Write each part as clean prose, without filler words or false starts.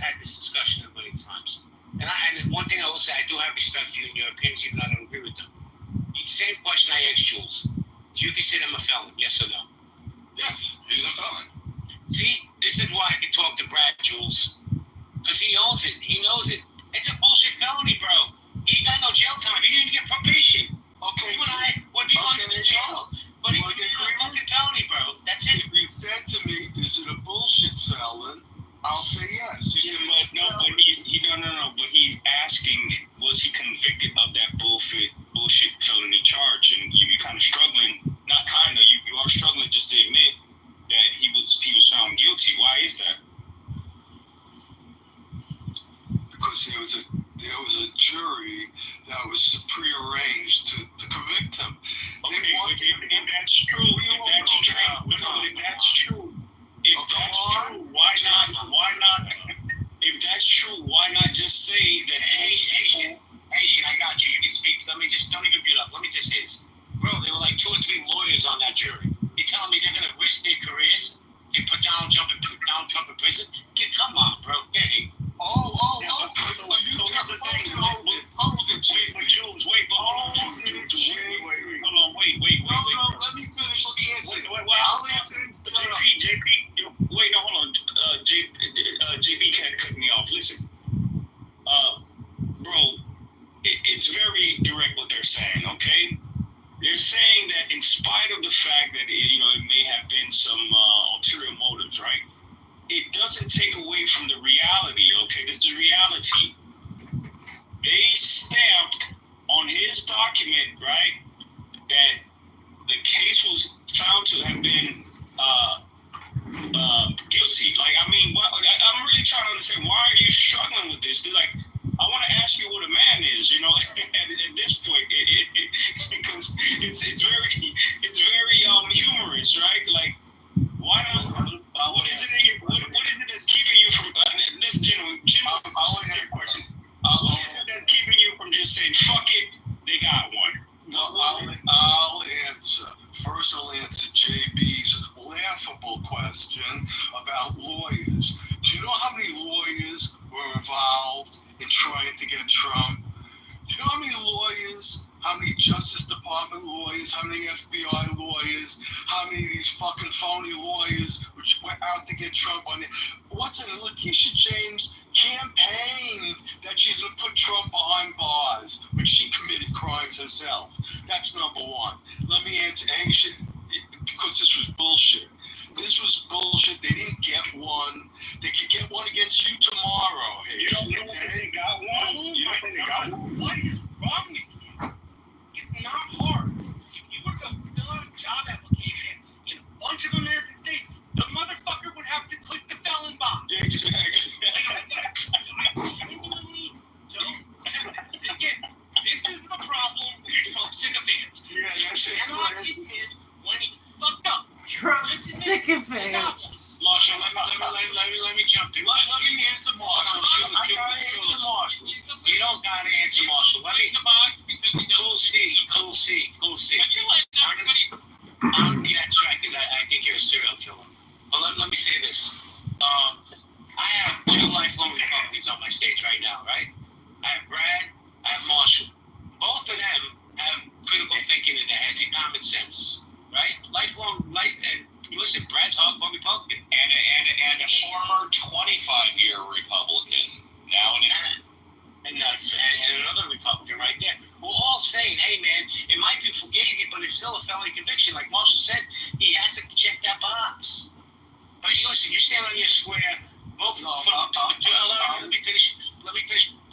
had this discussion a million times. And one thing I will say, I do have respect for you and your opinions, even though I don't agree with them. The same question I asked Jules. Do you consider him a felon, yes or no? Yes, he's a felon. See, this is why I can talk to Brad, Jules. Because he owns it. He knows it. It's a bullshit felony, bro. He got no jail time. He didn't get probation. Okay. You and I would be under the jail. But he was a fucking felony, bro. That's it. If you said to me, is it a bullshit felon? I'll say yes. Yeah, but no, but but he's asking, was he convicted of that bullshit felony charge? And you're kind of struggling, not kind of, you are struggling just to admit that he was found guilty. Why is that? Because there was a jury that was prearranged to convict him. Okay, if that's true, why not? If that's true, why not just say that? Haitian, I got you. You can speak. Don't even get up. Let me just say this. Bro, there were like 2 or 3 lawyers on that jury. You telling me they're going to risk their careers? They put Donald Trump in prison? Come on, bro. Hey. Let me finish the answer. I'll answer. JP, wait, no, hold on. JP can't cut me off. Listen, bro, it's very direct what they're saying. Okay, they're saying that in spite of the fact that it may have been some ulterior motives, right? It doesn't take away from the reality. Okay, this is the reality. They stamped on his document, right, that the case was found to have been guilty. Like, I mean, I'm really trying to understand, why are you struggling with this? Like, I want to ask you what a man is, at this point, because it's very humorous, right? Like, why not? What is it that's keeping you from this gentleman? I'll answer your question. What is it that's keeping you from just saying, fuck it, they got one? No, I'll answer. First, I'll answer JB's laughable question about lawyers. Do you know how many lawyers were involved in trying to get Trump? Do you know how many lawyers, how many Justice Department lawyers, how many FBI lawyers, how many of these fucking phony lawyers which went out to get Trump on it? Letitia James campaigned that she's going to put Trump behind bars when she committed crimes herself. That's number one. Let me answer Asian, because this was bullshit. This was bullshit. They didn't get one. They could get one against you tomorrow. You don't know if they got one? You don't think they got one? What is wrong with you? It's not hard. If you were to fill out a job application in a bunch of American states, the motherfucker would have to click the felon box. Yeah, exactly. I genuinely don't. Again, this is the problem with Trump sycophants. Yeah, that's it. Cannot admit when he fucked up. Trump sycophants. Marshall, let me jump in. Let me answer Marshall. I gotta answer Marshall. You don't gotta answer Marshall. Let me. Cool C. I'm getting track because I think you're a serial killer. But let me say this. I have 2 lifelong Republicans on my stage right now, right? I have Brad, I have Marshall. Both of them have critical thinking in their head and common sense, right? And listen, Brad's hardcore Republican. And a former 25-year Republican, now and another Republican right there. We're all saying, hey man, it might be forgave you, but it's still a felony conviction. Like Marshall said, he has to check that box. But listen, you stand on your square. Let me finish.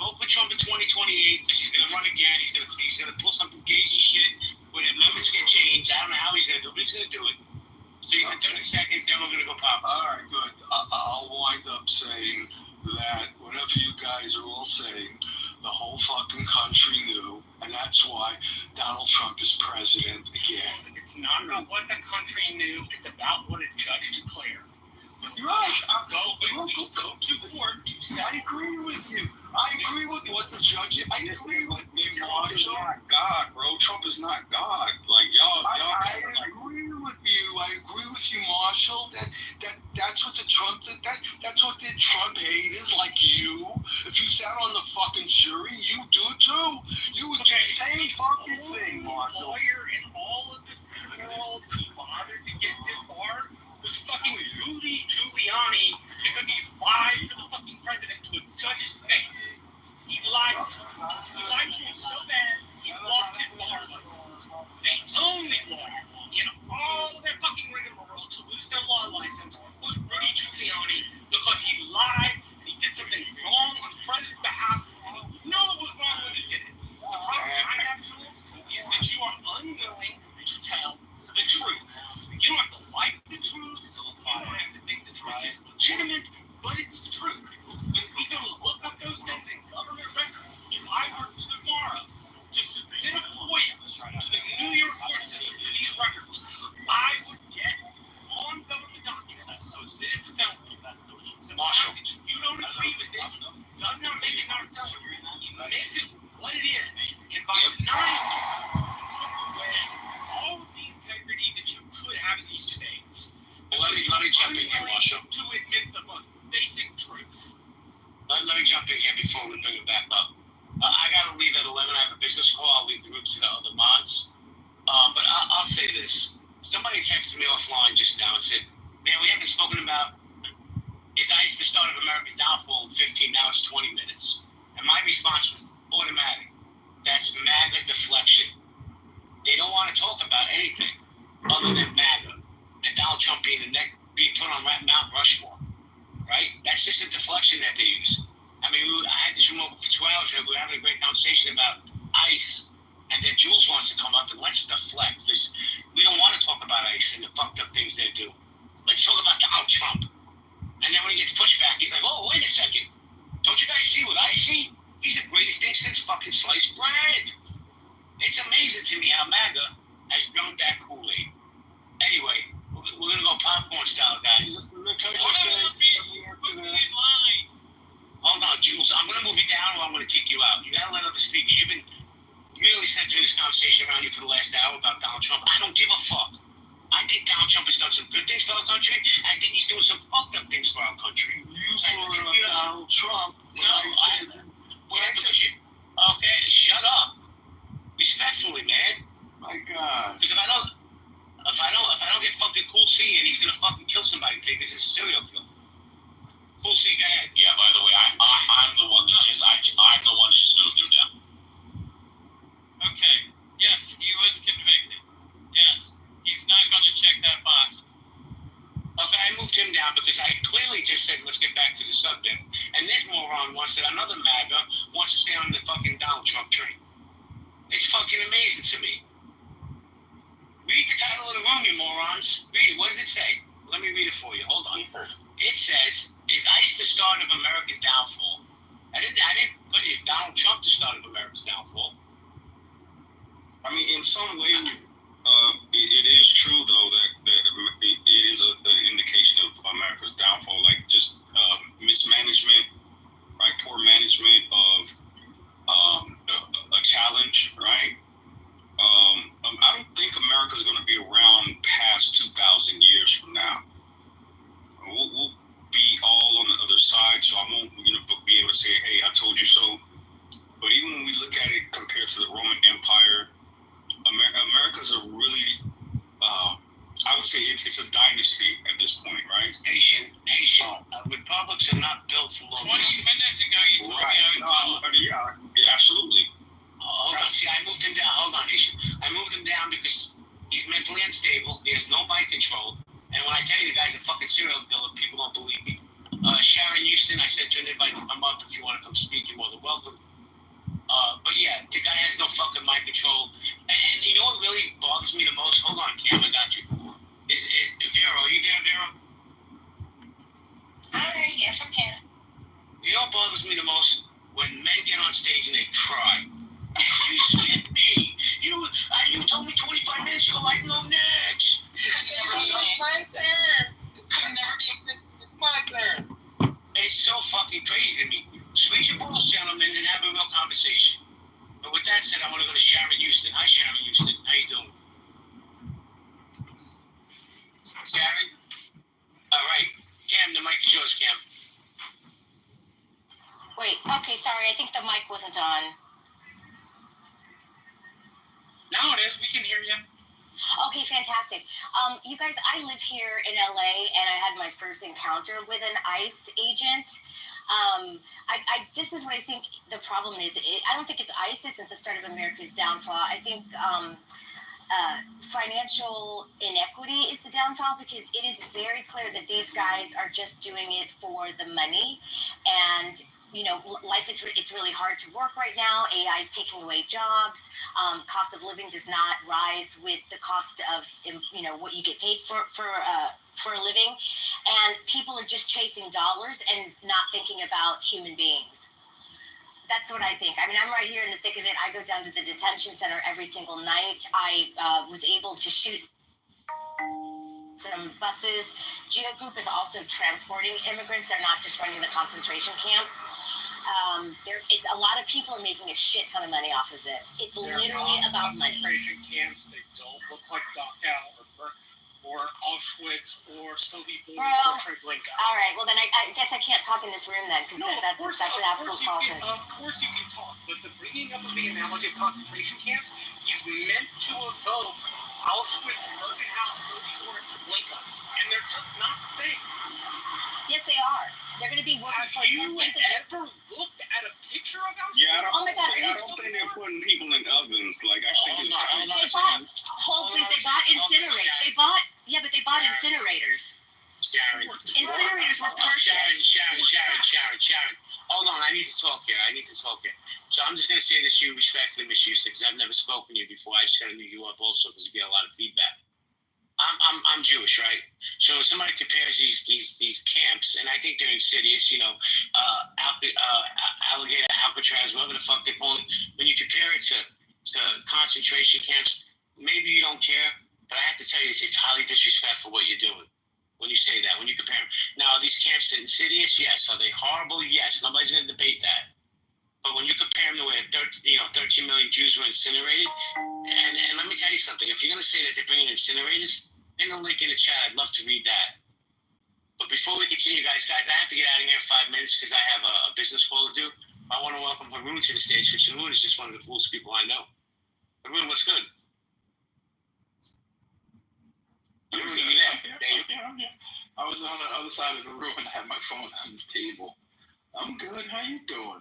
Vote for Trump in 2028 because he's going to run again. He's going to pull some fugazi shit where the amendments get changed. I don't know how he's going to do it, but he's going to do it. So you're going to do it in seconds, then we're going to go pop. All right, good. I'll wind up saying that whatever you guys are all saying, the whole fucking country knew, and that's why Donald Trump is president again. It's not about what the country knew. It's about what a judge declared. You're right. Go to court to say. I agree with you. I agree with what the judge. I agree with you, Trump is Marshall. not God, bro. Trump is not God. Like y'all. I agree with you. I agree with you, Marshall. That That's what the Trump that's what the Trump haters like you. If you sat on the fucking jury, you do too. You would do the same fucking thing, Marshall. Lawyer in all of this world to bother to get this far was fucking Rudy Giuliani because he lied to the fucking president to a judge's face. He lied to him so bad he lost his bar license. The only lawyer in all of their fucking rigmarole to lose their law license was Rudy Giuliani because he lied and he did something wrong on the president's behalf. And he knew it was wrong when he did it. The problem I have, Jules, is that you are unwilling to tell the truth. You don't have to like the truth. You don't have to think the truth is legitimate, but it's the truth. When we go look up those things in government records, if I were tomorrow to submit a FOIA to the New York courts to these records, I would get on government documents submitted to them. Marshall. You don't agree with this, does not make it not so. It makes it what it is. And by denying it, all of the integrity that you could have in these debates. Let me jump in here, Marshall. To admit the most basic truth. Let me jump in here before we bring it back up. I got to leave at 11. I have a business call. I'll leave the room to the other mods. But I'll say this. Somebody texted me offline just now and said, man, we haven't spoken about is ICE the start of America's downfall in 15, now it's 20 minutes. And my response was automatic. That's MAGA deflection. They don't want to talk about anything other than MAGA and Donald Trump being put on Mount Rushmore, right? That's just a deflection that they use. I mean, I had this room open for 2 hours and we were having a great conversation about ICE, and then Jules wants to come up and let's deflect. Because we don't want to talk about ICE and the fucked up things they do. Let's talk about Donald Trump. And then when he gets pushed back, he's like, oh, wait a second. Don't you guys see what I see? He's the greatest thing since fucking sliced bread. It's amazing to me how MAGA has drunk that Kool-Aid. Anyway, we're going to go popcorn style, guys. Can I just say, Hold on, Jules. I'm going to move you down or I'm going to kick you out. You got to let other speakers. You've been really centering this conversation around you for the last hour about Donald Trump. I don't give a fuck. I think Donald Trump has done some good things for our country. I think he's doing some fucked up things for our country. You brought up Donald Trump. Okay, shut up. Respectfully, man. My God. Because if I don't get fucking Cool C and he's gonna fucking kill somebody, think this is a serial killer. Cool C, go ahead. Yeah, by the way, I'm the one that I'm the one that just moved him down. Okay. Yes, he was convicted. Yes. He's not going to check that box. Okay, I moved him down because I clearly just said, let's get back to the subject. And this moron wants that another MAGA wants to stay on the fucking Donald Trump train. It's fucking amazing to me. Read the title of the room, you morons. Read it. What does it say? Let me read it for you. Hold on. It says, is ICE the start of America's downfall? I didn't put, is Donald Trump the start of America's downfall? I mean, in some way, it is true, though, that it is an indication of America's downfall, like just mismanagement, right? Poor management of a challenge, right? I don't think America's going to be around past 2,000 years from now. We'll be all on the other side, so I won't, be able to say, hey, I told you so. But even when we look at it compared to the Roman Empire, America's a really, I would say it's a dynasty at this point, right? Nation. Republics are not built for long. 20 minutes ago, you told me I would Yeah, absolutely. Hold on, see, I moved him down. Hold on, Nation. I moved him down because he's mentally unstable. He has no mind control. And when I tell you the guy's a fucking serial killer, people don't believe me. Sharon Houston, I sent you an invite to come up. If you want to come speak, you're more than welcome. But yeah, the guy has no fucking mind control. And you know what really bothers me the most? Hold on, Cam, I got you. Is Vera, are you there, Vera? Hi, yes, I'm here. You know what bothers me the most? When men get on stage and they cry. You spit me. You told me 25 minutes ago I'd know next. It's so fucking crazy to me. Squeeze your balls, gentlemen, and have a real conversation. But with that said, I want to go to Sharon Houston. Hi, Sharon Houston. How you doing? Sharon? All right. Cam, the mic is yours, Cam. Wait, okay, sorry, I think the mic wasn't on. Now it is. We can hear you. Okay, fantastic. You guys, I live here in LA, and I had my first encounter with an ICE agent. This is what I think the problem is. I don't think it's ICE isn't the start of America's downfall. I think financial inequity is the downfall, because it is very clear that these guys are just doing it for the money. And life is it's really hard to work right now. AI is taking away jobs. Cost of living does not rise with the cost of what you get paid for a living, and people are just chasing dollars and not thinking about human beings. That's what I think. I mean, I'm right here in the thick of it. I go down to the detention center every single night. I was able to shoot some buses. Geo Group is also transporting immigrants. They're not just running the concentration camps. It's a lot of people are making a shit ton of money off of this. It's literally about money. Concentration camps, they don't look like Dachau or Auschwitz or Sobibor or Treblinka. All right, well then I guess I can't talk in this room then, because that's an absolute falsehood. Of course you can talk, but the bringing up of the analogy of concentration camps is meant to evoke Auschwitz, Birkenau, Sobibor, and Treblinka, and they're just not the same. Yes, they are. They're going to be working Have for you ever looked at a picture of Auschwitz? Yeah, Oh my God, I don't think they're putting people in ovens. Like, I think it's time. They bought incinerators. They bought incinerators. Sharon. Incinerators were purchased. Sharon. Hold on, I need to talk here. So I'm just going to say this to you respectfully, Miss Houston, because I've never spoken to you before. I just got to meet you up also because I get a lot of feedback. I'm Jewish, right? So somebody compares these camps, and I think they're insidious. Alligator, Alcatraz, whatever the fuck they call it. When you compare it to concentration camps, maybe you don't care, but I have to tell you, it's highly disrespectful what you're doing when you say that. When you compare them, now are these camps insidious? Yes. Are they horrible? Yes. Nobody's going to debate that. But when you compare them to where 13 million Jews were incinerated, and let me tell you something, if you're going to say that they're bringing incinerators, in the link in the chat, I'd love to read that. But before we continue, guys, I have to get out of here in 5 minutes because I have a business call to do. I want to welcome Haroon to the stage, because Haroon is just one of the coolest people I know. Haroon, what's good? Haroon, are you there? I'm here. I was on the other side of the room and I had my phone on the table. I'm good. How you doing?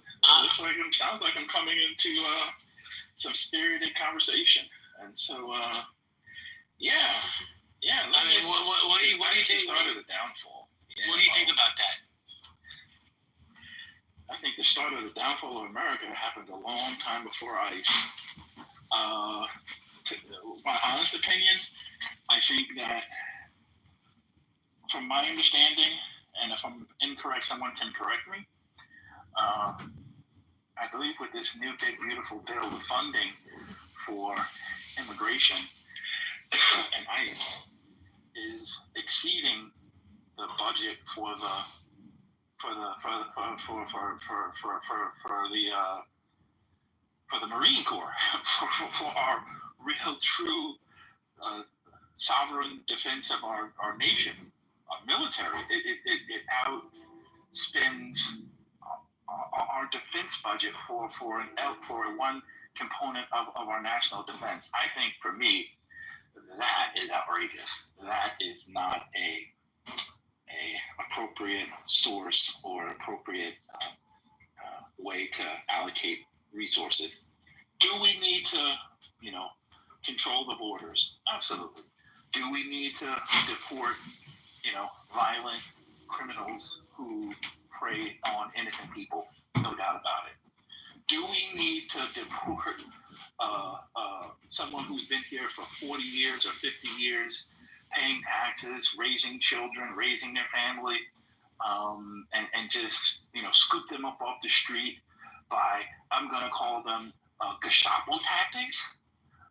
Sounds like I'm coming into some spirited conversation, and so yeah. I mean, what do you think? Started the downfall. What do you think about that? I think the start of the downfall of America happened a long time before ICE. My honest opinion, I think that, from my understanding, and if I'm incorrect, someone can correct me. I believe with this new big beautiful bill, the funding for immigration and ICE is exceeding the budget for the Marine Corps for our real true sovereign defense of our nation, our military. It outspends our defense budget for one component of our national defense. I think, for me, that is outrageous. That is not a appropriate source or appropriate way to allocate resources. Do we need to, control the borders? Absolutely. Do we need to deport, violent criminals who prey on innocent people? No doubt about it. Do we need to deport someone who's been here for 40 years or 50 years, paying taxes, raising children, raising their family, and just, scoop them up off the street by, I'm going to call them Gestapo tactics?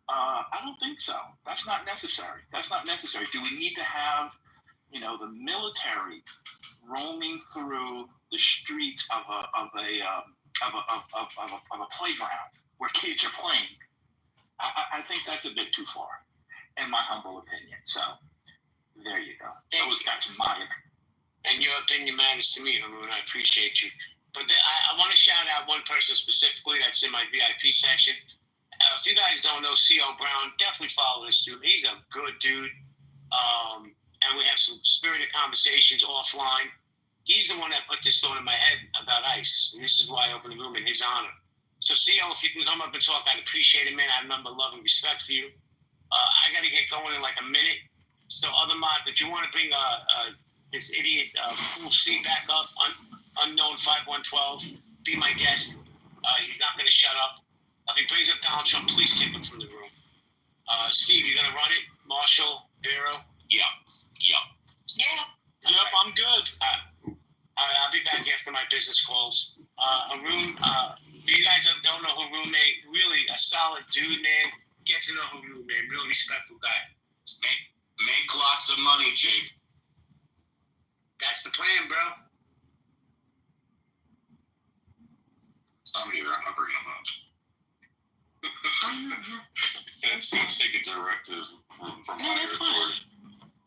I don't think so. That's not necessary. Do we need to have, the military roaming through the streets of a playground where kids are playing? I think that's a bit too far, in my humble opinion. So there you go. That's my opinion. And your opinion matters to me, Haroon. I appreciate you. But I want to shout out one person specifically that's in my VIP section. If you guys don't know C.O. Brown, definitely follow this dude. He's a good dude. And we have some spirited conversations offline. He's the one that put this thought in my head about ICE. And this is why I opened the room in his honor. So, C.O., if you can come up and talk, I'd appreciate it, man. I have nothing but love and respect for you. I got to get going in like a minute. So, other mod, if you want to bring this idiot Cool C back up, unknown 5112, be my guest. He's not going to shut up. If he brings up Donald Trump, please kick him from the room. Steve, you going to run it? Marshall, Vero? Yep. Yep, I'm good. I'll be back after my business calls. Haroon, if you guys don't know Haroon, man, really a solid dude, man. Get to know Haroon, man. Real respectful guy. Make lots of money, Jake. That's the plan, bro. I'm here. I'm not bringing him up. That's take a directive from No, that's fine.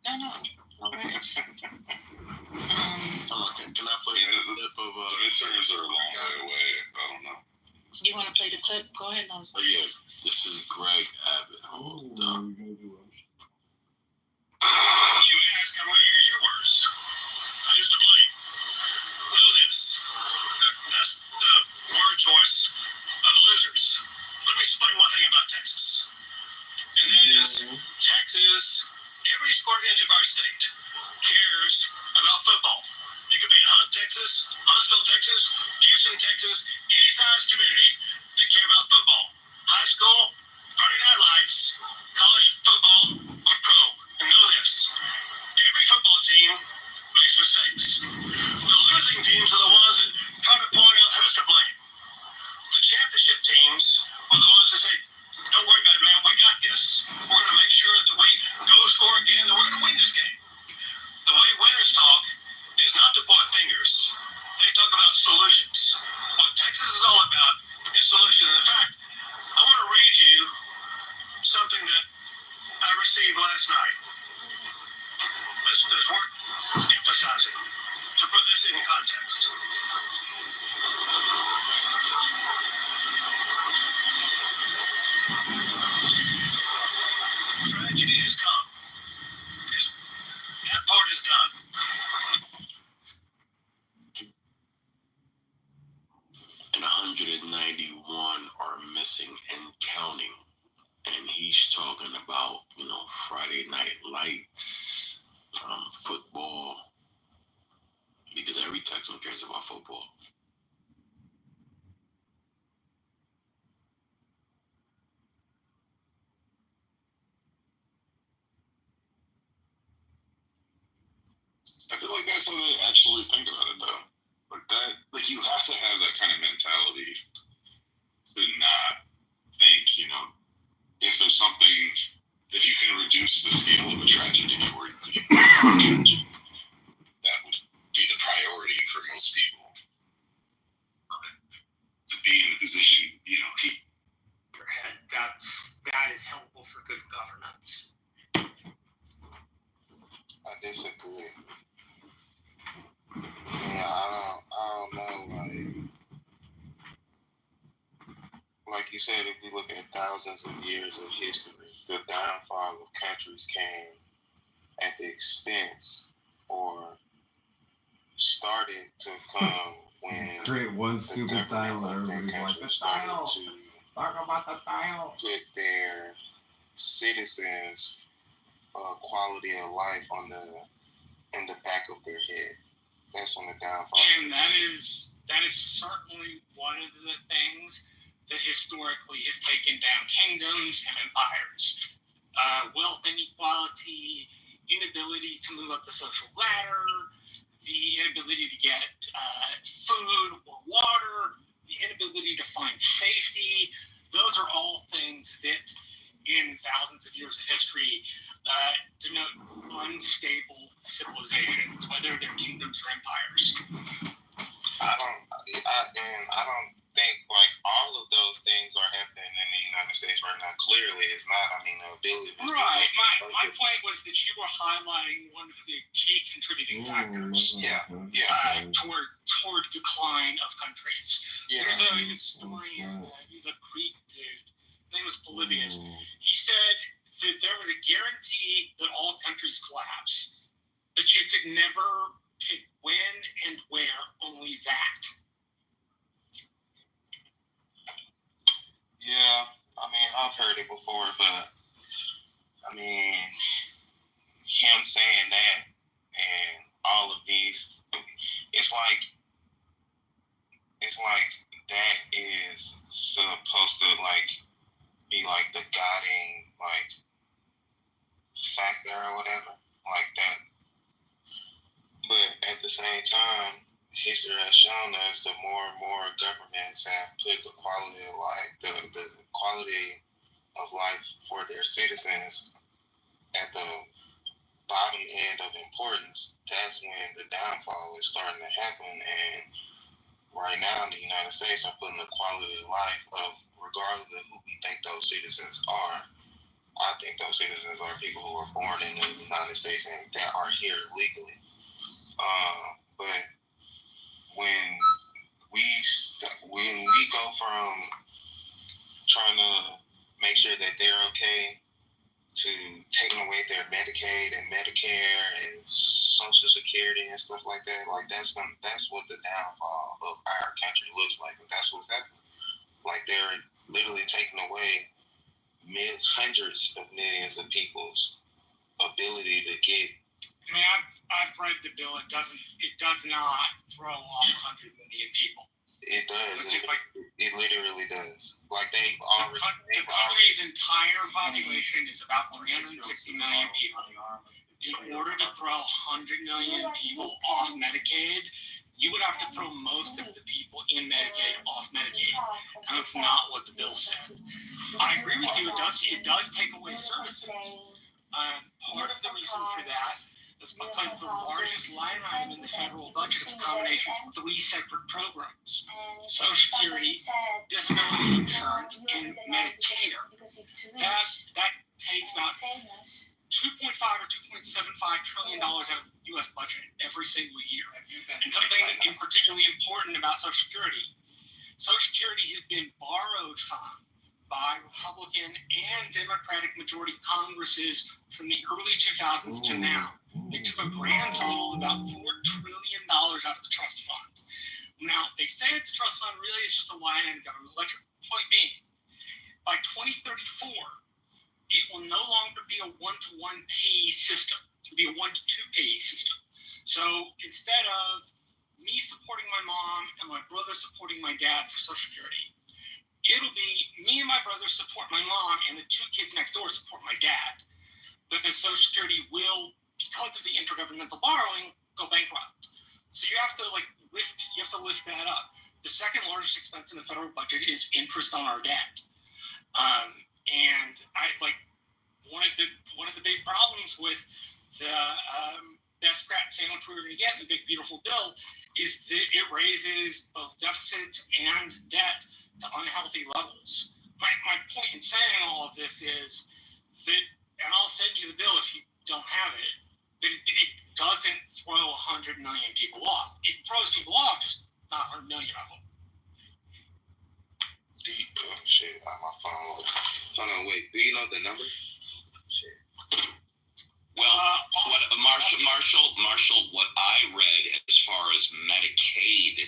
No. Okay, can I play Yeah, a clip of The midterms are a long way away. I don't know. You want to play the clip? Go ahead, Lonzo. Oh yeah, this is Greg Abbott. Hold up. You ask, I'm going to use your words. I used to blame. Know this. That's the word choice of losers. Let me explain one thing about Texas. And that is, Texas, every square inch of our state cares about football. You could be in Hunt, Texas, Huntsville, Texas, Houston, Texas, any size community, they care about football. High school, Friday Night Lights, college football, or pro. And know this, every football team makes mistakes. The losing teams are the ones that try to point out who's to blame. The championship teams are the ones that say, don't worry about it, man, we got this. We're going to make sure that we go score again, that we're going to win this game. The way winners talk is not to point fingers. They talk about solutions. What Texas is all about is solutions. In fact, I want to read you something that I received last night. It's worth emphasizing to put this in context. Tragedy has come. That part is done. And 191 are missing and counting. And he's talking about, Friday Night Lights, football, because every Texan cares about football. I feel like that's how they actually think about it, though. Like you have to have that kind of mentality to not think, if there's something, if you can reduce the scale of a tragedy or that would be the priority for most people. To be in a position, keep Your head. That is helpful for good governance. I disagree. Yeah, I don't know, like you said, if we look at thousands of years of history, the downfall of countries came at the expense or started to come when Create one the stupid tile and government of that everybody's like, country the started tile. to Talk about the tile. put their citizens' quality of life in the back of their head. That's when the downfall. And that is certainly one of the things that historically has taken down kingdoms and empires. Wealth inequality, inability to move up the social ladder, the inability to get food or water, the inability to find safety. Those are all things that in thousands of years of history denote unstable civilizations, whether they're kingdoms or empires. I don't think like all of those things are happening in the United States right now clearly it's not. I mean, the ability. Right. My point was that you were highlighting one of the key contributing factors. Yeah. Toward decline of countries. Yeah. There's a historian, he's a Greek dude. His name was Polybius. He said that there was a guarantee that all countries collapse, but you could never pick when and where. Only that. Yeah, I mean, I've heard it before, but I mean, him saying that and all of these, it's like that is supposed to like be like the guiding like factor or whatever, like that. But at the same time, history has shown us the more and more governments have put the quality of life, the quality of life for their citizens at the bottom end of importance. That's when the downfall is starting to happen. And right now, the United States are putting the quality of life of, regardless of who we think those citizens are. I think those citizens are people who are born in the United States and that are here legally. But when we go from trying to make sure that they're okay to taking away their Medicaid and Medicare and Social Security and stuff like that, like that's what the downfall of our country looks like, and that's what's happening. Like they're literally taking away hundreds of millions of people's ability to get. I mean, I've read the bill. It does not throw off 100 million people. It does. It literally does. Like the country's entire population is about 360 million people. In order to throw 100 million people off Medicaid, you would have to throw most of the people in Medicaid off Medicaid, and that's not what the bill said. I agree with you. It does take away services. Part of the reason for that is because the largest line item in the federal budget is a combination of 3 separate programs: Social Security, disability insurance, and Medicare. That takes about $2.5 or $2.75 trillion out of the U.S. budget every single year. And something in particularly important about Social Security has been borrowed from by Republican and Democratic majority Congresses from the early 2000s to now. They took a grand total of about $4 trillion out of the trust fund. Now, they say it's a trust fund, really it's just a line in government ledger. Point being, by 2034, it will no longer be a one-to-one pay system. It will be a one-to-two pay system. So instead of me supporting my mom and my brother supporting my dad for Social Security, it'll be me and my brother support my mom and the 2 kids next door support my dad. Because Social Security will, because of the intergovernmental borrowing, go bankrupt. So you have to lift that up. The second largest expense in the federal budget is interest on our debt. And one of the big problems with the best crap sandwich we were going to get in the big beautiful bill is that it raises both deficits and debt to unhealthy levels. My point in saying all of this is that, and I'll send you the bill if you don't have it, but it doesn't throw 100 million people off. It throws people off, just not 100 million of them. Shit, my phone. Hold on, wait. Do you know the number? Shit. Well, Marshall, what I read as far as Medicaid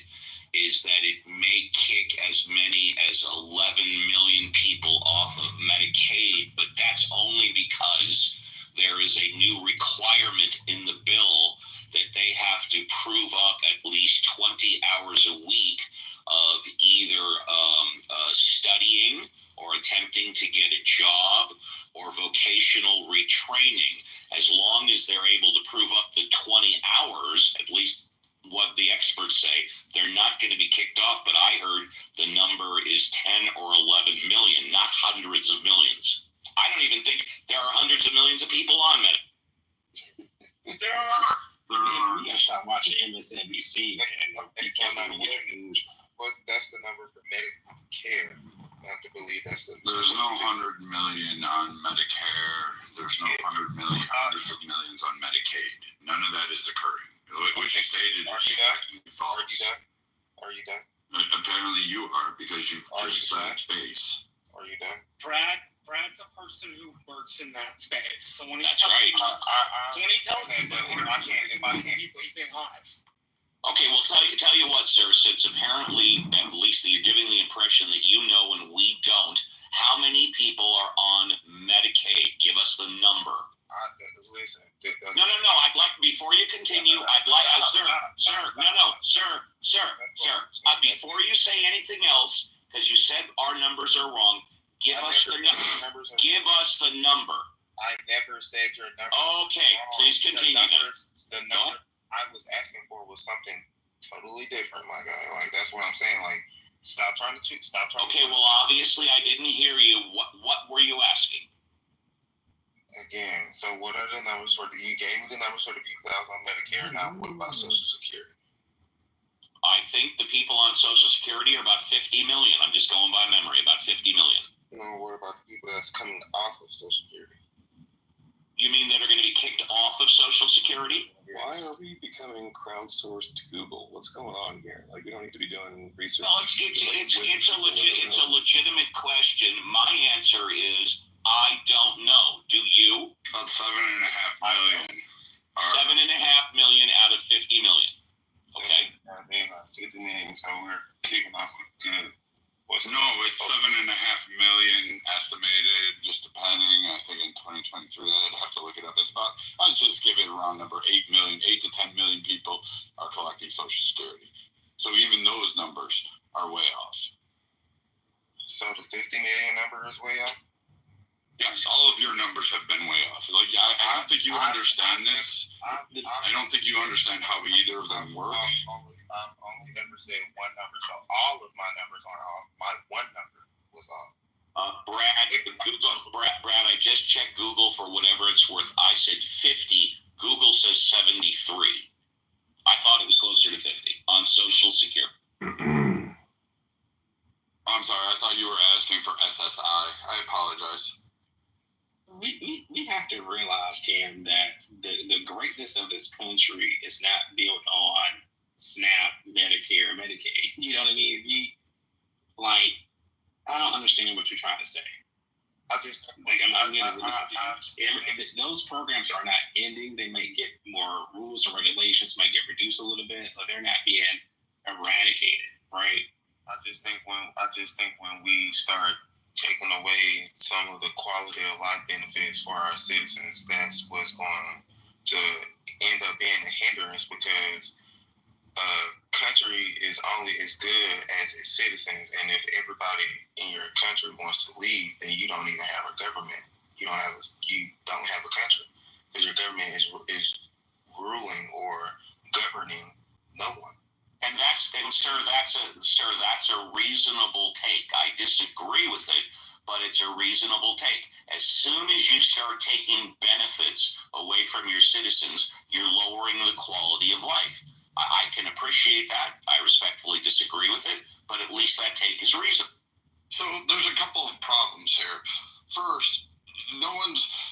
is that it may kick as many as 11 million people off of Medicaid, but that's only because there is a new requirement in the bill that they have to prove up at least 20 hours a week of either studying or attempting to get a job or vocational retraining. As long as they're able to prove up the 20 hours, at least what the experts say, they're not going to be kicked off. But I heard the number is 10 or 11 million, not hundreds of millions. I don't even think there are hundreds of millions of people on Medicaid. There are. You gotta stop watching MSNBC, man. That's the number for care. Not to believe that's the. There's no 100 million on Medicare. There's no 100 million, hundreds of millions on Medicaid. None of that is occurring. What you stated is false. Are you done? Apparently you are, because you've just said space. Are you done? Brad's a person who works in that space. So when he That's tells right. So when he tells Okay, you but if I can't, he's being honest. Okay, well, tell you what, sir. Since apparently, at least you're giving the impression that you know and we don't, how many people are on Medicaid? Give us the number. Listen. No. I'd like, before you continue, sir. Before you say anything else, because you said our numbers are wrong, give us the number. I never said your number. Okay, please continue The number I was asking for was something totally different, my guy. Like, that's what I'm saying. Like, stop trying to. Okay, well, obviously I didn't hear you. What were you asking? Again, so what are the numbers for you gave me the numbers for the people that was on Medicare. Now, what about Social Security? I think the people on Social Security are about 50 million. I'm just going by memory, about 50 million. No, what about the people that's coming off of Social Security? You mean that are going to be kicked off of Social Security? Why are we becoming crowdsourced Google? What's going on here? Like, we don't need to be doing research. No, it's a legitimate question. My answer is I don't know. Do you? About 7.5 million. 7.5 million out of 50 million. Okay. 50 million. So we're kicking off with good. It's 7.5 million estimated, just depending. I think in 2023, I'd have to look it up. It's about, I'd just give it a round number, 8 to 10 million people are collecting Social Security. So even those numbers are way off. So the 50 million number is way off? Yes, all of your numbers have been way off. Like, I don't think you understand this. I don't think you understand how either of them work. I've only ever said one number, so all of my numbers are off. My one number was off. Brad, I just checked Google for whatever it's worth. I said 50. Google says 73. I thought it was closer to 50 on Social Security. I'm sorry, I thought you were asking for SSI. I apologize. We have to realize, Cam, that the greatness of this country is not built on SNAP, Medicare, Medicaid. You know what I mean? I don't understand what you're trying to say. I'm getting really confused. Those programs are not ending. They might get more rules and regulations, might get reduced a little bit, but they're not being eradicated, right? I just think when we start taking away some of the quality of life benefits for our citizens, that's what's going to end up being a hindrance, because a country is only as good as its citizens, and if everybody in your country wants to leave, then you don't even have a government. You don't have a country, because your government is ruling or governing no one. And sir, that's a reasonable take. I disagree with it, but it's a reasonable take. As soon as you start taking benefits away from your citizens, you're lowering the quality of life. I can appreciate that. I respectfully disagree with it, but at least that take is reasonable. So there's a couple of problems here. First,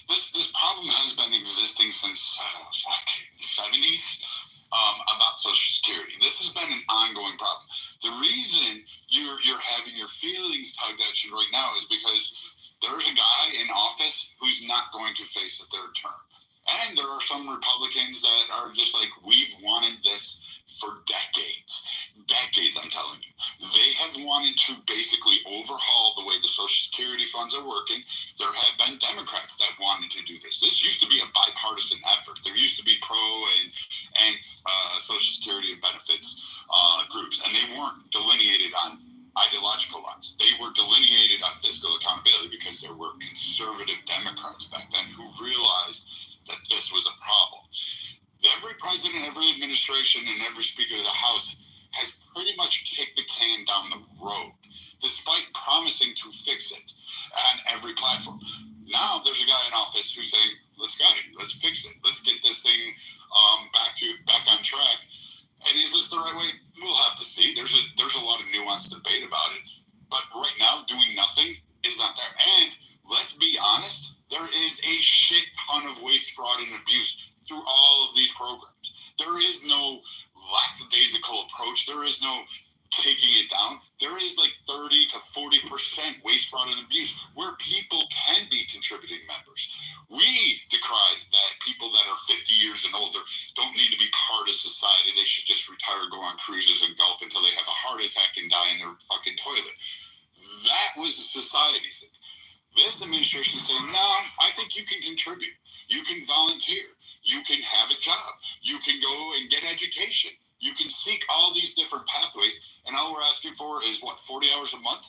this problem has been existing since the 70s. About Social Security. This has been an ongoing problem. The reason you're having your feelings tugged at you right now is because there's a guy in office who's not going to face a third term. And there are some Republicans that are just like, we've wanted this for decades. Decades, I'm telling you. They have wanted to basically overhaul the way the Social Security funds are working. There have been Democrats that wanted to do this. This used to be a bipartisan effort. There used to be pro and Social Security and benefits groups, and they weren't delineated on ideological lines. They were delineated on fiscal accountability because there were conservative Democrats back then who realized that this was a problem. Every president, every administration, and every Speaker of the House has pretty much kicked the can down the road, despite promising to fix it on every platform. Now there's a guy in office who's saying, let's fix it. Let's get this thing back on track. And is this the right way? We'll have to see. There's a lot of nuanced debate about it. society think. This administration is saying, no, I think you can contribute. You can volunteer. You can have a job. You can go and get education. You can seek all these different pathways. And all we're asking for is, 40 hours a month?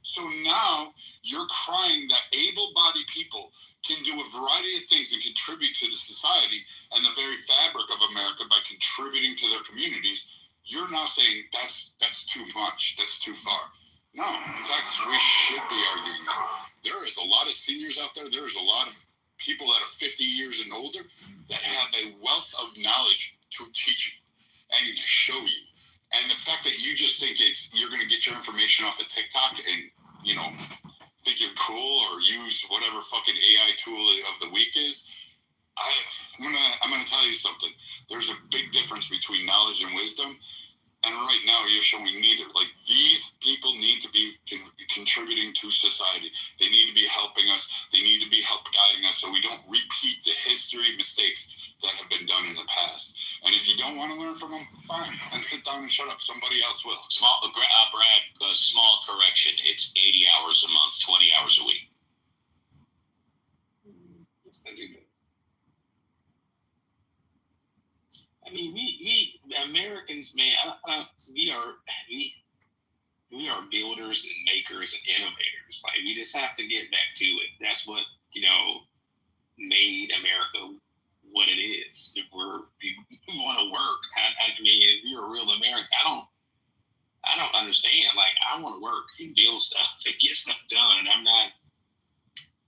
So now you're crying that able-bodied people can do a variety of things and contribute to the society and the very fabric of America by contributing to their communities. You're now saying that's too much. That's too far. No, in fact, we should be arguing that. There is a lot of seniors out there. There is a lot of people that are 50 years and older that have a wealth of knowledge to teach you and to show you. And the fact that you just think you're going to get your information off of TikTok and, think you're cool or use whatever fucking AI tool of the week is, I'm gonna tell you something. There's a big difference between knowledge and wisdom. And right now, you're showing neither. Like, these people need to be contributing to society. They need to be helping us. They need to be guiding us so we don't repeat the history mistakes that have been done in the past. And if you don't want to learn from them, fine. And sit down and shut up. Somebody else will. Brad, small correction. It's 80 hours a month, 20 hours a week. I mean, we Americans, man, we are builders and makers and innovators. Like, we just have to get back to it. That's what, made America what it is. If we want to work. I mean, if you're a real American, I don't understand. Like, I want to work and build stuff and get stuff done. And I'm not,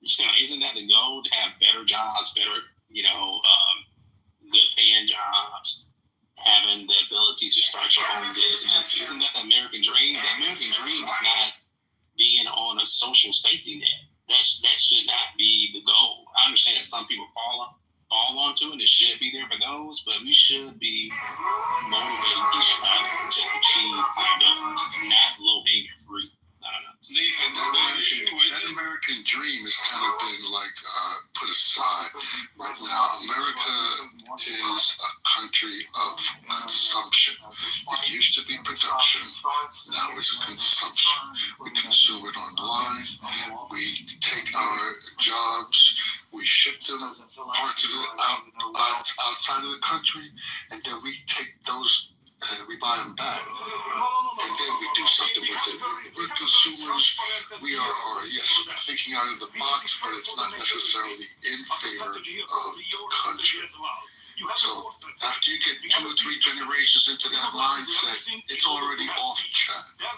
isn't that the goal, to have better jobs, better, good paying jobs, having the ability to start your own business? Isn't that the American dream? The American dream is not being on a social safety net. That should not be the goal. I understand that some people fall onto it. It should be there for those, but we should be motivated to try to achieve not low hanging fruit. I don't know. Nathan, that American dream has kind of been put aside right now. America is a country of consumption. It used to be production. Now it's consumption. We consume it online. We take our jobs. We ship them parts of it outside of the country, and then we take those and we buy them back, and then we do something with it. We're consumers. We are thinking out of the box, but it's not necessarily in favor of the country. So after you get 2 or 3 generations into that mindset, it's already off track. But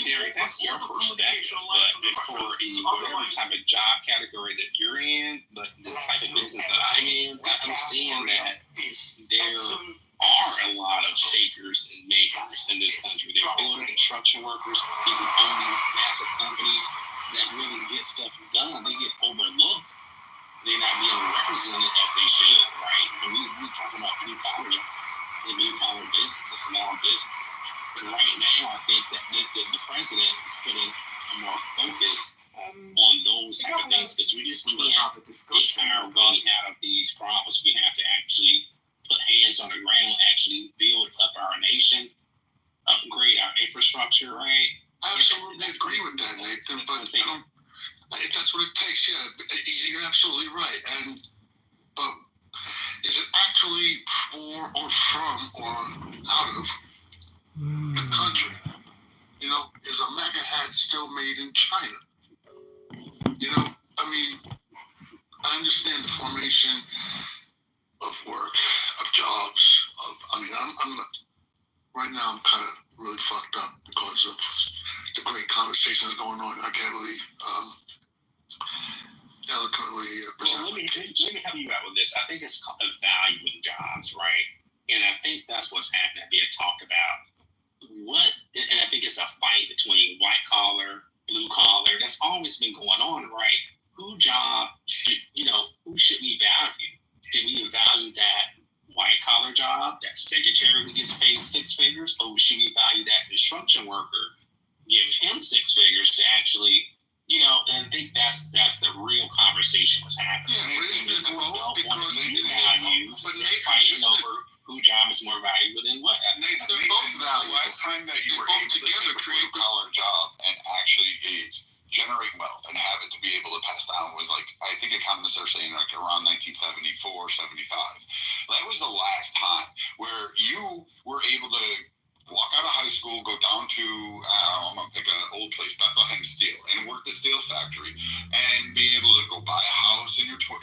Derek, that's your perspective. But for whatever type of job category that you're in, but the type of business that I'm in, I'm seeing that there are a lot of shakers and makers in this country. They're building construction workers, people owning massive companies that really get stuff done. They get overlooked. They're not being represented as they should, right? And we're talking about blue-collar business, a small business. But right now, I think that the president is putting a more focus on those type of things, because we just can't get our way out of these problems. We have to actually put hands on the ground, actually build up our nation, upgrade our infrastructure, right? I absolutely agree with that, Nathan, but that's what it takes. Yeah, you're absolutely right. But is it actually for or from or out of the country? Is a MAGA hat still made in China? I understand the formation of work, of jobs, right now I'm kind of really fucked up because of the great conversations going on. I can't really eloquently present. Well, let me help you out with this. I think it's called valuing jobs, right? And I think that's what's happening, being talked about. And I think it's a fight between white collar, blue collar. That's always been going on, right? Who should we value? Should we value that white collar job, that secretary who gets paid 6 figures, or should we value that construction worker, give him 6 figures to actually, and I think that's the real conversation was happening. Yeah, but isn't it both? Because fighting over who job is more valuable than what. They're both valuable. The last time that you were able to get a blue-collar job and actually a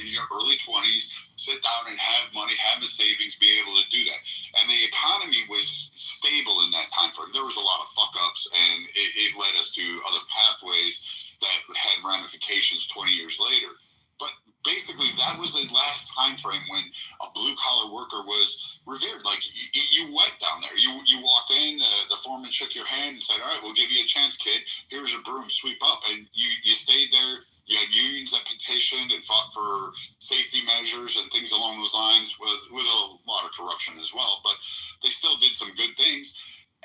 in your early 20s, sit down and have money, have the savings, be able to do that. And the economy was stable in that time frame. There was a lot of fuck ups, and it led us to other pathways that had ramifications 20 years later. But basically, that was the last time frame when a blue collar worker was revered. Like you went down there, you walked in, the foreman shook your hand and said, "All right, we'll give you a chance, kid. Here's a broom, sweep up." And you stayed there. You had unions that petitioned and fought for safety measures and things along those lines, with a lot of corruption as well. But they still did some good things,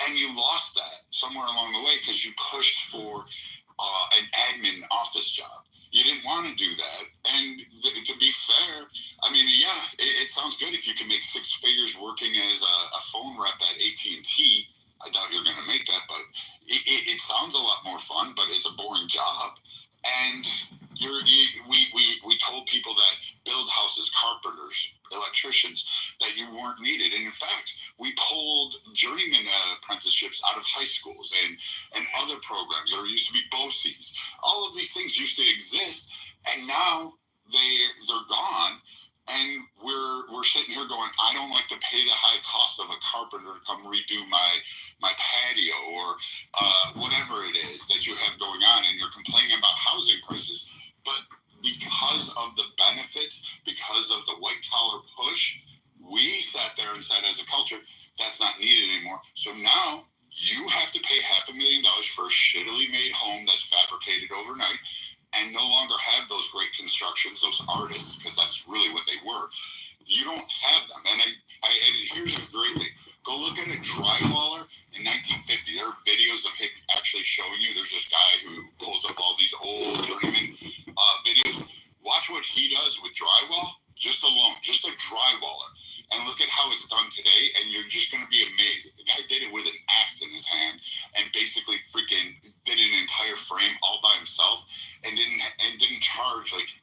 and you lost that somewhere along the way because you pushed for an admin office job. You didn't want to do that. And to be fair, I mean, yeah, it sounds good if you can make six figures working as a phone rep at AT&T. I doubt you're going to make that, but it sounds a lot more fun, but it's a boring job. And we told people that build houses, carpenters, electricians, that you weren't needed. And in fact, we pulled journeyman apprenticeships out of high schools and other programs. There used to be BOCES. All of these things used to exist, and now they're gone. And we're sitting here going, I don't like to pay the high cost of a carpenter to come redo my patio or whatever it is that you have going on, and you're complaining about housing prices. But because of the benefits, because of the white collar push, we sat there and said, as a culture, that's not needed anymore. So now you have to pay $500,000 for a shittily made home that's fabricated overnight, and no longer have those great constructions, those artists, because that's really what they were. You don't have them. And here's a great thing. Go look at a drywaller in 1950. There are videos of him actually showing you. There's this guy who pulls up all these old journeyman videos. Watch what he does with drywall, just alone, just a drywaller. And look at how it's done today, and you're just going to be amazed. The guy did it with an axe in his hand and basically freaking did an entire frame all by himself and didn't charge like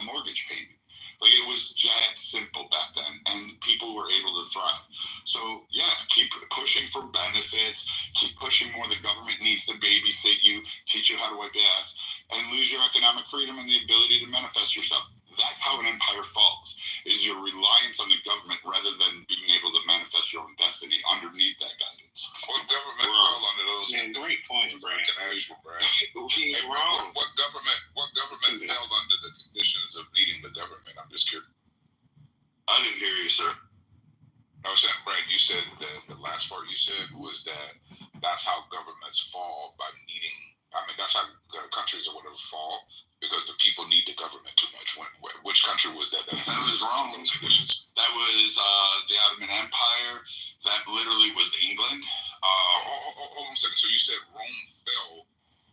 a mortgage payment. Like, it was that simple back then, and people were able to thrive. So yeah, keep pushing for benefits, keep pushing more. The government needs to babysit you, teach you how to wipe your ass, and lose your economic freedom and the ability to manifest yourself. That's how an empire falls, is your reliance on the government rather than being able to manifest your own destiny underneath that guidance. What government fell under those? Yeah, great point, Brad. He's wrong. What government fell under the conditions of needing the government? I'm just curious. I didn't hear you, sir. I was saying, Brad, you said the last part you said was that's how governments fall by needing. I mean, that's how countries or whatever fall because the people need the government too much. Which country was that? That was wrong. That was the Ottoman Empire. That literally was England. Hold on a second. So you said Rome fell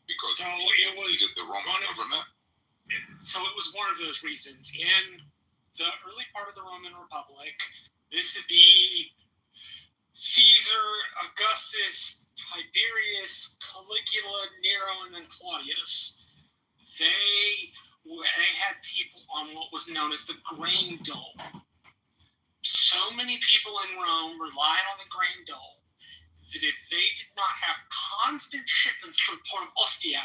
because it was the Roman government? So it was one of those reasons. In the early part of the Roman Republic, this would be Caesar, Augustus, Tiberius, Caligula, Nero, and then Claudius. They had people on what was known as the grain dole. So many people in Rome relied on the grain dole that if they did not have constant shipments from the port of Ostia,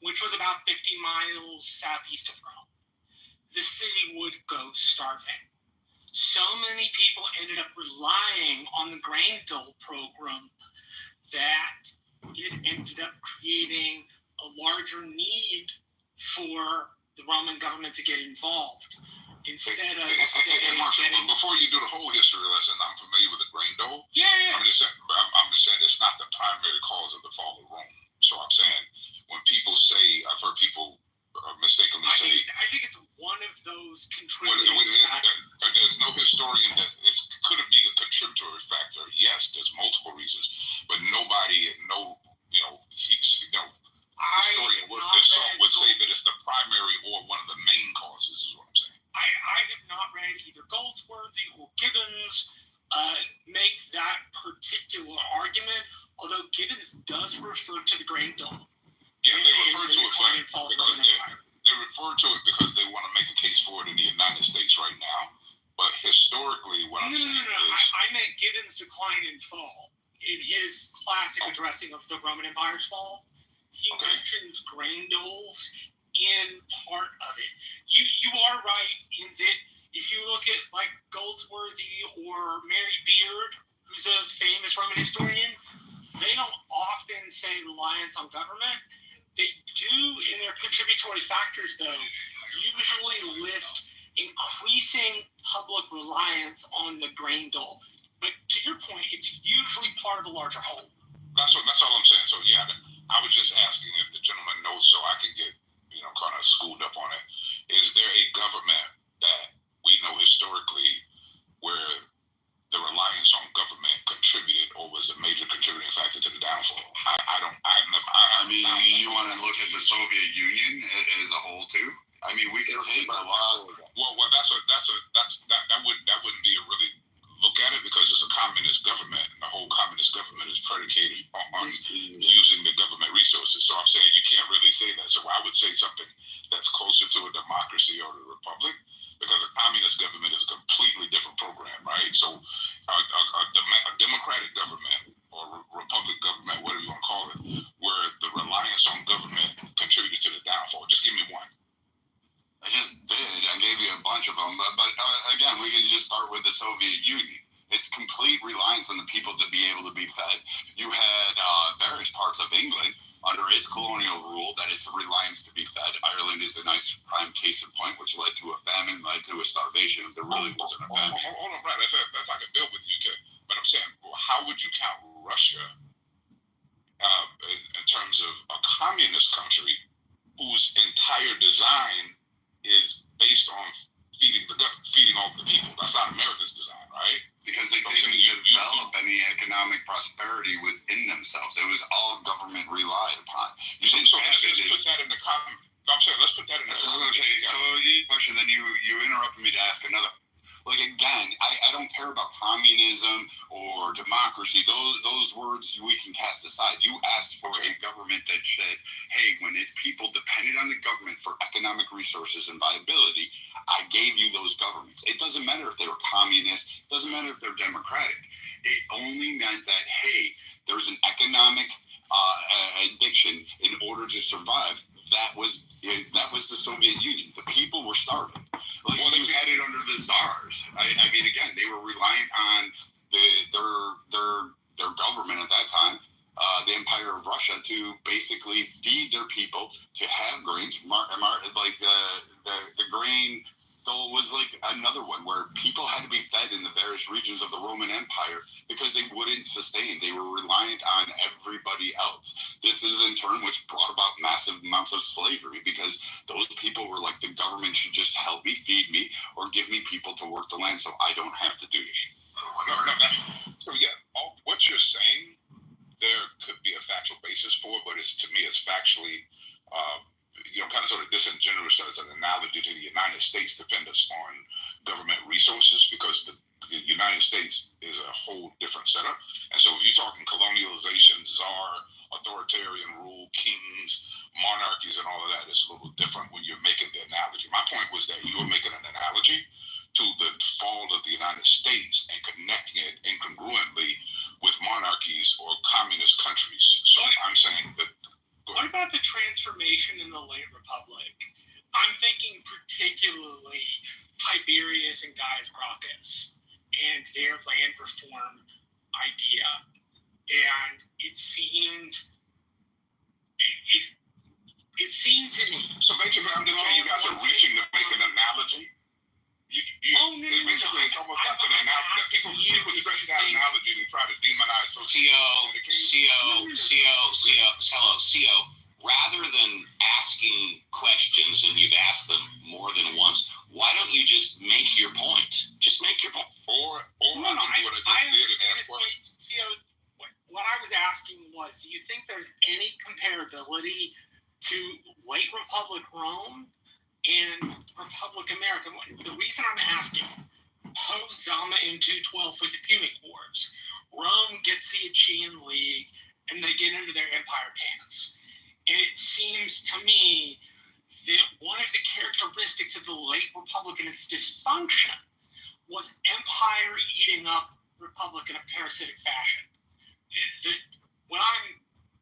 which was about 50 miles southeast of Rome, the city would go starving. So many people ended up relying on the grain dole program that it ended up creating a larger need for the Roman government to get involved. Instead of before you do the whole history lesson, I'm familiar with the grain dole. Yeah. I'm just saying it's not the primary cause of the fall of Rome. So I'm saying when people say, I've heard people mistakenly say, I think it's one of those contributing factors. There's no historian that it could be a contributory factor. Yes, there's multiple reasons, but nobody, historian worth their salt would say that it's the primary or one of the main causes, is what I'm saying. I have not read either Goldsworthy or Gibbons make that particular argument, although Gibbons does refer to the grain dole. Yeah, they refer to it, because they refer to it because they want to make a case for it in the United States right now. But historically, what I'm saying is... I meant Gibbons' decline and fall. In his classic addressing of the Roman Empire's fall, he mentions grain doles in part of it. You are right in that if you look at like Goldsworthy or Mary Beard, who's a famous Roman historian, they don't often say reliance on government. They do in their contributory factors, though, usually list increasing public reliance on the grain dole. But to your point, it's usually part of a larger whole. That's all I'm saying. So yeah, I was just asking if the gentleman knows, so I can get kind of schooled up on it. Is there a government that we know historically where the reliance on government contributed or was a major contributing factor to the downfall? I mean, you want to look at the Soviet Union as a whole too? I mean, we can take a lot. Well, that wouldn't be a really look at it because it's a communist government, and the whole communist government is predicated on using the government resources. So I'm saying you can't really say that. So I would say something that's closer to a democracy or a republic, because a communist government is a completely different program, right? So a democratic government or republic government, whatever you want to call it, where the reliance on government contributes to the downfall. Just give me one. I just did. I gave you a bunch of them. But again, we can just start with the Soviet Union. It's complete reliance on the people to be able to be fed. You had various parts of England under its colonial rule that it's a reliance to be fed. Ireland is a nice prime case in point, which led to a famine, led to a starvation. There really wasn't a famine. Hold on, Brad. That's I can build with you, kid. But I'm saying, how would you count Russia in terms of a communist country whose entire design is based on feeding all the people? That's not America's design, right? Because they didn't develop any economic prosperity within themselves. It was all government relied upon. Let's put that in the common. I'm saying, let's put that in the common. Okay, so you question, then you interrupted me to ask another. Like, again, I don't care about communism or democracy. Those words we can cast aside. You asked for a government that said, hey, when its people depended on the government for economic resources and viability, I gave you those governments. It doesn't matter if they were communist. It doesn't matter if they're democratic. It only meant that, hey, there's an economic addiction in order to survive. That was the Soviet Union. The people were starving. Like, you had it under the Tsars. I mean, again, they were reliant on their government at that time, the Empire of Russia, to basically feed their people, to have grains. Like the grain dole was like another one where people had to be fed in the various regions of the Roman Empire because they wouldn't sustain. They were reliant on everybody else. This is in turn which brought about massive amounts of slavery because those people were like, the government should just help me, feed me, or give me people to work the land so I don't have to do it. So yeah, what you're saying, there could be a factual basis for it, but to me it's factually kind of sort of disingenuous as an analogy to the United States dependence on government resources, because the United States is a whole different setup. And so if you're talking colonialization, czar, authoritarian rule, kings, monarchies, and all of that, it's a little different when you're making the analogy. My point was that you were making an analogy to the fall of the United States and connecting it incongruently with monarchies or communist countries. So I'm saying that. What about the transformation in the late Republic? I'm thinking particularly Tiberius and Gaius Gracchus and their land reform idea. And it seemed to me. So basically, I'm just saying you guys are reaching to make an analogy. Basically, it's almost like an analogy that people stretch that analogy and try to demonize. So CO, rather than asking questions, and you've asked them more than once, why don't you just make your point? Just make your point. Or I understand this point. CO, what I was asking was, do you think there's any comparability to late Republic Rome and Republic America? The reason I'm asking, post Zama in 212 with the Punic Wars, Rome gets the Aegean League and they get into their empire pants. And it seems to me that one of the characteristics of the late Republic and its dysfunction was empire eating up Republic in a parasitic fashion.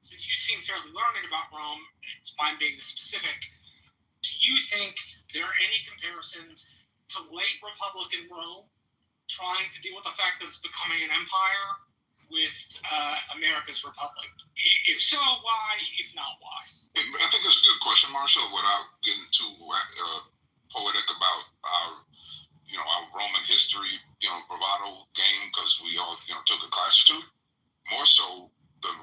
Since you seem fairly learned about Rome, it's mine being the specific, Do you think there are any comparisons to late Republican Rome trying to deal with the fact that it's becoming an empire with America's republic? If so, why? If not, why? I think it's a good question, Marshall, without getting too poetic about our Roman history, bravado game, because we all, took a class or two. More so, the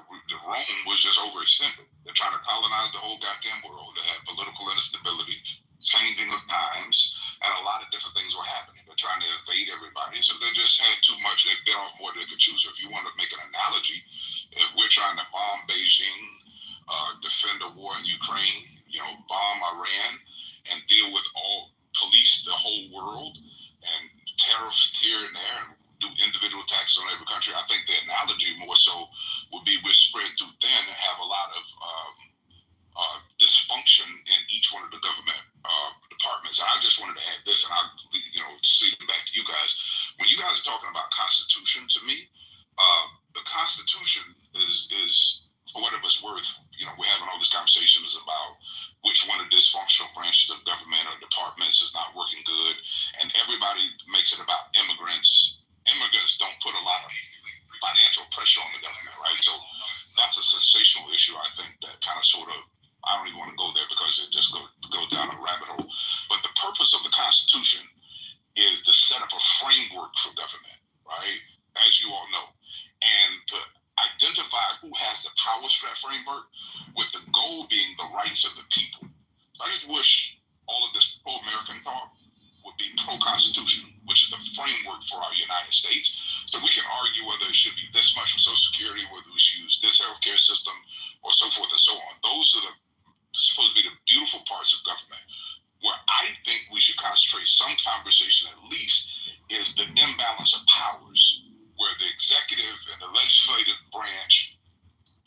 Rome was just overextended. They're trying to colonize the whole goddamn world. They had political instability, changing of times, and a lot of different things were happening. They're trying to invade everybody, so they just had too much. They bit off more than they could chew. So if you want to make an analogy, if we're trying to bomb Beijing, defend a war in Ukraine, bomb Iran, and deal with police the whole world, and tariffs here and there, and do individual taxes on every country, I think the analogy more so would be we're spread too thin and have a lot of dysfunction in each one of the government departments. I just wanted to add this, and I'll see it back to you guys. When you guys are talking about Constitution, to me, the Constitution is for what it was worth. We're having all this conversation is about which one of the dysfunctional branches of government or departments is not working good, and everybody makes it about immigrants. Immigrants don't put a lot of financial pressure on the government, right? So that's a sensational issue, I think, that kind of sort of, I don't even want to go there because it just goes down a rabbit hole. But the purpose of the Constitution is to set up a framework for government, right? As you all know. And to identify who has the powers for that framework, with the goal being the rights of the people. So I just wish all of this pro-American talk would be pro-Constitution, which is the framework for our United States. So we can argue whether it should be this much for Social Security, whether we should use this healthcare system, or so forth and so on. Those are supposed to be the beautiful parts of government. Where I think we should concentrate some conversation at least is the imbalance of powers, where the executive and the legislative branch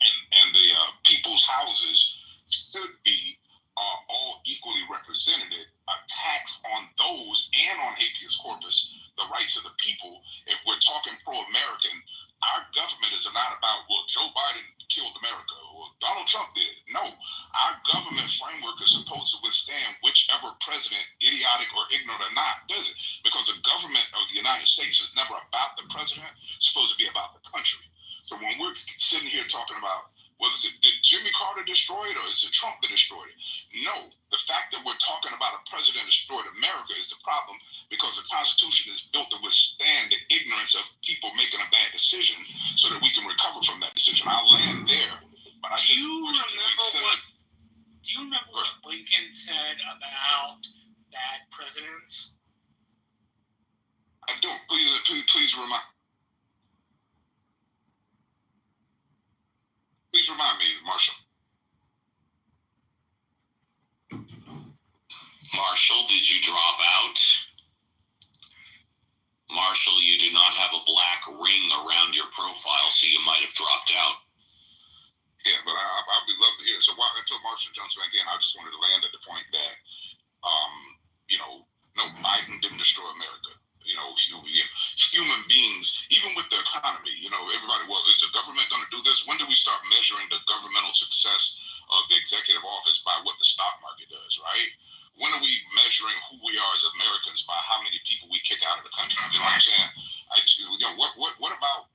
and the people's houses should be all equally represented. A tax on those and on habeas corpus, the rights of the people. If we're talking pro-American, our government is not about, well, Joe Biden killed America or Donald Trump did. No, our government framework is supposed to withstand whichever president, idiotic or ignorant or not, does it. Because the government of the United States is never about the president. It's supposed to be about the country. So when we're sitting here talking about, did Jimmy Carter destroy it or is it Trump that destroyed it? No, the fact that we're talking about a president destroyed America is the problem, because the Constitution is built to withstand the ignorance of people making a bad decision so that we can recover from that decision. I'll land there, but do you remember what Lincoln said about bad presidents? I don't. Please remind. Please remind me, Marshall. Marshall, did you drop out? Marshall, you do not have a black ring around your profile, so you might have dropped out. Yeah, but I'd be love to hear it. So until Marshall jumps back in, I just wanted to land at the point that, no, Biden didn't destroy America. Human beings, even with the economy, everybody, well, is the government going to do this? When do we start measuring the governmental success of the executive office by what the stock market does, right? When are we measuring who we are as Americans by how many people we kick out of the country? You know what I'm saying? What about,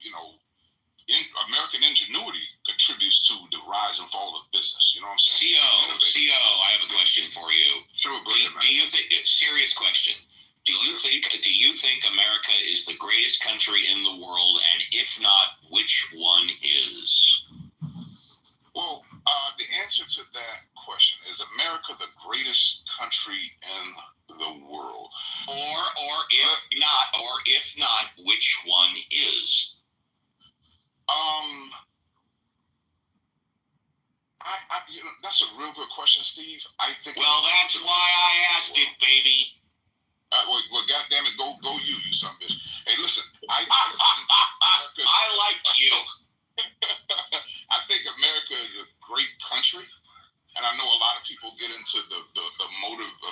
American ingenuity contributes to the rise and fall of business. You know what I'm saying? CO, I have a question for you. Sure, do you think, serious question, do you think America is the greatest country in the world, and if not, which one is? Well, the answer to that question is America the greatest country in the world, or if not, which one is? That's a real good question, Steve. I think. Well, that's why I asked it, baby. Well, goddamn it, go you son of a bitch. Hey, listen, I like you. I think America is a great country, and I know a lot of people get into the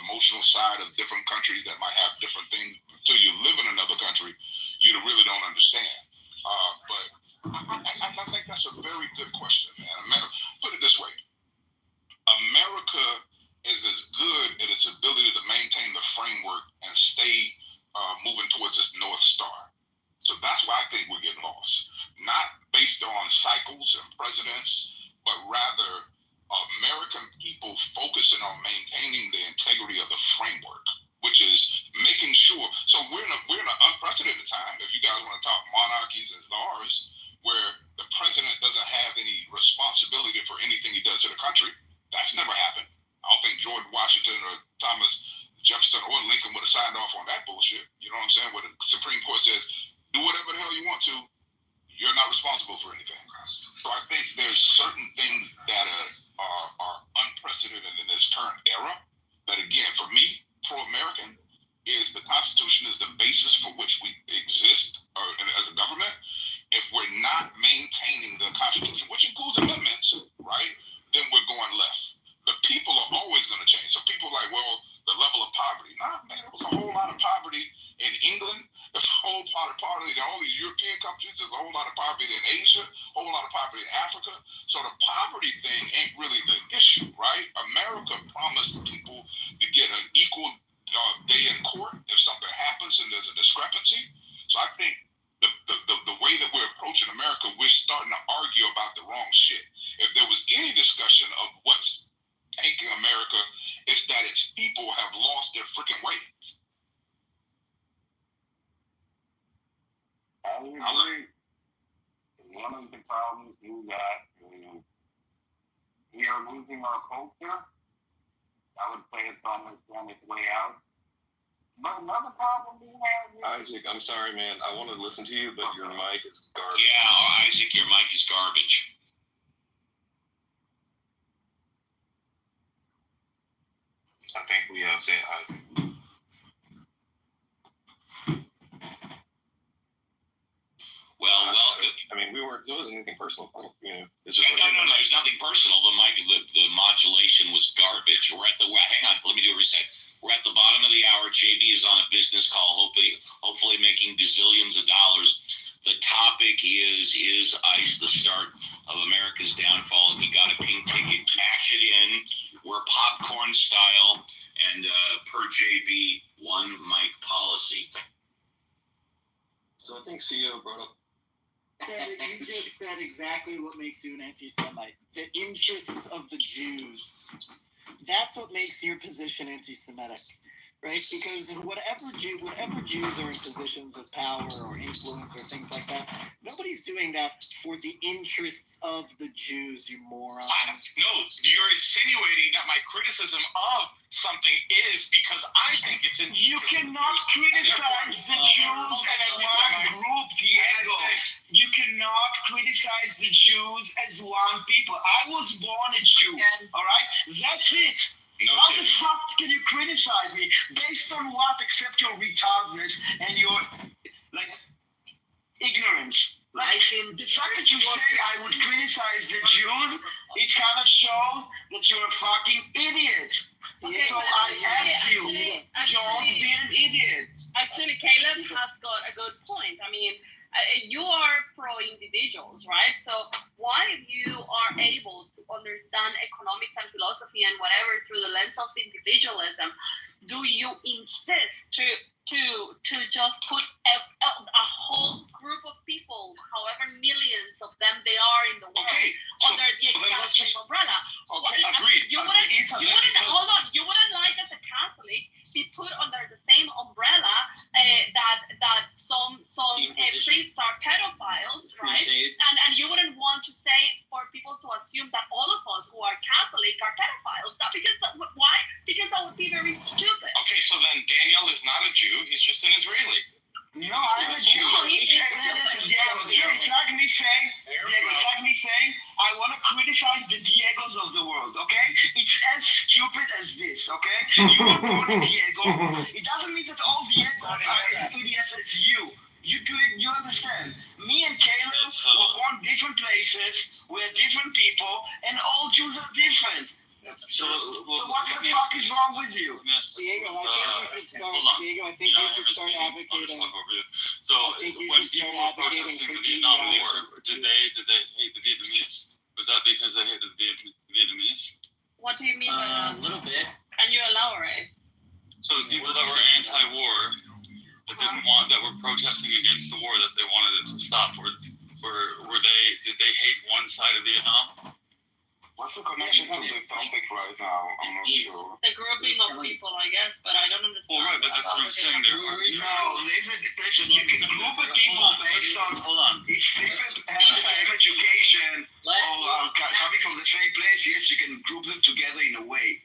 emotional side of different countries that might have different things. Until you live in another country, you really don't understand. But I think that's a very good question, man. Put it this way. America is as good its ability to maintain the framework and stay moving towards its North Star. So that's why I think we're getting lost. Not based on cycles and presidents, but rather American people focusing on maintaining the integrity of the framework, which is making sure. So we're in an unprecedented time. If you guys want to talk monarchies and czars, where the president doesn't have any responsibility for anything he does to the country, that's never happened. I don't think George Washington or Thomas Jefferson or Lincoln would have signed off on that bullshit. You know what I'm saying? Where the Supreme Court says, do whatever the hell you want to, you're not responsible for anything. So I think there's certain things that are unprecedented in this current era that, again, for me, pro-American, is the Constitution is the basis for which we exist as a government. If we're not maintaining the Constitution, which includes amendments, right, then we're going left. The people are always going to change. So people are like, well, the level of poverty. Nah, man, there was a whole lot of poverty in England. There's a whole lot of poverty in all these European countries. There's a whole lot of poverty in Asia, a whole lot of poverty in Africa. So the poverty thing ain't really the issue, right? America promised people to get an equal day in court if something happens and there's a discrepancy. So I think the way that we're approaching America, we're starting to argue about the wrong shit. If there was any discussion of what's tanking America, it's that its people have lost their freaking way. I agree. One of the problems we got is we are losing our culture. I would say it's almost on its way out. But another problem we have is... Isaac, I'm sorry, man. I want to listen to you, but your mic is garbage. Yeah, Isaac, your mic is garbage. I think we upset Isaac. Well, welcome. I mean, it wasn't anything personal. You know, it's Yeah, just no, there's nothing personal. The modulation was garbage. Hang on, let me do a reset. We're at the bottom of the hour. JB is on a business call, hopefully making gazillions of dollars. The topic is ICE the start of America's downfall? If you got a pink ticket, cash it in. We're popcorn style, and per JB, one mic policy. So I think CEO brought up. You just said exactly what makes you an anti-Semite. The interests of the Jews. That's what makes your position anti-Semitic, right? Because whatever Jews are in positions of power or influence or things like that, nobody's doing that for the interests of the Jews, you moron. No, you're insinuating that my criticism of something is because I think it's an... You cannot criticize the Jews as one group, Diego. You cannot criticize the Jews as one people. I was born a Jew, all right? That's it. How the fuck can you criticize me? Based on what except your retardedness and your, ignorance? The fact that you say I would criticize the Jews, it kind of shows that you're a fucking idiot. Okay, so I ask you, don't be an idiot. Actually, Caleb has got a good point. I mean, you are pro-individuals, right? So why, if you are able to understand economics and philosophy and whatever through the lens of individualism, do you insist to just put a whole group of people, however millions of them they are in the world, under the exact same umbrella? Okay, agreed. You wouldn't like, as a Catholic, be put under the same umbrella that some priests are pedophiles, right? And you wouldn't want to say for people to assume that all of us who are Catholic are pedophiles. Why? Because that would be very stupid. Okay, so then Daniel is not a Jew, he's just an Israeli. No, I'm a Jew. It's like me saying, I want to criticize the Diegos of the world, okay? It's as stupid as this, okay? You were born a Diego. It doesn't mean that all Diegos are as idiots as you. You understand? Me and Caleb were born different places, we're different people, and all Jews are different. So what the fuck is wrong with you? Diego, I think you should start advocating. So when people were protesting the Vietnam War, did they hate the Vietnamese? Was that because they hated the Vietnamese? What do you mean by that? A little bit. Can you elaborate? So the people that were anti-war, that were protesting against the war, that they wanted it to stop, did they hate one side of Vietnam? What's the connection to the topic right now? I'm not sure. The grouping of people, I guess, but I don't understand. Well, right, but that's what I'm saying. Listen, you can group of people based on each people have the same education or coming from the same place. Yes, you can group them together in a way.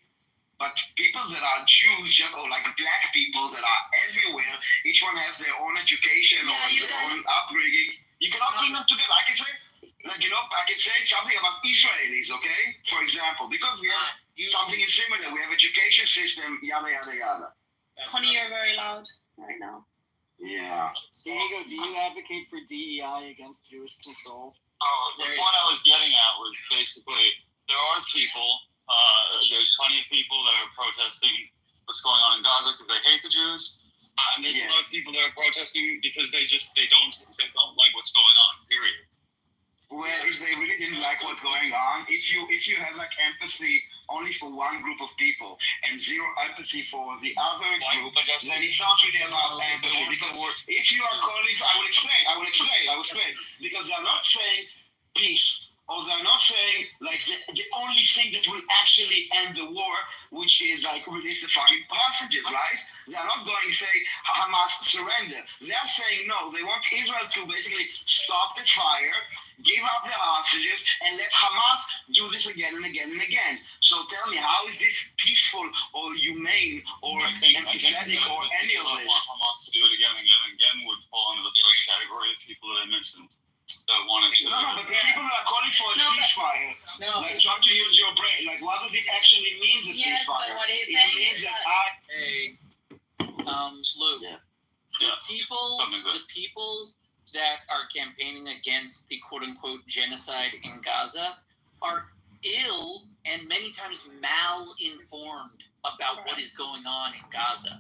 But people that are Jews, or like black people that are everywhere, each one has their own education or their own upbringing. You cannot bring them together. I can say, I can say something about Israelis, okay? For example, because we have something similar. We have education system, yada, yada, yada. Honey, you're very loud right now. Yeah. Diego, do you advocate for DEI against Jewish control? The point I was getting at was basically there are people, there's plenty of people that are protesting what's going on in Gaza because they hate the Jews. And there's a lot of people that are protesting because they don't like what's going on, period. Well, if they really didn't like what's going on, if you have like empathy only for one group of people and zero empathy for the other group, then it's not really about empathy. Because if you are calling, I will explain. Because they are not saying peace. Or they're not saying, like, the only thing that will actually end the war, which is, like, release the fucking hostages, right? They're not going to say, Hamas surrender. They're saying, no, they want Israel to basically stop the fire, give up the hostages, and let Hamas do this again and again and again. So tell me, how is this peaceful or humane or empathetic or any of this? Hamas to do it again and again and again would fall into the first category of people that I mentioned. That wanted to. No, but the people that are calling for a ceasefire, like, trying to use your brain, like, what does it actually mean, the ceasefire? It means that Lou, the people that are campaigning against the quote-unquote genocide in Gaza are ill and many times mal-informed about what is going on in Gaza.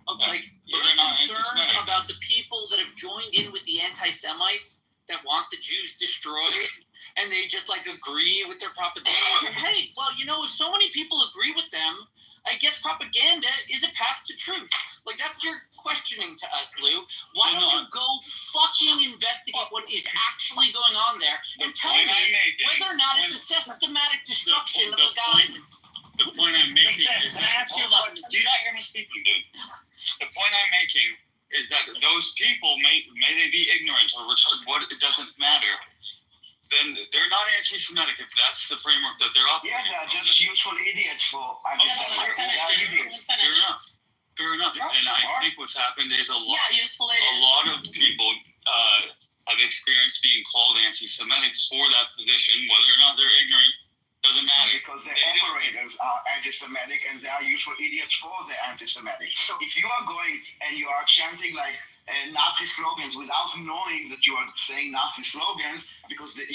Okay. Like, you're concerned about the people that have joined in with the anti-Semites that want the Jews destroyed, and they just, like, agree with their propaganda. Hey, well, if so many people agree with them, I guess propaganda is a path to truth. Like, that's your questioning to us, Lou. Why don't you go fucking investigate what is actually going on there and tell me whether or not it's a systematic destruction of the Gazans? The point I'm making is that... Do you not hear me speaking, dude? The point I'm making is that those people may they be ignorant or retarded, what, it doesn't matter. Then they're not anti-Semitic if that's the framework that they're operating. Yeah, they're just useful idiots for anti-Semitic. Fair enough. And I think what's happened is a lot of people have experienced being called anti-Semitic for that position, whether or not they're ignorant. Doesn't matter. Because the operators are anti-Semitic and they are useful idiots for the anti-Semitic. So if you are going and you are chanting like Nazi slogans without knowing that you are saying Nazi slogans because the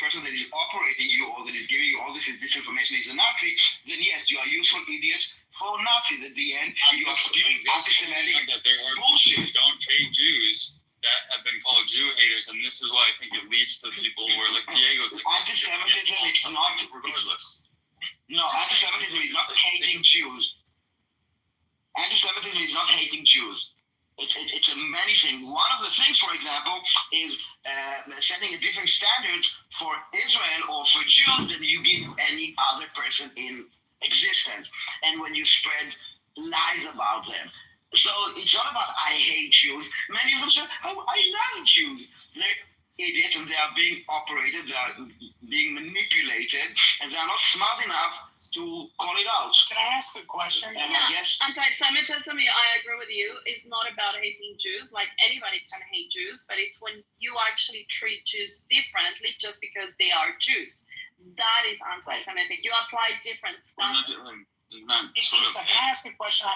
person that is operating you or that is giving you all this information is a Nazi, then yes, you are useful idiots for Nazis at the end. And you are spewing anti-Semitic that there are bullshit. People who don't hate Jews that have been called Jew haters, and this is why I think it leads to people where, like Diego, anti-Semitism is not regardless. No, anti-Semitism is not hating Jews. Anti-Semitism is not hating Jews. It's a many things. One of the things, for example, is setting a different standard for Israel or for Jews than you give any other person in existence. And when you spread lies about them. So it's not about I hate Jews. Many of them say, oh, I love Jews. They're idiots and they are being operated, they are being manipulated, and they are not smart enough to call it out. Can I ask a question? And I guess Anti-Semitism, I agree with you, is not about hating Jews. Like, anybody can hate Jews, but it's when you actually treat Jews differently just because they are Jews. That is anti-Semitic. You apply different standards. Can I ask a question?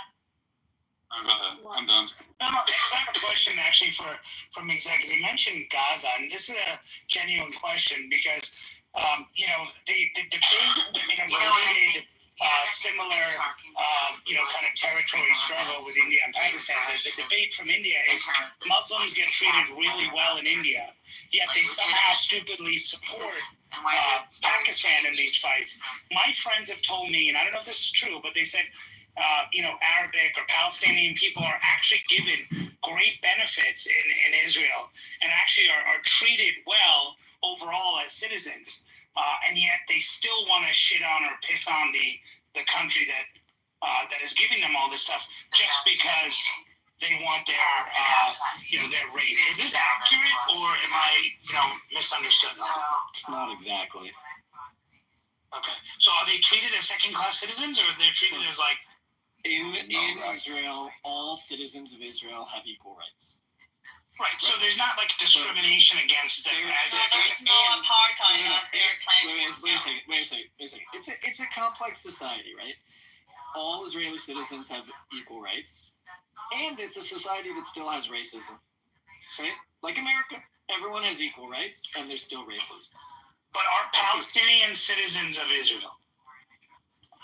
Go ahead. I'm done. No, I have a question actually from Exec. You mentioned Gaza, and this is a genuine question because, the debate in a related, similar, kind of territory struggle with India and Pakistan. The debate from India is Muslims get treated really well in India, yet they somehow stupidly support Pakistan in these fights. My friends have told me, and I don't know if this is true, but they said, Arabic or Palestinian people are actually given great benefits in Israel and actually are treated well overall as citizens, and yet they still want to shit on or piss on the country that is giving them all this stuff just because they want their rate. Is this accurate, or am I misunderstood? It's not exactly. Okay, so are they treated as second-class citizens, or they're treated as like? In Israel, all citizens of Israel have equal rights. Right, so there's not like discrimination against them as there's no apartheid as they're claiming. Wait a second. It's a complex society, right? All Israeli citizens have equal rights, and it's a society that still has racism, right? Like America, everyone has equal rights, and there's still racism. But are Palestinian citizens of Israel?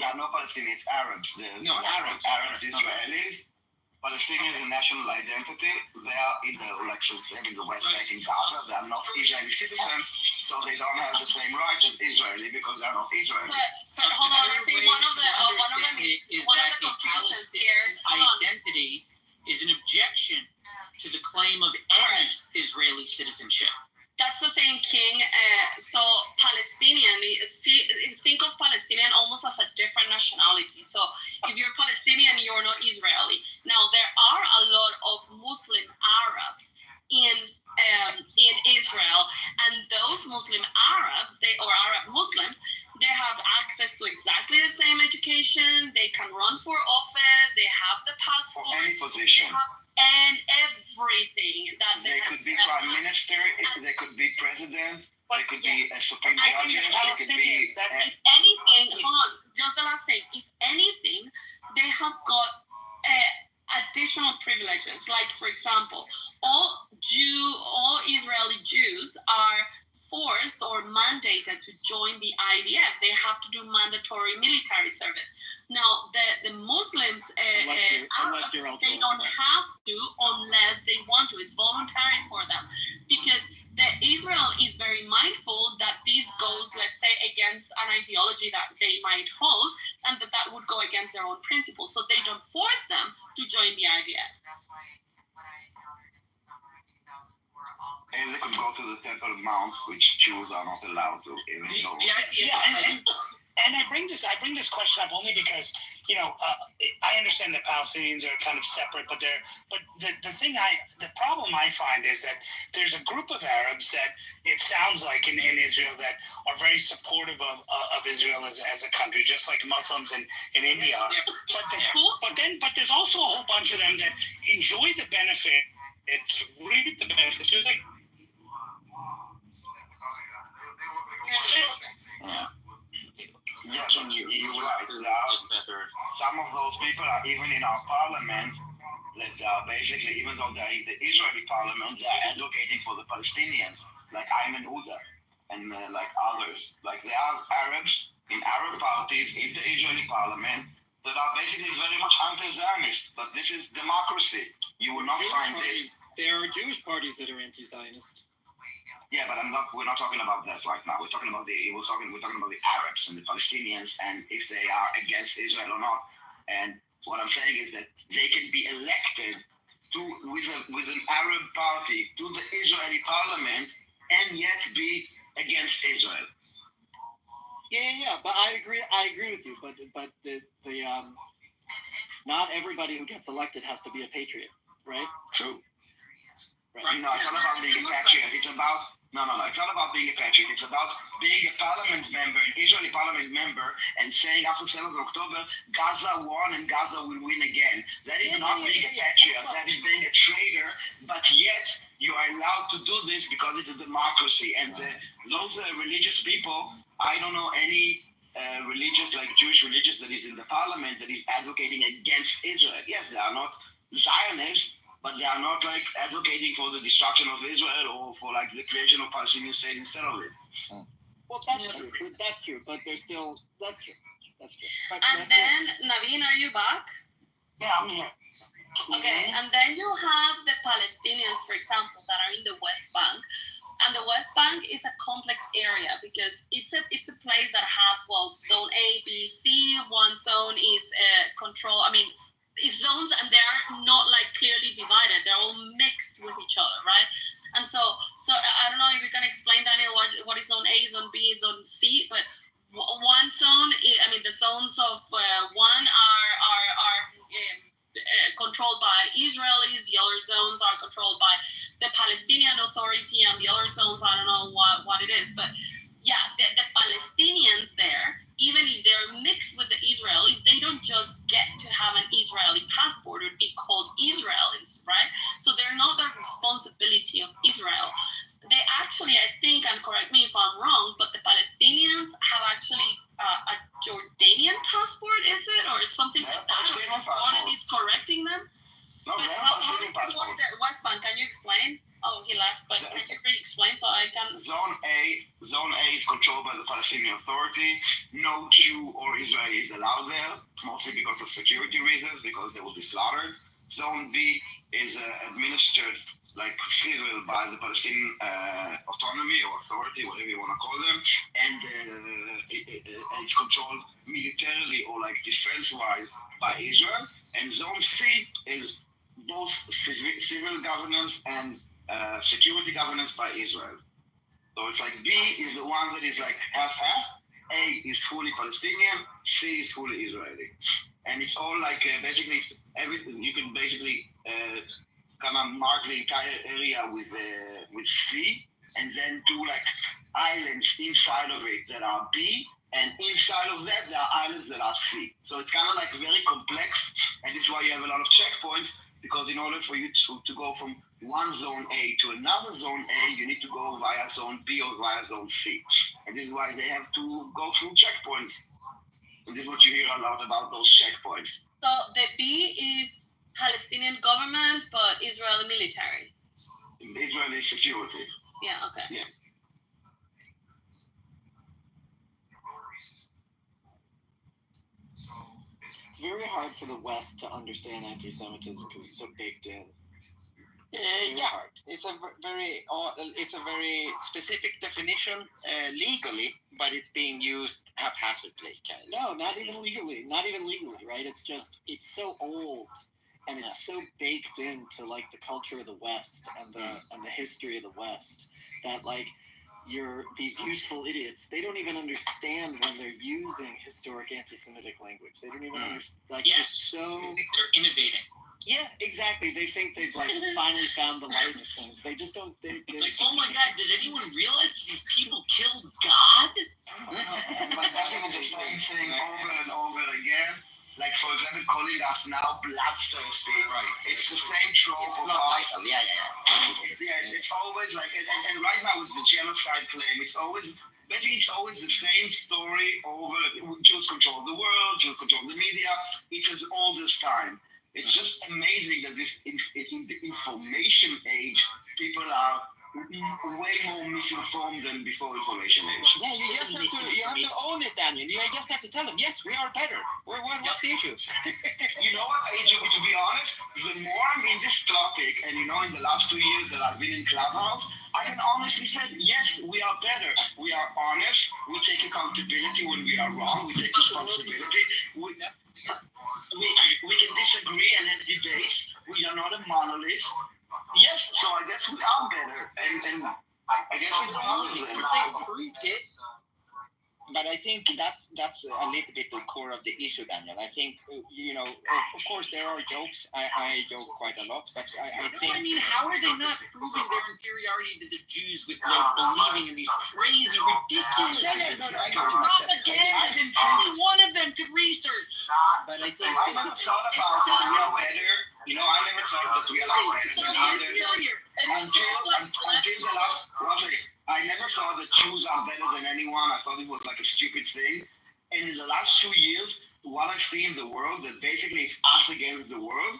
Yeah, no Palestinians, Arabs. Arabs, Israelis. Palestinians is a national identity. They are in the elections in the West Bank in Gaza. They are not Israeli citizens, so they don't have the same rights as Israeli because they are not Israeli. But hold on, I think one of them is that a Palestinian identity is an objection to the claim of any Israeli citizenship. That's the thing, King. So Palestinian, think of Palestinian almost as a different nationality. So if you're Palestinian, you're not Israeli. Now there are a lot of Muslim Arabs in Israel, and those Muslim Arabs, or Arab Muslims, they have access to exactly the same education. They can run for office. They have the passport. For any position. And everything that they could be prime minister, they could be president, they could be a supreme judge, they could be anything. Hold on, just the last thing. If anything, they have got additional privileges. Like, for example, all Israeli Jews are forced or mandated to join the IDF. They have to do mandatory military service. Now, the Muslims, unless you're they don't have to unless they want to. It's voluntary for them. Because Israel is very mindful that this goes, let's say, against an ideology that they might hold, and that would go against their own principles. So they don't force them to join the IDF. And they could go to the Temple Mount, which Jews are not allowed to. And I bring this question up only because I understand that Palestinians are kind of separate, but the problem I find is that there's a group of Arabs that it sounds like in Israel that are very supportive of Israel as a country, just like Muslims in India are. But there's also a whole bunch of them that enjoy the benefit. Reap the benefits. It's like. Yes, you're right. Some of those people are even in our parliament that basically, even though they're in the Israeli parliament, they're advocating for the Palestinians, like Ayman Uda and like others. Like there are Arabs in Arab parties in the Israeli parliament that are basically very much anti-Zionist. But this is democracy. You will not find this. There are Jewish parties that are anti-Zionist. Yeah, but we're not talking about that right now. We're talking about the Arabs and the Palestinians and if they are against Israel or not. And what I'm saying is that they can be elected with an Arab party to the Israeli parliament and yet be against Israel. Yeah. But I agree with you. But the not everybody who gets elected has to be a patriot, right? True. Right. No, it's not about being a patriot. It's about No. It's not about being a patriot. It's about being a parliament member, an Israeli parliament member, and saying after 7th of October, Gaza won and Gaza will win again. That is not being a patriot. That is being a traitor. But yet you are allowed to do this because it's a democracy. And those religious people, I don't know any religious, like Jewish religious, that is in the parliament that is advocating against Israel. Yes, they are not Zionists, but they are not like advocating for the destruction of Israel or for like the creation of Palestinian state instead of it. Well, that's true. But there's still that's true. And then Naveen, are you back? Yeah, I'm here. Okay, and then you have the Palestinians, for example, that are in the West Bank. And the West Bank is a complex area because it's a place that has, zone A, B, C. One zone is control. I mean, it's zones, and they're not like clearly divided. They're all mixed with each other, right? And so I don't know if you can explain, Daniel, what is zone A, zone B, zone C, but one zone, I mean, the zones of one are controlled by Israelis, the other zones are controlled by the Palestinian Authority, and the other zones, I don't know what it is, but yeah, the Palestinians there, even if they're mixed with the Israelis, they don't just get to have an Israeli passport or be called Israelis, right? So they're not the responsibility of Israel. They actually, I think, and correct me if I'm wrong, but the Palestinians have actually a Jordanian passport, is it? Or something like that? Palestinian passport. Is correcting them? No, they have Palestinian passport. Westman, can you explain? Oh, he left, but can you re-explain so I can... Zone A is controlled by the Palestinian Authority. No Jew or Israeli is allowed there, mostly because of security reasons, because they will be slaughtered. Zone B is administered like civil by the Palestinian autonomy or authority, whatever you want to call them, and it's controlled militarily or like defense-wise by Israel. And Zone C is both civil governance and security governance by Israel. So it's like B is the one that is like half-half, A is fully Palestinian, C is fully Israeli. And it's all like basically it's everything. You can basically kind of mark the entire area with C, and then do like islands inside of it that are B, and inside of that there are islands that are C. So it's kind of like very complex, and this is why you have a lot of checkpoints, because in order for you to go from one zone A to another zone A, you need to go via zone B or via zone C. And this is why they have to go through checkpoints. And this is what you hear a lot about those checkpoints. So the B is Palestinian government, but Israeli military. Israeli security. Yeah, okay. Yeah. It's very hard for the West to understand anti-Semitism because it's so baked in. Yeah, it's a very specific definition legally, but it's being used haphazardly. No, not even legally, right? It's just, it's so old, and it's so baked into like the culture of the West and the history of the West that like these useful idiots, they don't even understand when they're using historic anti-Semitic language. They don't even understand. Like, yes, it's so. They think they're innovating. Yeah, exactly. They think they've like finally found the light of things. They just don't. They're like, oh my God! Does anyone realize that these people killed God? But that's even the same thing over and over again. Like, for example, calling us now bloodthirsty. Right. It's the same trope of us. Yeah. Yeah, it's always like, and right now with the genocide claim, it's always the same story over. Jews control the world, Jews control the media. It is all this time. It's just amazing that it's in the information age, people are way more misinformed than before information age. Yeah, you have to own it, Daniel. You just have to tell them, yes, we are better. What's the issue? You know what, to be honest, the more I'm in this topic, and in the last 2 years that I've been in Clubhouse, I can honestly say, yes, we are better. We are honest. We take accountability when we are wrong. We take responsibility. We can disagree and have debates. We are not a monolith. Yes, so I guess we are better. And I guess it bothers them. They proved it. But I think that's a little bit the core of the issue, Daniel. I think, of course there are jokes. I joke quite a lot, but I think... I mean, how are they not proving their inferiority to the Jews with believing in these crazy, ridiculous propaganda? Only one of them could research. But I think I never thought about that we are better. I never thought that we are better than others until the last project. I never thought that Jews are better than anyone. I thought it was like a stupid thing. And in the last 2 years, what I see in the world, that basically it's us against the world.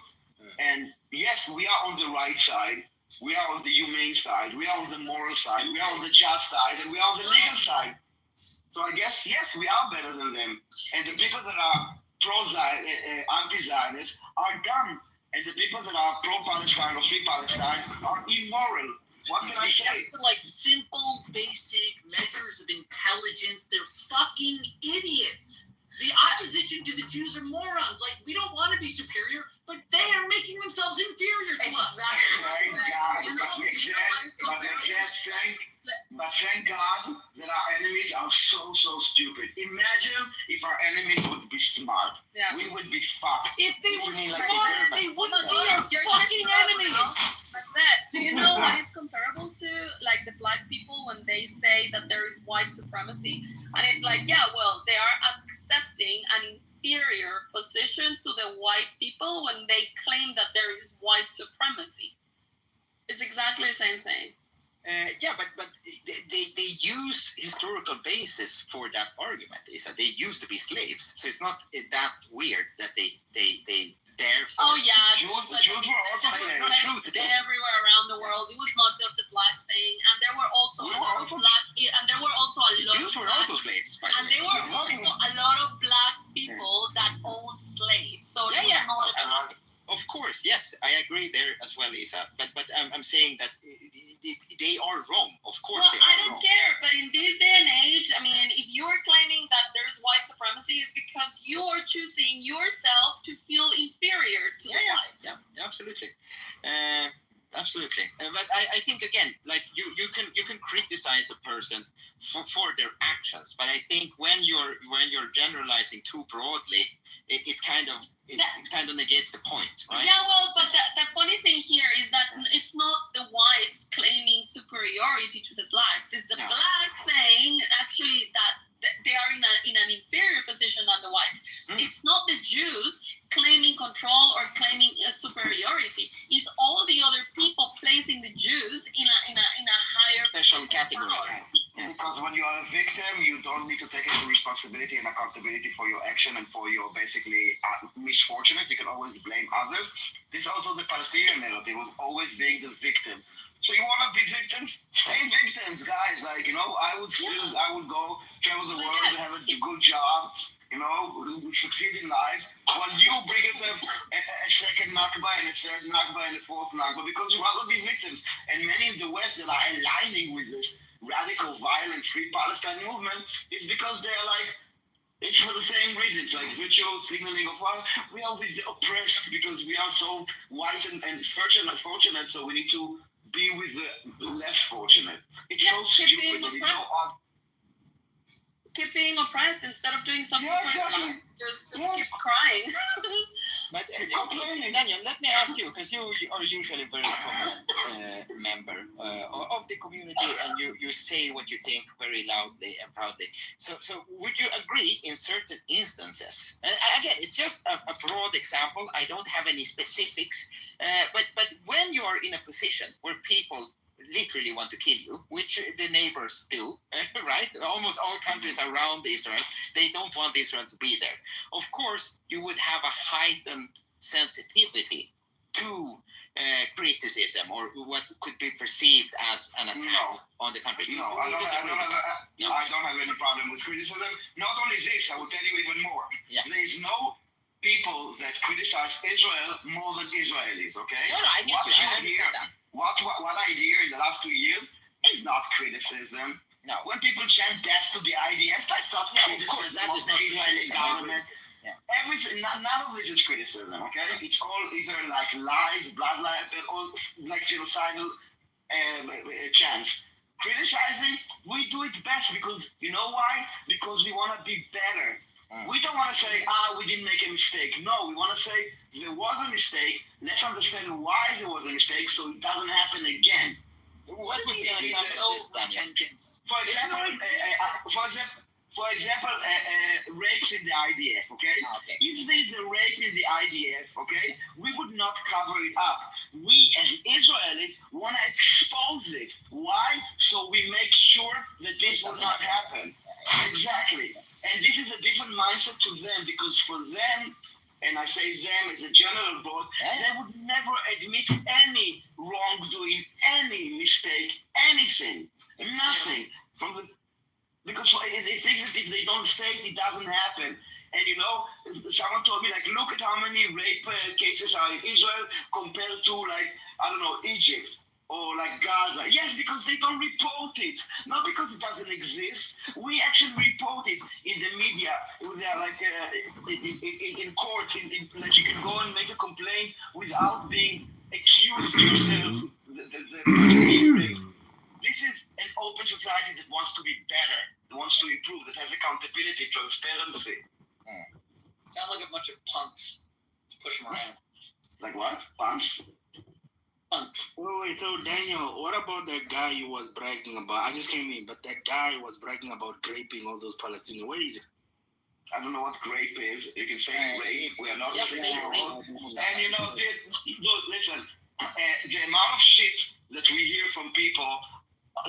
And yes, we are on the right side. We are on the humane side. We are on the moral side. We are on the just side. And we are on the legal side. So I guess, yes, we are better than them. And the people that are anti-Zionist are dumb. And the people that are pro-Palestine or free Palestine are immoral. What can I say? Like simple, basic measures of intelligence. They're fucking idiots. The opposition to the Jews are morons. Like, we don't so stupid. Imagine if our enemies would be smart. Yeah. We would be fucked. If they What were do you mean, like smart, the they Germans? wouldn't be our fucking enemies. That's it. Do you know what it's comparable to? Like the black people when they say that there is white supremacy, and it's like, yeah, well, they are accepting an inferior position to the white people when they claim that there is white supremacy. It's exactly the same thing. Yeah, but they use historical basis for that argument. Is that they used to be slaves, so it's not that weird that they therefore. Oh yeah, Jews were also slaves. everywhere around the world. It was not just the black thing, and there were also a lot of black, and there were also a lot. Jews were also slaves, by the and way. there were also a lot of black people that owned slaves. So it was not. Of course, yes, I agree there as well, Isa. But I'm saying that they are wrong. Of course, Well, they I are don't wrong. care, but in this day and age, I mean, if you're claiming that there's white supremacy, it's because you are choosing yourself to feel inferior to the whites. Yeah, absolutely. Absolutely. But I think again, like you can criticize a person for their actions, but I think when you're generalizing too broadly, it kind of negates the point, right? Yeah, well, but the funny thing here is that it's not the whites claiming superiority to the blacks. It's the blacks saying actually that they are in an inferior position than the whites. It's not the Jews claiming control or claiming superiority. It's all the other people placing the Jews in a higher special category. Because when you are a victim, you don't need to take any responsibility and accountability for your action and for your basically misfortunate. You can always blame others. This is also the Palestinian narrative, was always being the victim. So you want to be victims? Stay victims, guys. Like, I would go travel the world and have a good job, succeed in life. While you bring yourself a second Nakba and a third Nakba and a fourth Nakba because you rather be victims. And many in the West that are aligning with this radical, violent, free Palestine movement is because they're like, it's for the same reasons, like virtual signaling of, we are with the oppressed because we are so white and fortunate, so we need to be with the less fortunate. It's so stupid and it's so odd. Keep being oppressed instead of doing something for your lives. Just keep crying. But Daniel, let me ask you, because you are usually a very prominent member of the community, and you say what you think very loudly and proudly. So would you agree in certain instances? And again, it's just a broad example. I don't have any specifics. But when you are in a position where people literally want to kill you, which the neighbors do, right? Almost all countries around Israel, they don't want Israel to be there. Of course, you would have a heightened sensitivity to criticism or what could be perceived as an attack on the country. No, I don't have any problem with criticism. Not only this, I will tell you even more. Yeah. There is no people that criticize Israel more than Israelis, okay? No, I get you. I understand that. What I hear in the last 2 years is not criticism. No. When people chant death to the IDF, that's not criticism that is of not the Israeli government. Yeah. Everything, none of this is criticism, okay? It's all either like lies, blood libel, or like genocidal chants. Criticizing, we do it best because, you know why? Because we want to be better. We don't want to say, we didn't make a mistake. No, we want to say, there was a mistake. Let's understand why there was a mistake so it doesn't happen again. What was the example of this, For example, rapes in the IDF, okay? If there's a rape in the IDF, okay, we would not cover it up. We, as Israelis, want to expose it. Why? So we make sure that this will not happen. Exactly. And this is a different mindset to them because for them, and I say them as a general board, they would never admit any wrongdoing, any mistake, anything, nothing. Because they think that if they don't say it, it doesn't happen. And someone told me, like, look at how many rape cases are in Israel compared to, like, I don't know, Egypt or like Gaza. Yes, because they don't report it. Not because it doesn't exist. We actually report it in the media. They're like in courts. Like you can go and make a complaint without being accused yourself. This is an open society that wants to be better. wants to improve, that has accountability, transparency. Sound like a bunch of punks to push them around. Like what? Punks? Punks. Wait, so Daniel, what about that guy you was bragging about? I just came in, but that guy was bragging about raping all those Palestinians. Where is it? I don't know what grape is. You can say rape. We are not saying And you know, listen, the amount of shit that we hear from people,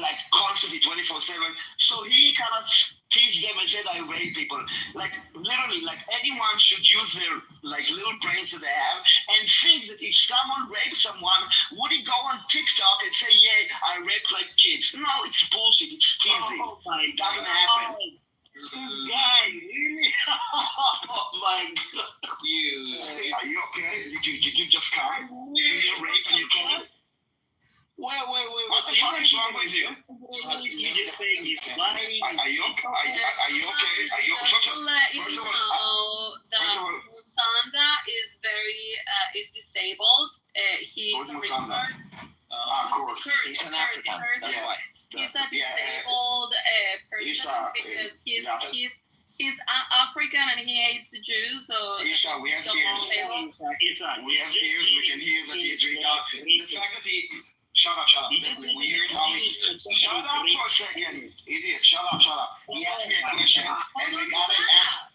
like constantly 24/7. So he cannot tease them and say I rape people. Like literally, like anyone should use their like little brains that they have and think that if someone rapes someone, would he go on TikTok and say, "Yeah, I raped like kids"? No, it's bullshit. It's teasing. It doesn't happen. Guy, really? Oh my God. Are you okay? Did you just come? Did you hear rape and you told me? Wait. What the fuck is wrong with you? You just saying he's lying. Are you okay? Are you okay? Are you Just to let you know that Musanda is is disabled. He's Who's a Musanda? retard. Of course. He's a disabled person because he's African and he hates the Jews. So Isa, we have ears. We have ears. We can hear that he's retarded. The fact that he. Shut up. We heard how he. Shut up for a second, idiot. Shut up. He asked me a question and we got an answer.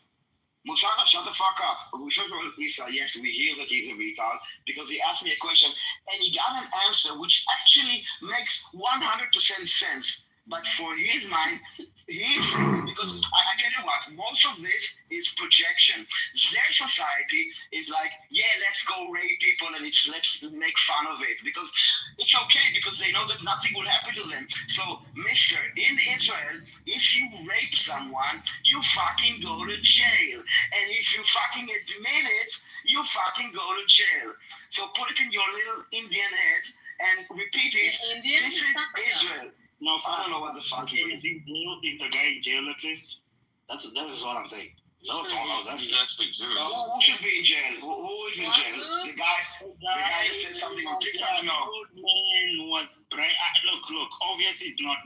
Musana, shut the fuck up. First of all, Isa, yes, we hear that he's a retard because he asked me a question and he got an answer which actually makes 100% sense. But for his mind, because I tell you what, most of this is projection. Their society is like, yeah, let's go rape people and let's make fun of it because it's okay because they know that nothing will happen to them. So, mister, in Israel, if you rape someone, you fucking go to jail. And if you fucking admit it, you fucking go to jail. So put it in your little Indian head and repeat it. Indian? This is Israel. No, I don't know what the fuck he is. Is the guy in jail at least? That is what I'm saying. That's all I was asking. Who should be in jail? Who is in jail? The guy that said something on TikTok? No. Old man was look. Obviously, it's not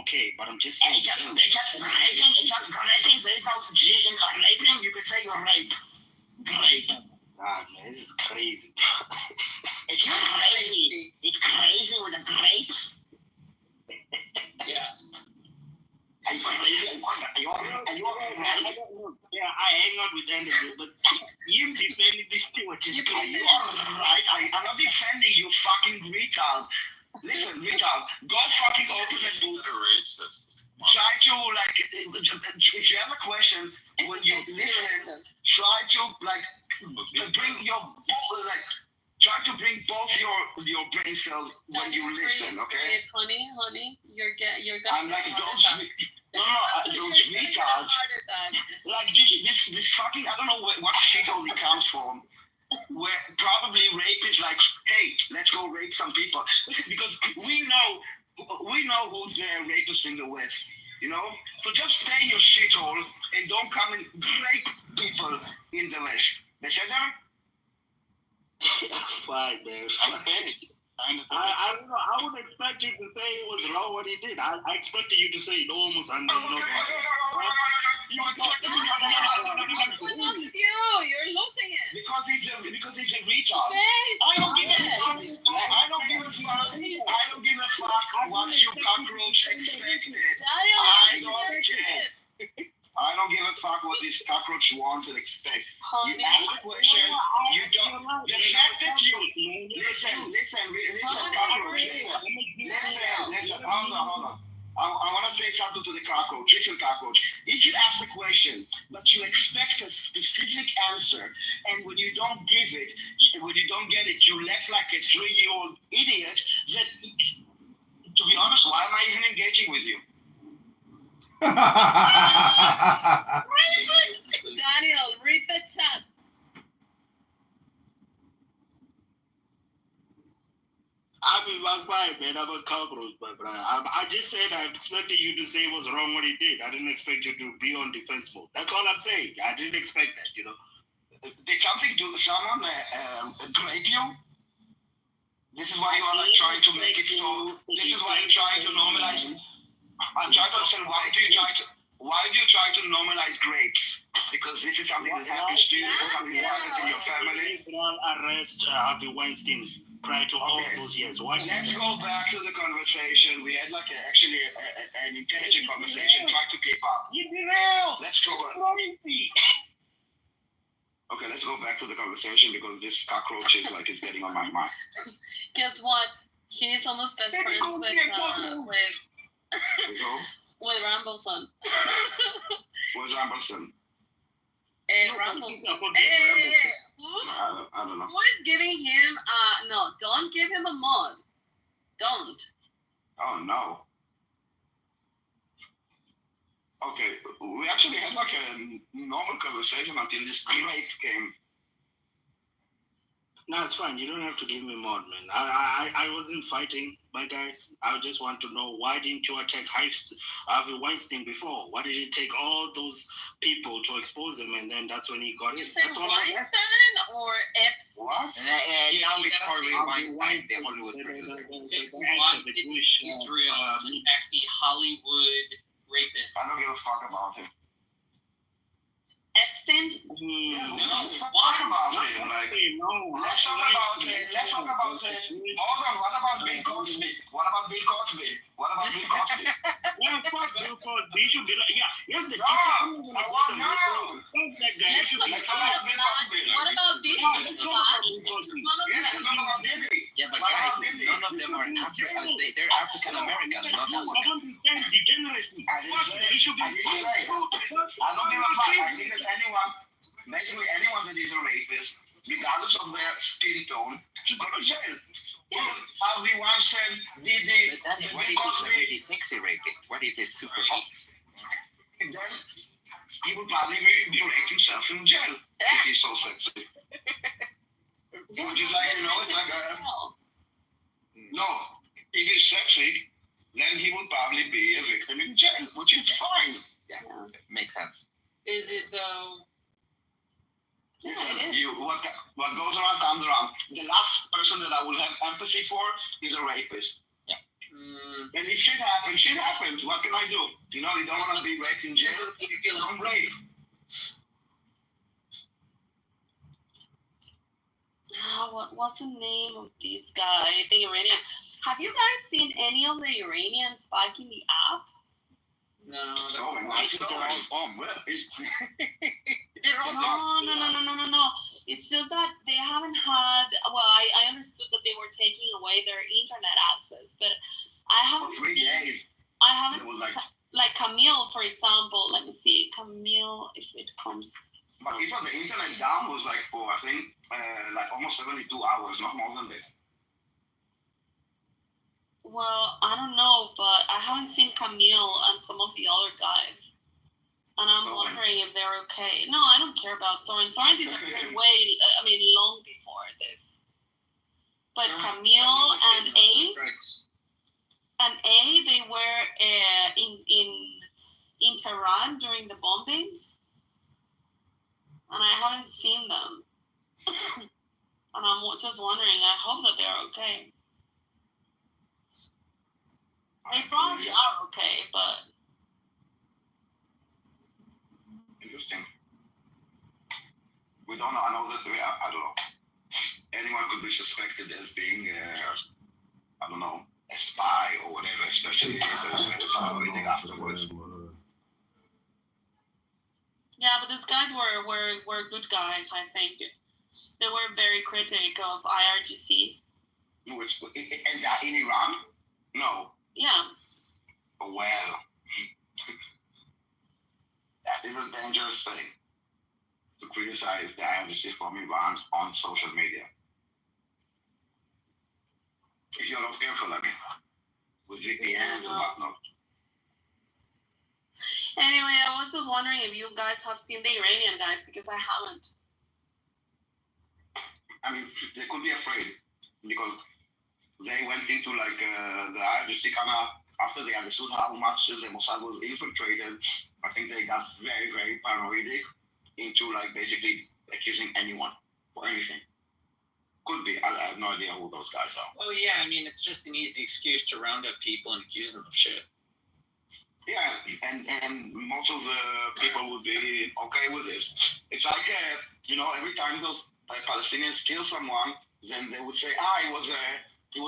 okay, but I'm just saying. It's not raping. There's no Jesus on raping. You could say you're rape. Grape. Ah, man, this is crazy. It's not crazy. It's crazy with the grapes. Yes. Are you crazy? Are you right? Yeah, I hang out with Andrew, but you defending this thing, which is Are you alright? I'm not defending you, fucking retard. Listen, retard, go fucking open a book. Try to, if you have a question, when you listen, try to, bring your, try to bring both your brain cells when you listen, okay? Honey, you're gonna. I'm like those retards. Like this fucking, I don't know what shithole he comes from. Where probably rape is like, hey, let's go rape some people because we know who's the rapist in the West, you know. So just stay in your shithole and don't come and rape people in the West. Beseder? Fine, man. I'm finished. I don't know. I would expect you to say it was wrong what he did. I expected you to say no, Musanda. You expected me You're losing it. because he's a retard. Okay, I don't give a fuck. I don't give a fuck what you cockroach expected. I don't care. I don't give a fuck what this cockroach wants and expects. You ask a question, you don't. The fact that you listen, cockroach, listen. Hold on. I want to say something to the cockroach. Listen, cockroach. If you ask the question, but you expect a specific answer, and when you don't give it, when you don't get it, you left like a 3-year-old idiot. That, to be honest, why am I even engaging with you? Daniel, read the chat. I'm fine, man. I'm a cockroach, my brother. I just said I expected you to say it was wrong what he did. I didn't expect you to be on defense mode. That's all I'm saying. I didn't expect that, you know. Did something do someone grape you? This is why you are like trying to make it so. This is why you're trying to normalize. I'm trying to understand why do you try to. why do you try to normalize grapes? Because this is something that happens to you, this is something that happens in your family. Arrest Harvey Weinstein prior to all those years. Why? Let's go back to the conversation. We had like an intelligent conversation. Try to keep up. Let's go. Okay, let's go back to the conversation because this cockroach is getting on my mind. Guess what? He's almost best friends with Rambleson. Where's Rambleson? Rambleson. I don't know. Who is giving him? No, don't give him a mod. Don't. Oh no. Okay, we actually had like a normal conversation until this grape came. No, it's fine. You don't have to give me mod, man. I wasn't fighting, my guy. I just want to know, why didn't you attack Harvey Weinstein before? Why did it take all those people to expose him, and then that's when he got You it? said That's all I asked. Weinstein or Epps? What? Now it's Harvey Weinstein, the Hollywood producer. What did Israel attack the Hollywood rapist? I don't give a fuck about him. Epstein? Let's talk about him. Let's talk about him. Let's talk about him. Hold on. What about Bill Cosby? What about Bill Cosby? What about Bill Cosby? Yeah, fuck Bill Cosby. He should be like, yeah. Here's the No. that guy. Let's talk about Bill Cosby. What about this? Yeah, but guys, none of them are African. They're African Americans, not African. Degeneracy. I don't give a fuck. I think that basically anyone that is a rapist, regardless of their skin tone, should go to jail. Harvey Weinstein, Didi, What if he's a really sexy rapist? What if he's super hot? And then he would probably be raped himself in jail if he's so sexy. Would you like to know? It's like no. If he's sexy, then he would probably be a victim in jail, which is fine. Yeah, makes sense. Is it though? Yeah, it is. What goes around comes around. The last person that I will have empathy for is a rapist. Yeah. And if shit happens. What can I do? You don't want to be raped in jail. Don't rape. What's the name of this guy? The Iranian. Have you guys seen any of the Iranians spiking the app? No. No. It's just that they haven't had. Well, I understood that they were taking away their internet access, but I haven't. For 3 days. I haven't. It was like Camille, for example. Let me see, Camille, if it comes. But the internet down was for I think almost 72 hours, not more than this. Well, I don't know, but I haven't seen Camille and some of the other guys. And I'm wondering if they're okay. No, I don't care about Soren. Soren disappeared long before this. But Camille and A, they were in Tehran during the bombings. And I haven't seen them. And I'm just wondering, I hope that they're okay. They probably are okay, but... Interesting. We don't know. I know that I don't know. Anyone could be suspected as being, a spy or whatever, especially if there's something afterwards. Yeah, but these guys were good guys, I think. They were very critical of IRGC. Which, in Iran? No. Yeah. Well, that is a dangerous thing, to criticize the IRGC from Iran on social media. If you're not careful, with VPNs and whatnot. Anyway, I was just wondering if you guys have seen the Iranian guys, because I haven't. They could be afraid, because they went into the IRGC kind of, after they understood how much the Mossad was infiltrated, I think they got very, very paranoid into basically accusing anyone for anything. Could be. I have no idea who those guys are. Oh yeah, it's just an easy excuse to round up people and accuse them of shit. Yeah, and most of the people would be okay with this. It's like every time those Palestinians kill someone, then they would say, it was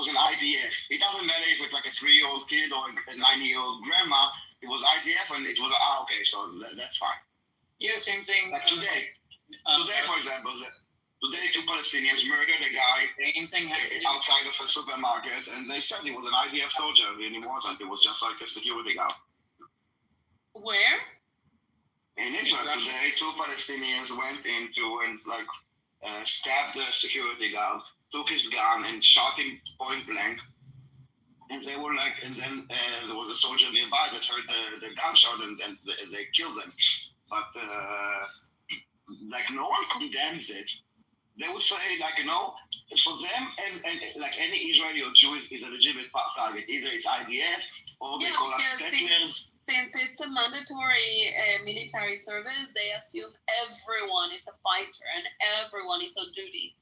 an IDF. It doesn't matter if it's like a 3-year-old kid or a 9-year-old grandma. It was IDF, and it was okay, so that's fine. Yeah, same thing. Like today, for example, today 2 Palestinians murdered a guy outside of a supermarket, and they said he was an IDF soldier, and he wasn't. It was just like a security guard. Where? In Israel today, 2 Palestinians went into and stabbed the security guard, took his gun and shot him point blank. And they were and then there was a soldier nearby that heard the gunshot and they killed them. But no one condemns it. They would say for them and any Israeli or Jew is a legitimate target. Either it's IDF or they call us settlers. Since it's a mandatory military service, they assume everyone is a fighter and everyone is on duty.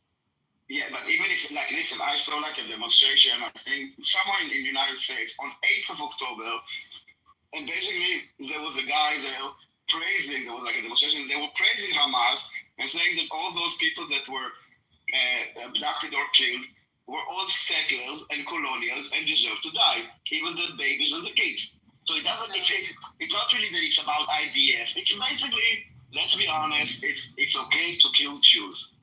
Yeah, but even if, listen, I saw a demonstration, I think, somewhere in the United States on 8th of October, and basically there was a guy there praising, there was a demonstration, they were praising Hamas and saying that all those people that were abducted or killed were all settlers and colonials and deserve to die, even the babies and the kids. So it's not really that it's about IDF. It's basically, let's be honest, it's okay to kill Jews.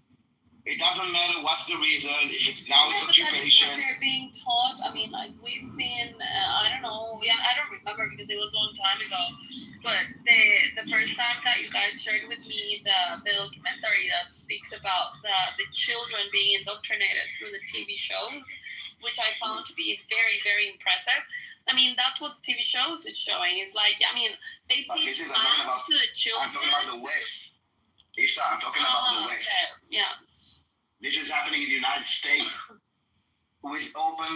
It doesn't matter what's the reason, if it's occupation. They're being taught. I mean, we've seen, I don't know, I don't remember because it was a long time ago, but the first time that you guys shared with me the documentary that speaks about the children being indoctrinated through the TV shows, which I found to be very, very impressive. I mean, that's what the TV shows is showing. It's they teach math to the children. I'm talking about the West. Isa, I'm talking about the West. Yeah. This is happening in the United States with open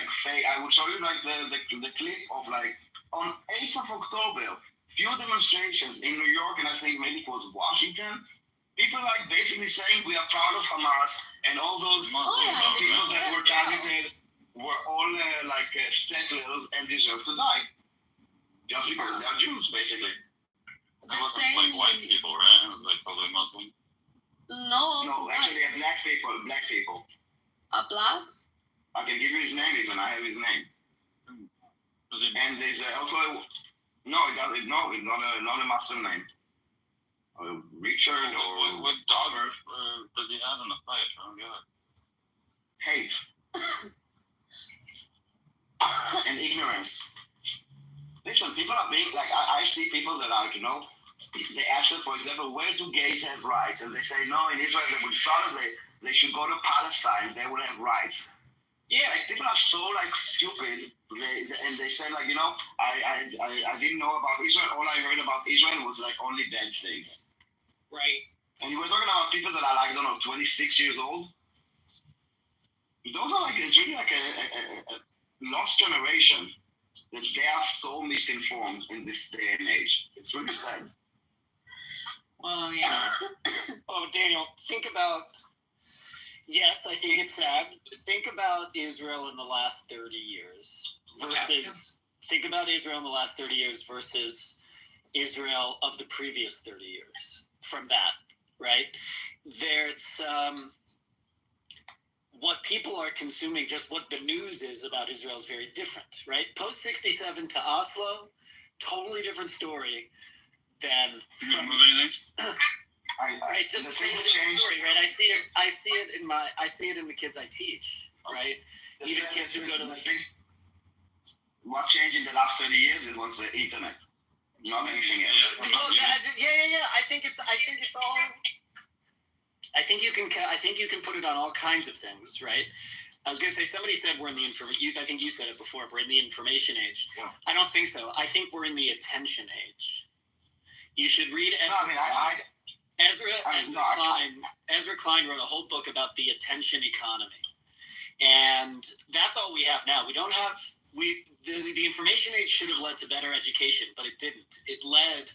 fake. I will show you the clip of on 8th of October, few demonstrations in New York and I think maybe it was Washington. People basically saying we are proud of Hamas and all those people that were targeted were all settlers and deserve to die. Just because they're Jews, basically. It wasn't white people, right? It was probably Muslim. No, actually, black people. Blacks? I can give you his name even. I have his name. And there's also it's not a Muslim name. Richard or what dog did he have in the fight? I don't get it. Hate and ignorance. Listen, people are being I see people that are they ask them, for example, where do gays have rights? And they say, no, in Israel, they should go to Palestine. They will have rights. Yeah. People are so, stupid. And they say, I didn't know about Israel. All I heard about Israel was, only bad things. Right. And you were talking about people that are, 26 years old. Those are, it's really a lost generation that they are so misinformed in this day and age. It's really sad. Well, yeah. Daniel, think about, yes, I think it's sad. Think about Israel in the last 30 years think about Israel in the last 30 years versus Israel of the previous 30 years from that, right? There's, what people are consuming, just what the news is about Israel is very different, right? Post-67 to Oslo, totally different story than from right, just story, right? I see it in the kids I teach, right? Even kids who go to what changed in the last 30 years? It was the internet, not anything else. Well, yeah. I think it's all. I think you can put it on all kinds of things, right? I was going to say, somebody said we're in the I think you said it before. We're in the information age. Yeah. I don't think so. I think we're in the attention age. You should read Ezra Klein wrote a whole book about the attention economy, and that's all we have now. We don't have the information age should have led to better education, but it didn't. It led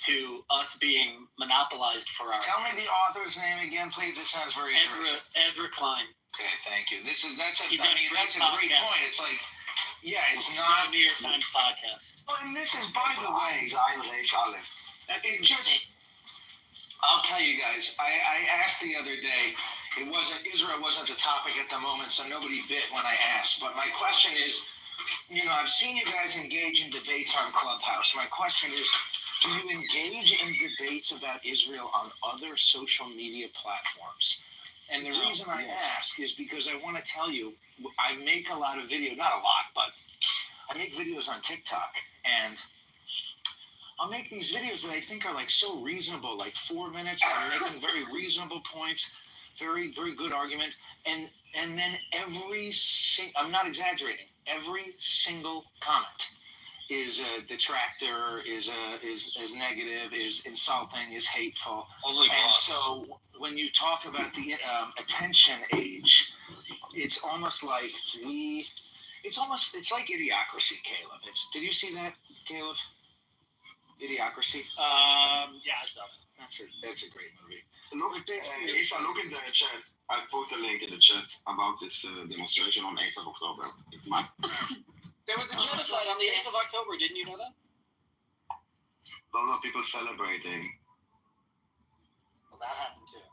to us being monopolized for our. Tell me the author's name again, please. It sounds very interesting. Ezra Klein. Okay, thank you. That's a great point. It's Yeah, it's not New York Times podcast. Well, and this is, by the way, it just. I'll tell you guys. I asked the other day. Israel wasn't the topic at the moment, so nobody bit when I asked. But my question is, I've seen you guys engage in debates on Clubhouse. My question is, do you engage in debates about Israel on other social media platforms? And the reason I ask is because I want to tell you, I make a lot of videos, not a lot, but I make videos on TikTok, and I'll make these videos that I think are like so reasonable, like 4 minutes. I'm making very reasonable points, very, very good argument, and then I'm not exaggerating, every single comment is a detractor, is negative, is insulting, is hateful. And so when you talk about the attention age, it's almost like it's like Idiocracy, Caleb. Did you see that, Caleb? Idiocracy? Yeah, I saw it. That's a great movie. Lisa, look in the chat. I put a link in the chat about this demonstration on 8th of October. There was a genocide on the 8th of October. Didn't you know that? Those are people celebrating. Well, that happened too.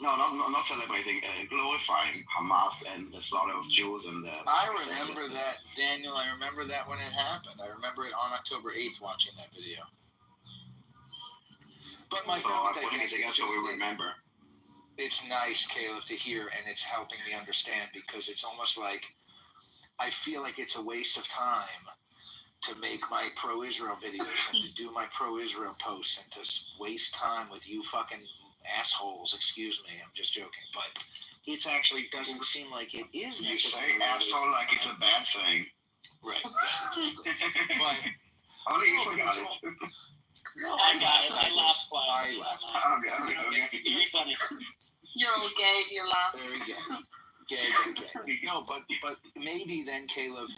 No, not celebrating. Glorifying Hamas and the slaughter of Jews and I remember that, Daniel. I remember that when it happened. I remember it on October 8th watching that video. But my point, I guess, so we remember. It's nice, Caleb, to hear, and it's helping me understand, because it's almost like I feel like it's a waste of time to make my pro-Israel videos and to do my pro-Israel posts and to waste time with you fucking assholes. Excuse me, I'm just joking, but it actually doesn't seem like it is. You say asshole like it's a bad thing. Right. But only you forgot it. No, I got it. I laughed. I laughed. Okay. Very funny. You're all gay, you laugh. Very gay. No, but maybe then, Caleb,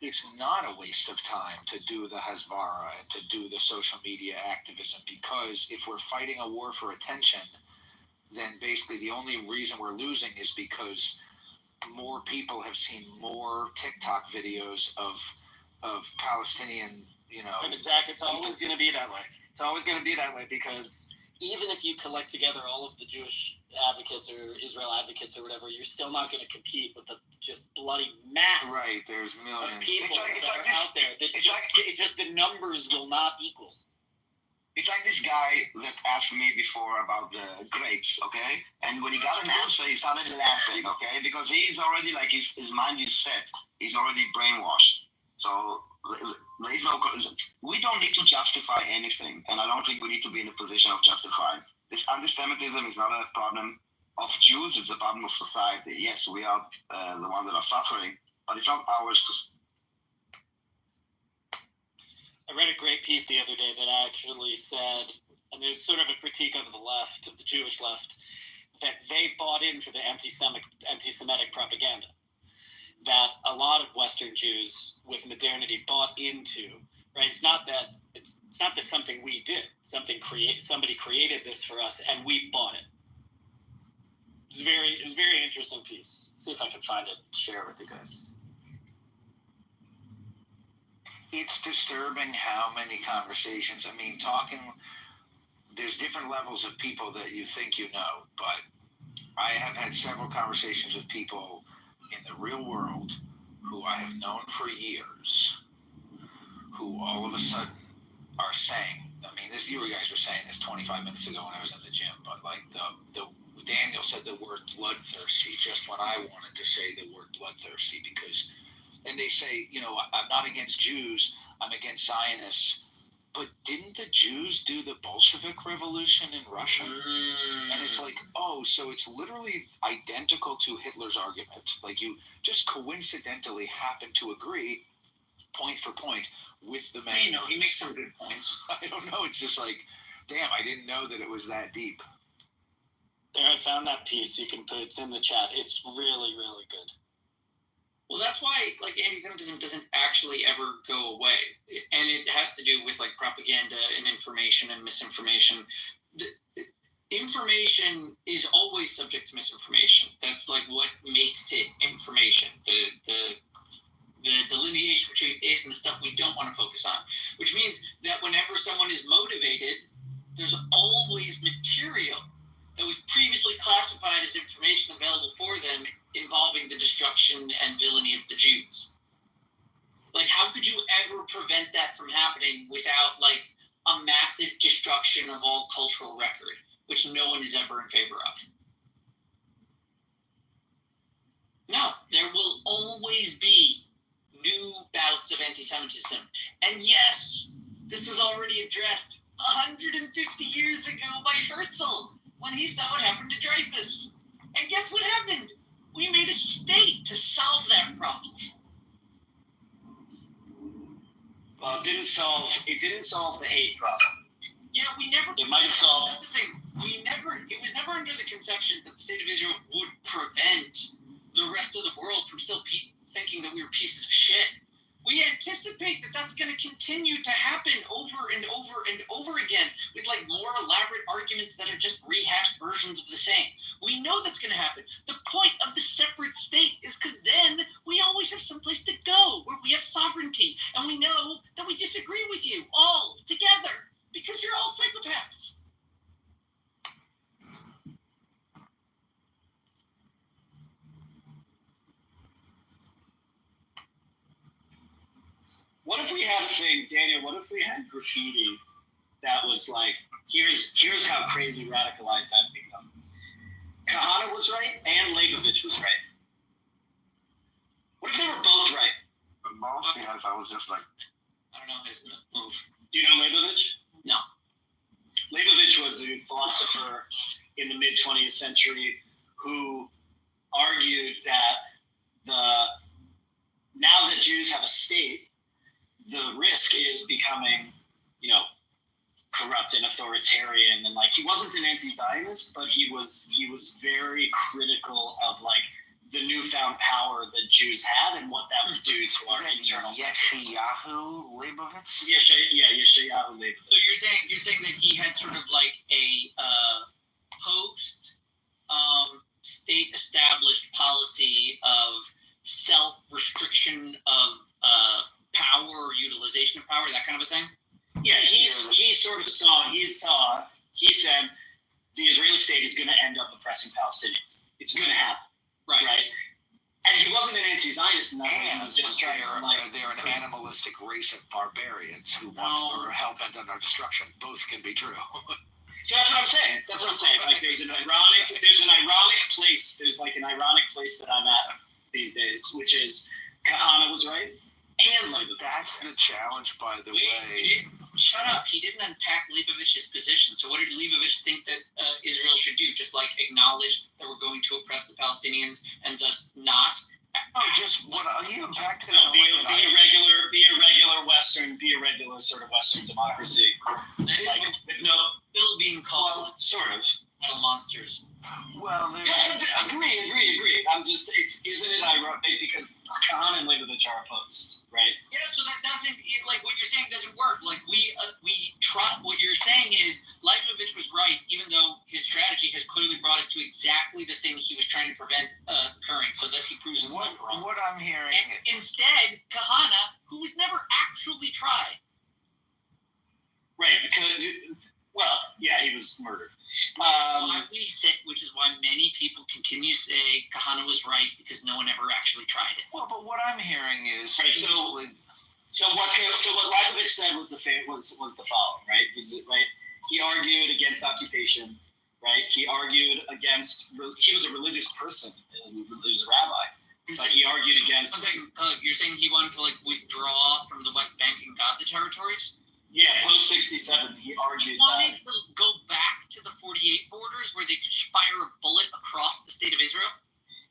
it's not a waste of time to do the Hasbara and to do the social media activism, because if we're fighting a war for attention, then basically the only reason we're losing is because more people have seen more TikTok videos of Palestinian, And Zach, it's always going to be that way. It's always going to be that way, because even if you collect together all of the Jewish advocates or Israel advocates or whatever, you're still not going to compete with the just bloody mass. Right, there's millions of people it's like out there. It's just the numbers will not equal. It's like this guy that asked me before about the grapes, okay? And when he got an answer, he started laughing, okay? Because he's already like his mind is set. He's already brainwashed. So there's no. We don't need to justify anything, and I don't think we need to be in a position of justifying. This anti-Semitism is not a problem of Jews; it's a problem of society. Yes, we are the ones that are suffering, but it's not ours to. I read a great piece the other day that actually said, and there's sort of a critique of the left, of the Jewish left, that they bought into the anti-Semitic propaganda that a lot of Western Jews with modernity bought into. Right? It's not that something we did. Somebody created this for us, and we bought it. It was a very interesting piece. See if I can find it, share it with you guys. It's disturbing how many conversations, there's different levels of people that you think you know, but I have had several conversations with people in the real world who I have known for years, who all of a sudden are saying, you guys were saying this 25 minutes ago when I was in the gym, but like Daniel said the word bloodthirsty just when I wanted to say the word bloodthirsty, because, and they say, I'm not against Jews, I'm against Zionists, but didn't the Jews do the Bolshevik Revolution in Russia? And it's like, so it's literally identical to Hitler's argument. Like, you just coincidentally happen to agree, point for point, with the man. He makes some good points. I don't know. It's just like, damn, I didn't know that it was that deep. There, I found that piece. You can put it in the chat. It's really, really good. Well, that's why, anti-Semitism doesn't actually ever go away. And it has to do with, propaganda and information and misinformation. Information is always subject to misinformation. That's, what makes it information. The the delineation between it and the stuff we don't want to focus on, which means that whenever someone is motivated, there's always material that was previously classified as information available for them involving the destruction and villainy of the Jews. Like, how could you ever prevent that from happening without, like, a massive destruction of all cultural record, which no one is ever in favor of? No, there will always be new bouts of anti-Semitism. And yes, this was already addressed 150 years ago by Herzl when he saw what happened to Dreyfus. And guess what happened? We made a state to solve that problem. Well, it didn't solve the hate problem. Yeah, we never. It might have solved. That's the thing. It was never under the conception that the state of Israel would prevent the rest of the world from still thinking that we were pieces of shit. We anticipate that that's going to continue to happen over and over and over again with like more elaborate arguments that are just rehashed versions of the same. We know that's going to happen. The point of the separate state is because then we always have someplace to go where we have sovereignty, and we know that we disagree with you all together because you're all psychopaths. What if we had a thing, Daniel? What if we had graffiti that was like, here's how crazy radicalized I've become. Kahana was right and Leibovich was right. What if they were both right? Mostly, I was just like, I don't know his move. Do you know Leibovich? No. Leibovich was a philosopher in the mid-20th century who argued that now that Jews have a state, the risk is becoming, corrupt and authoritarian, and like he wasn't an anti-Zionist, but he was very critical of like the newfound power that Jews had and what that would do to our internal. Yeshayahu Leibovitz? Yeshayahu Leibovitz. So you're saying that he had sort of like a post state established policy of self-restriction of power or utilization of power, that kind of a thing? Yeah, he said the Israeli state is going to end up oppressing Palestinians. It's going to happen. Right? And he wasn't an anti-Zionist in that way. He was just trying to they're an animalistic race of barbarians who want or hell bent on our destruction. Both can be true. So that's what I'm saying. Like there's an ironic place that I'm at these days, which is Kahana was right and Leibovich. That's the challenge, by the way. Shut up. He didn't unpack Leibovich's position. So what did Leibovich think that Israel should do? Just like acknowledge that we're going to oppress the Palestinians and thus not? Oh, just what he unpacked it. Be a regular sort of Western democracy. That is like, Bill being called sort of monsters. Well, agree. Isn't it ironic because Kahana and Leibovich are opposed, right? Yeah, so that doesn't like what you're saying doesn't work. Like we trust what you're saying is Leibovich was right, even though his strategy has clearly brought us to exactly the thing he was trying to prevent occurring. So thus he proves himself wrong. What I'm hearing, and instead, Kahana, who was never actually tried, right? Because he was murdered. Which is why many people continue to say Kahana was right because no one ever actually tried it. Well, but what I'm hearing is right. So what Leibovich said was the following, right? He argued against occupation, right? He argued against. He was a religious person. He was a rabbi, but he argued against. You're saying he wanted to withdraw from the West Bank and Gaza territories? Yeah, post 67, he argued he wanted to go back to the 48 borders where they could fire a bullet across the state of Israel?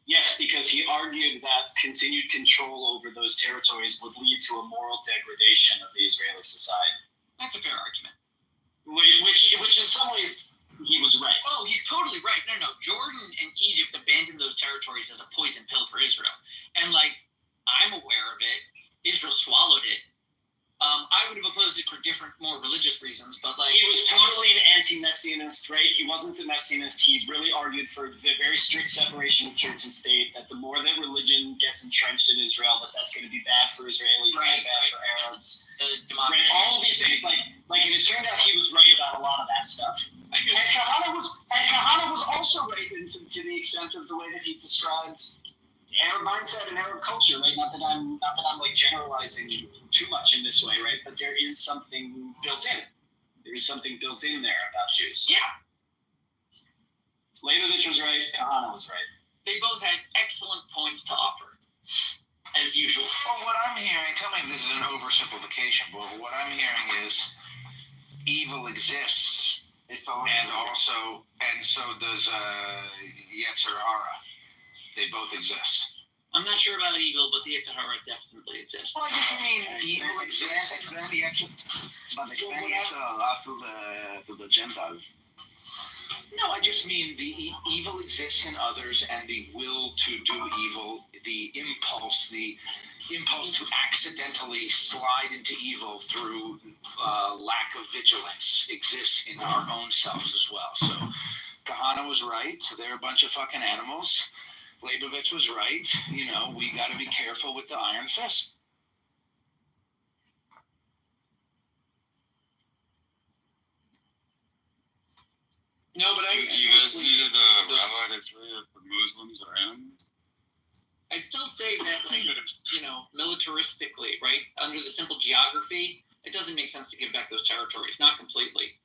Yes, because he argued that continued control over those territories would lead to a moral degradation of the Israeli society. That's a fair argument. Which in some ways, he was right. Oh, he's totally right. No. Jordan and Egypt abandoned those territories as a poison pill for Israel. And, I'm aware of it. Israel swallowed it. I would have opposed it for different, more religious reasons, but he was totally an anti-messianist, right? He wasn't a messianist. He really argued for the very strict separation of church and state. That the more that religion gets entrenched in Israel, that that's going to be bad for Israelis, and bad for Arabs. Right? All of these things, like, and it turned out he was right about a lot of that stuff. And Kahana was also right to the extent of the way that he described Arab mindset and Arab culture, right? Not that I'm like generalizing too much in this way, right? But there is something built in. There is something built in there about Jews. Yeah. Leibovitz was right. Kahana was right. They both had excellent points to offer, as usual. Well, what I'm hearing, tell me if this is an oversimplification, but what I'm hearing is evil exists, and so does Yetzer Hara. They both exist. I'm not sure about evil, but the Yetzer Hara definitely exists. Well, I just mean evil exists. But extend Yetzer Hara to the Gentiles. No, I just mean the evil exists in others, and the will to do evil, the impulse to accidentally slide into evil through lack of vigilance exists in our own selves as well. So Kahana was right. They're a bunch of fucking animals. Leibovitz was right. We got to be careful with the iron fist. No, but you guys needed a rabbi to tell you if the Muslims are in? I'd still say that, militaristically, right, under the simple geography, it doesn't make sense to give back those territories, not completely.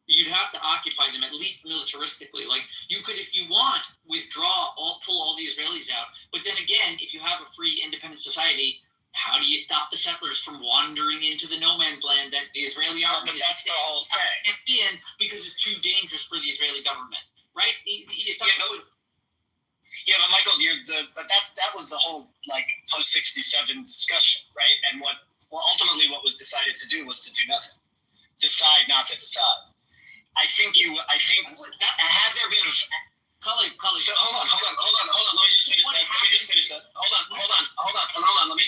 You'd have to occupy them at least militaristically. Like, you could, if you want, pull all the Israelis out. But then again, if you have a free, independent society, how do you stop the settlers from wandering into the no man's land that the Israeli army that's the whole thing. Can't be in because it's too dangerous for the Israeli government, right? But Michael, that was the whole post '67 discussion, right? And what ultimately what was decided to do was to do nothing, decide not to decide. I think had there been. Cully. So hold on. Let me just finish that. Hold on. Let me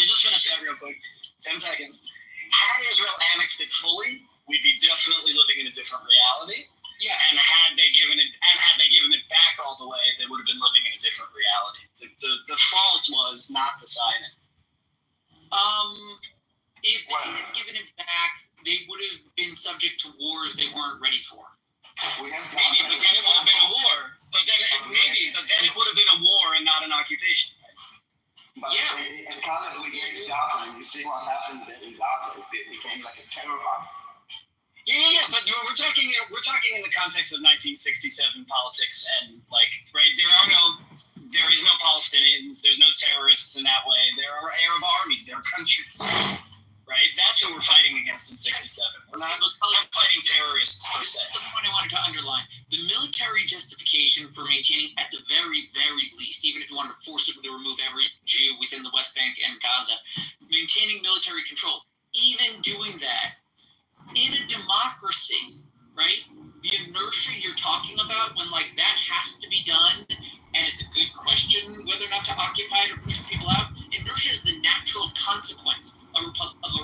just finish that real quick. 10 seconds. Had Israel annexed it fully, we'd be definitely living in a different reality. Yeah. And had they given it back all the way, they would have been living in a different reality. The fault was not deciding. If they had given it back, they would have been subject to wars they weren't ready for. Maybe, but then it would have been a war. But then it would have been a war and not an occupation. But in Gaza, we get to Gaza, and you see what happened in Gaza. It became like a terror army. Yeah. But we're talking in the context of 1967 politics, and there is no Palestinians, there's no terrorists in that way. There are Arab armies, there are countries. Right? That's who we're fighting against in '67. We're not fighting terrorists per se. That's the point I wanted to underline. The military justification for maintaining, at the very, very least, even if you wanted to forcibly remove every Jew within the West Bank and Gaza, maintaining military control, even doing that in a democracy, right? The inertia you're talking about when that has to be done, and it's a good question whether or not to occupy it or push people out, inertia is the natural consequence of a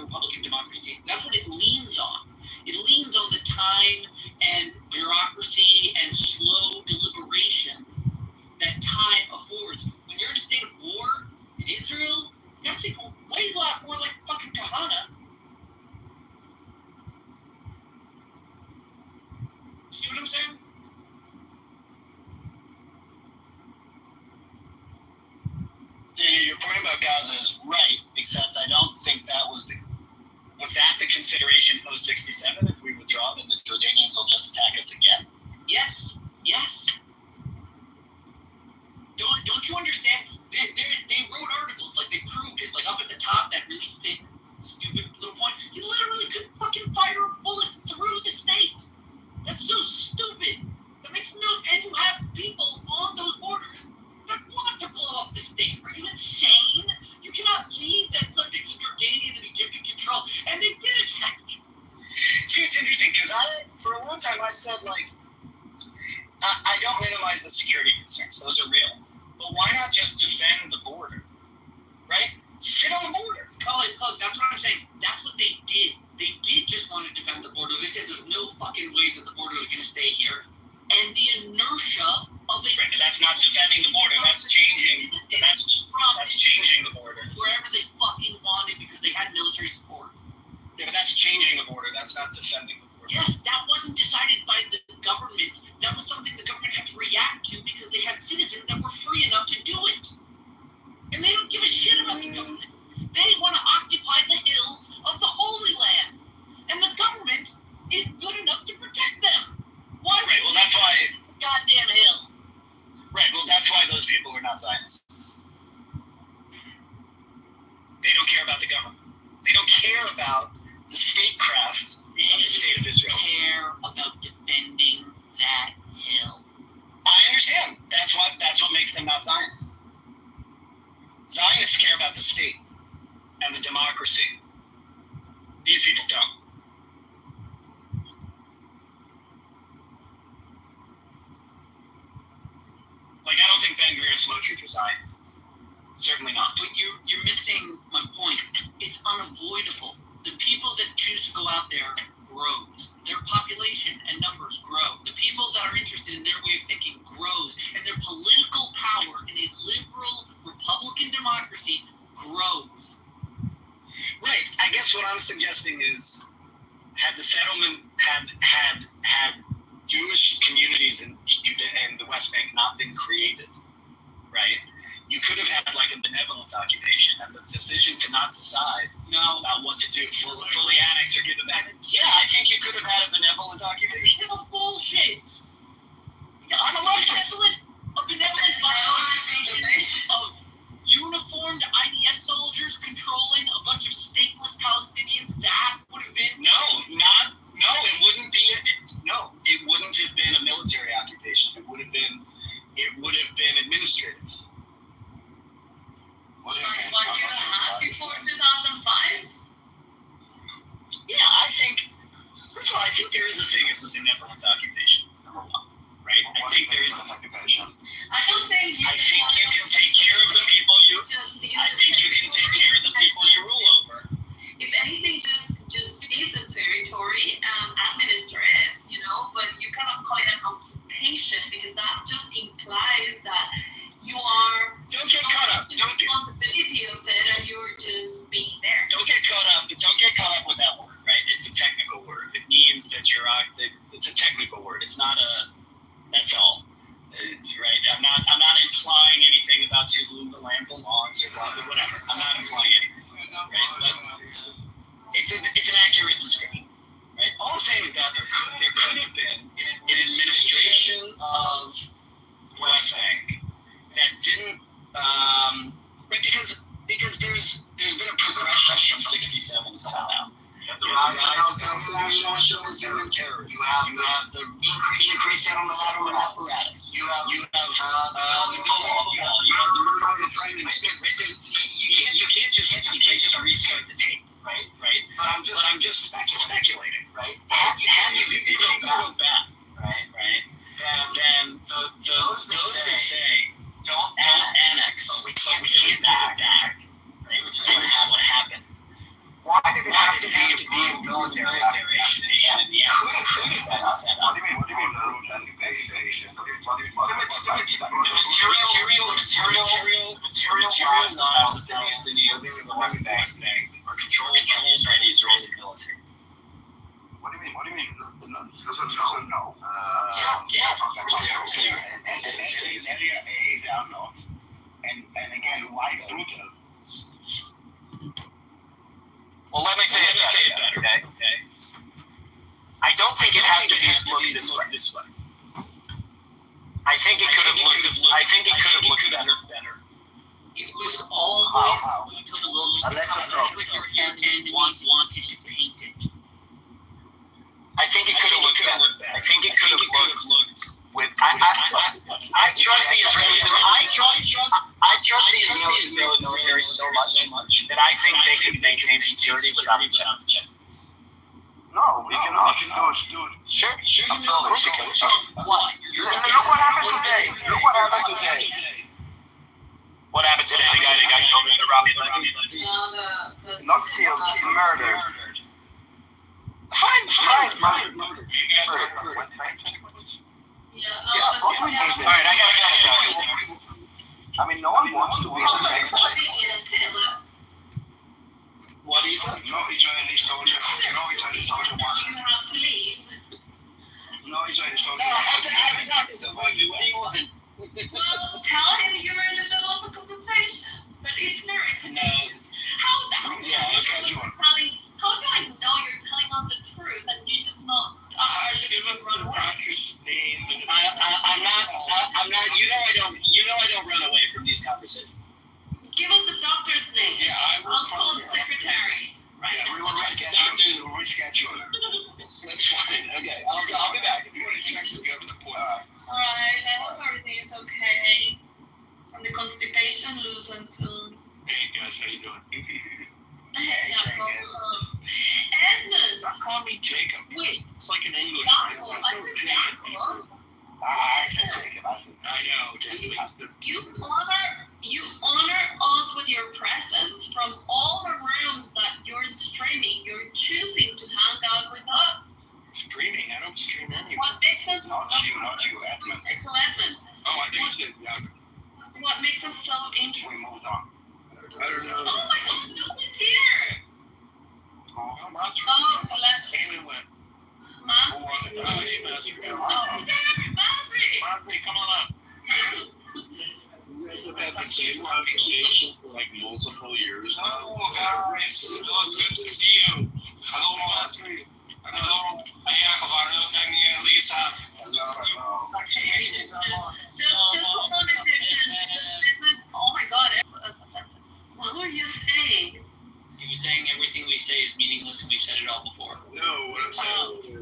Republican democracy. That's what it leans on. It leans on the time and bureaucracy and slow deliberation that time affords. When you're in a state of war in Israel, you have to think way a lot more like fucking Kahana. See what I'm saying? Danny, your point about Gaza is right, except I don't think that was the consideration post '67. If we withdraw, then the Jordanians will just attack us again. Yes. Don't you understand? They wrote articles, they proved it, up at the top, that really thick, stupid little point. You literally could fucking fire a bullet through the state. That's so stupid. That makes no. And you have people on those borders that want to blow up the state. Are you insane? You cannot leave that subject to Jordanian and Egyptian control. And they did attack. See, it's interesting because for a long time, I've said I don't minimize the security concerns; those are real. But why not just defend the border, right? Sit on the border. Call it. That's what I'm saying. That's what they did. They did just want to defend the border. They said there's no fucking way that the border is going to stay here. And the inertia of it. Right, that's not defending the border. That's changing. That's changing the border. Wherever they fucking wanted because they had military support. Yeah, but that's changing the border. That's not defending the border. Yes, that wasn't decided by the government. That was something the government had to react to because they had citizens that were free enough to do it. And they don't give a shit about the government. They want to occupy the hills of the Holy Land. And the government is good enough to protect them. Why? Right, well, that's why. The goddamn hill. Right, well, that's why those people are not Zionists. They don't care about the government. They don't care about the statecraft of the state of Israel. They care about defending that hill. I understand. That's what makes them not Zionists. Zionists care about the state and the democracy. These people don't. Like, I don't think Ben Gvir and Smotrich are Zionists. Certainly not. But you're missing my point. It's unavoidable. The people that choose to go out there grows. Their population and numbers grow. The people that are interested in their way of thinking grows. And their political power in a liberal Republican democracy grows. Right. I guess what I'm suggesting is, had the settlement had Jewish communities in the West Bank not been created, right? You could have had like a benevolent occupation, and the decision to not decide about what to do, fully annex or give it back. Yeah, I think you could have had a benevolent occupation. It's bullshit. I'm a leftist. A benevolent violation of uniformed IDF soldiers controlling a bunch of stateless Palestinians. That would have been it wouldn't be. It wouldn't have been a military occupation. It would have been administrative. What you had before 2005? Yeah, I think. First of all, I think there is a thing as the benevolent occupation. Number one, right? I think there is an occupation. I don't think. I think you can take care of the people you. I think you can take care of the people you rule over. If anything, just seize the territory and administer it, but you cannot call it an occupation because that just implies that you are don't get caught up. The responsibility of it and you're just being there. Don't get caught up with that word, right? It's a technical word. It means that it's a technical word. It's not that's all. Right? I'm not implying anything about to whom the land belongs or blah, blah, whatever. I'm not implying anything. Right? But it's an accurate description. Right? All I'm saying is that there could have been an administration of West Bank that didn't because there's been a progression from 67 to now. You have the rise of nationalism and terrorism. You have the increase in the settlement apparatus. You have the building of the wall. You have the murder of the prime minister. You can't just restart the tape, right? But I'm just speculating, right? If you go back, right? Then those that say don't annex, but we can't give it back, right? Which is what happened. Why did it have to be a military occupation in the end? Who is that set up? What do you mean occupation? The material lives of Palestinians in the West Bank are controlled by the Israeli military. What do you mean? No. And again, why brutal? Well, let me say it better. Okay. I don't think it has to be looked this way. I think it could have looked better. It was always going to look quicker and wanted to paint it. I think it could have looked better. I think it could have looked with. I trust the Israeli. I trust the Israeli military so much that I think they can maintain security without each other. No, we cannot. Sure. Why? Look what happened today. What happened today? The guy that got killed in the Robbie Levy? Not killed, murdered. Fine. Murdered. Yeah, Alright, I I don't run away from these conversations. Give us the doctor's name. Yeah, I'll call the secretary. Right. Yeah, we'll reschedule it. That's fine. Okay, I'll be back. If you want to check the governor point. All right. I hope everything is okay. And the constipation loosens soon. Hey guys, how you doing? Hey, Edmund. Don't call me Jacob. Wait. It's like an English Jacob. name. I said Jacob. I know, Jacob. You honor us with your presence from all the rooms that you're streaming. You're choosing to hang out with us. Streaming? I don't stream anywhere. What makes us Not you, Edmund. To Edmund. Oh, I think you did. Yeah. What makes us so interesting? We moved on. I don't know. Oh my God, no one's here. Oh, Master. Oh, Colette. Came and went. Master. Oh, hey, Master. Oh, Master, come on up. You guys have had the same conversation for like multiple years. Oh, guys, it's good to see you. Hello, Master. Hello. Hey, Jacob, Lisa. It's good to see you. Just hold on a second. Oh my God, a sentence. What were you saying? He was saying everything we say is meaningless, and we've said it all before. No, what I'm saying is,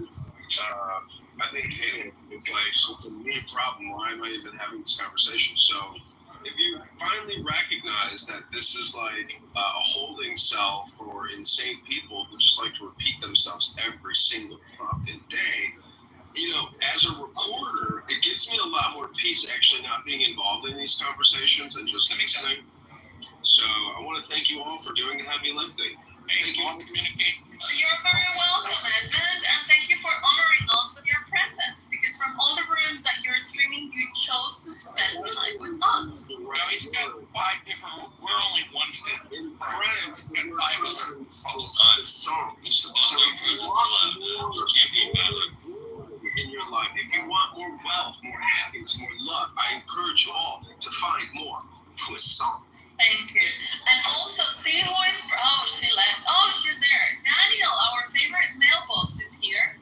I think Caleb, it's a me problem. Why am I even having this conversation? So, if you finally recognize that this is like a holding cell for insane people who just like to repeat themselves every single fucking day, you know, as a recorder, it gives me a lot more peace actually not being involved in these conversations and just listening. So I want to thank you all for doing the heavy lifting. Thank you. You're very welcome, Edmund, and thank you for honoring us with your presence. Because from all the rooms that you're streaming, you chose to spend time with us. Well, he's got 5 different. We're only one fit. In France, the word presence is songs. So if you want more in your life, if you want more wealth, more happiness, more love, I encourage you all to find more Puissant. Thank you. And also, see who is... Oh, she left. Oh, she's there. Daniel, our favorite mailbox, is here.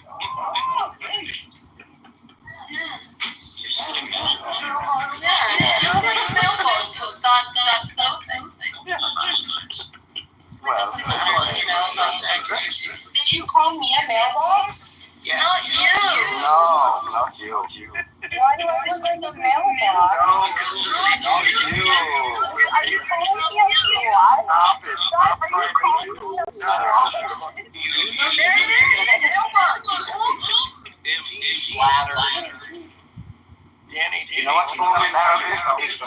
Oh, thanks. Yes. Yeah, mailbox. Did you call me a mailbox? Yeah. Not you. No, not you. Why do I look like a mailbox? No, because not you. Are you calling me a slut? Stop it. Are you calling me a slut? There it is, a mailbox. Flatter. Danny, you know what's going on now? What is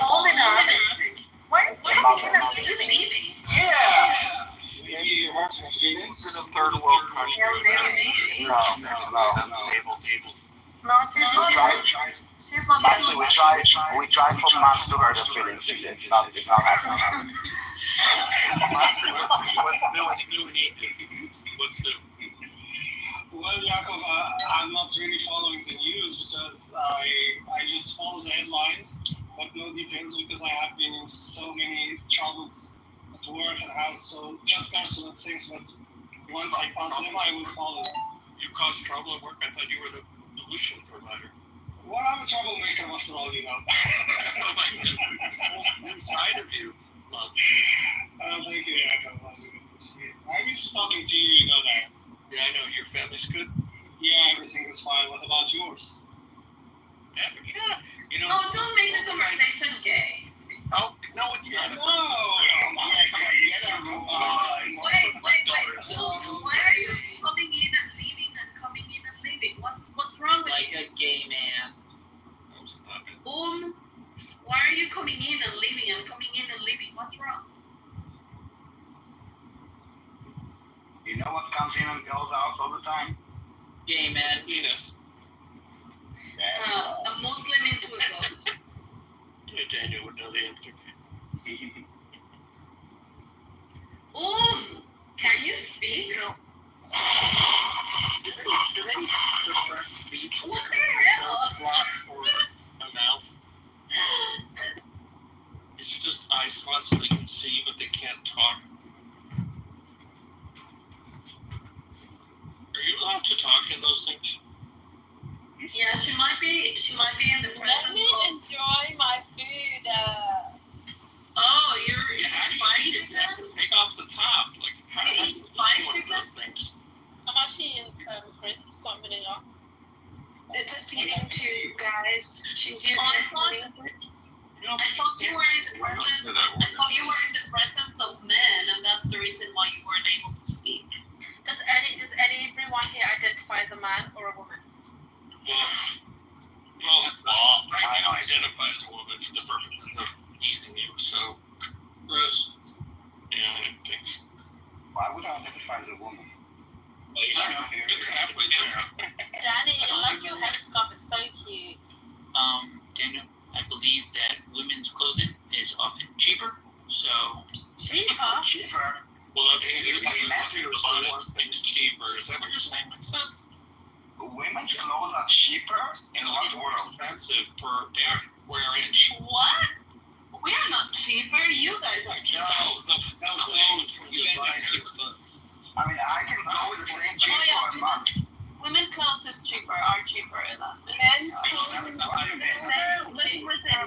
all in Arabic? Why are you leaving? Yeah. Maybe your heart's feelings in a third world country. No. Stable. No, she's not. Actually, we tried for months to hurt her feelings. It's not happening. What's new? Well, Jacob, I'm not really following the news because I just follow the headlines, but no details because I have been in so many troubles at work and house, so just personal things, but once I pass them, I will follow. You caused trouble at work? I thought you were the solution provider. Well, I'm a troublemaker after all, you know. Oh my goodness. Inside of you. Thank you, Jacob. I miss talking to you, you know that. Yeah, I know. Your family's good? Yeah, everything is fine. What about yours? Yeah, you know. Oh, don't make the conversation gay. Oh, no, it's not. No, Wait. So, why are you coming in and leaving and coming in and leaving? What's wrong with you? Like a gay man. Why are you coming in and leaving and coming in and leaving? What's wrong? You know what comes in and goes out all the time? Gay man. Yes. A Muslim into a goat. Yeah, Daniel would know the answer. Can you speak? You know, do they suppress speech? What the hell? Block for a mouth? It's just eye slots so they can see, but they can't talk. Are you allowed to talk in those things? Yeah, she might be in the Let presence me of. enjoy my food. Oh, you're Actually, fine. take off the top. Like, how do you Fine. one of those things? I'm actually in crisps, so I'm gonna go. It's a feeding tube, guys. She's using I it. thought you were in the presence. I thought you were in the presence of men, and that's the reason why you weren't able to speak. Does everyone here identify as a man or a woman? Well, I identify as a woman for the purposes of easing you, so. Gross. Yeah, I think so. Why would I identify as a woman? Well, you're halfway there. Danny, I love your headscarf. It's so cute. Daniel, I believe that women's clothing is often cheaper, so. Cheaper? Well, okay, if you the bonnet thing's cheaper, is that what you're saying? Makes sense. Women's clothes are cheaper? In what world? Expensive per square inch. What? We are not cheaper. You guys are cheaper. No, clothes from designers. I mean, I can go with the same jeans for a month. Women clothes are cheaper than Men's clothes in